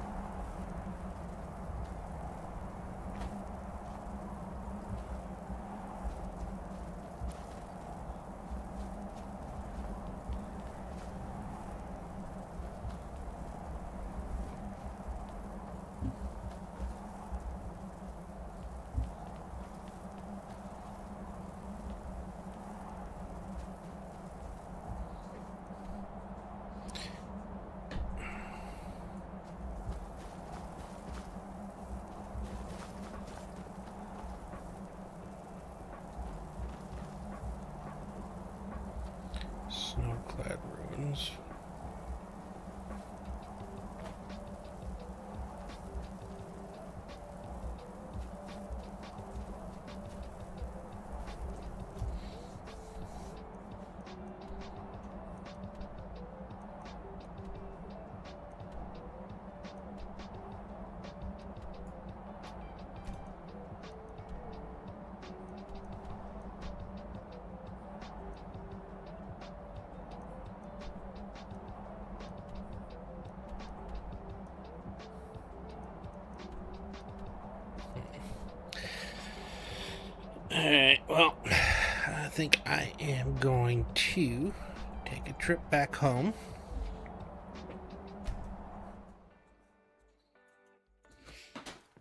Snow-clad ruins. Alright, well, I think I am going to take a trip back home.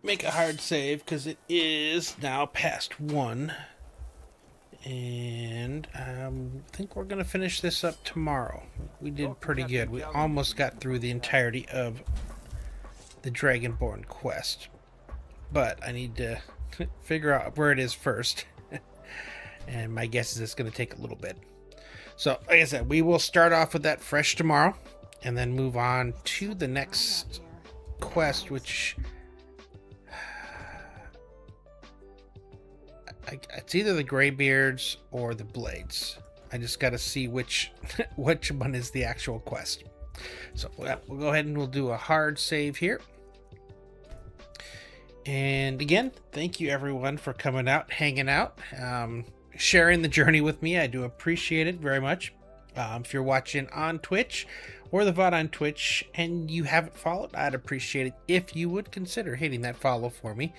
Make a hard save because it is now past 1. And I think we're going to finish this up tomorrow. We did pretty good. We almost got through the entirety of the Dragonborn quest. But I need to figure out where it is first. And my guess is it's going to take a little bit. So, like I said, we will start off with that fresh tomorrow. And then move on to the next quest, which... it's either the Greybeards or the Blades. I just got to see which one is the actual quest. So we'll go ahead and we'll do a hard save here. And again, thank you everyone for coming out, hanging out, sharing the journey with me. I do appreciate it very much. If you're watching on Twitch or the VOD on Twitch and you haven't followed, I'd appreciate it if you would consider hitting that follow for me.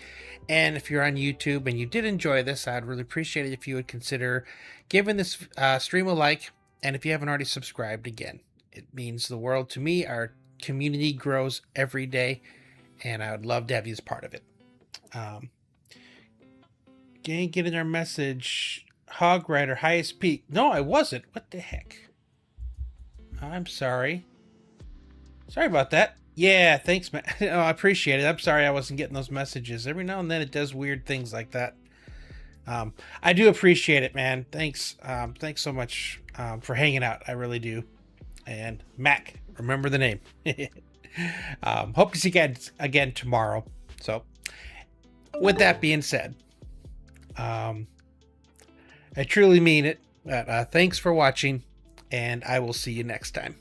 And if you're on YouTube and you did enjoy this, I'd really appreciate it if you would consider giving this stream a like. And if you haven't already subscribed, again, it means the world to me. Our community grows every day, and I would love to have you as part of it. Getting our message, Hog Rider, highest peak. No, I wasn't. What the heck? I'm sorry. Sorry about that. Yeah, thanks, man. Oh, I appreciate it. I'm sorry I wasn't getting those messages. Every now and then it does weird things like that. I do appreciate it, man. Thanks. Thanks so much for hanging out. I really do. And Mac, remember the name. Hope to see you again tomorrow. So, with that being said, I truly mean it. Thanks for watching, and I will see you next time.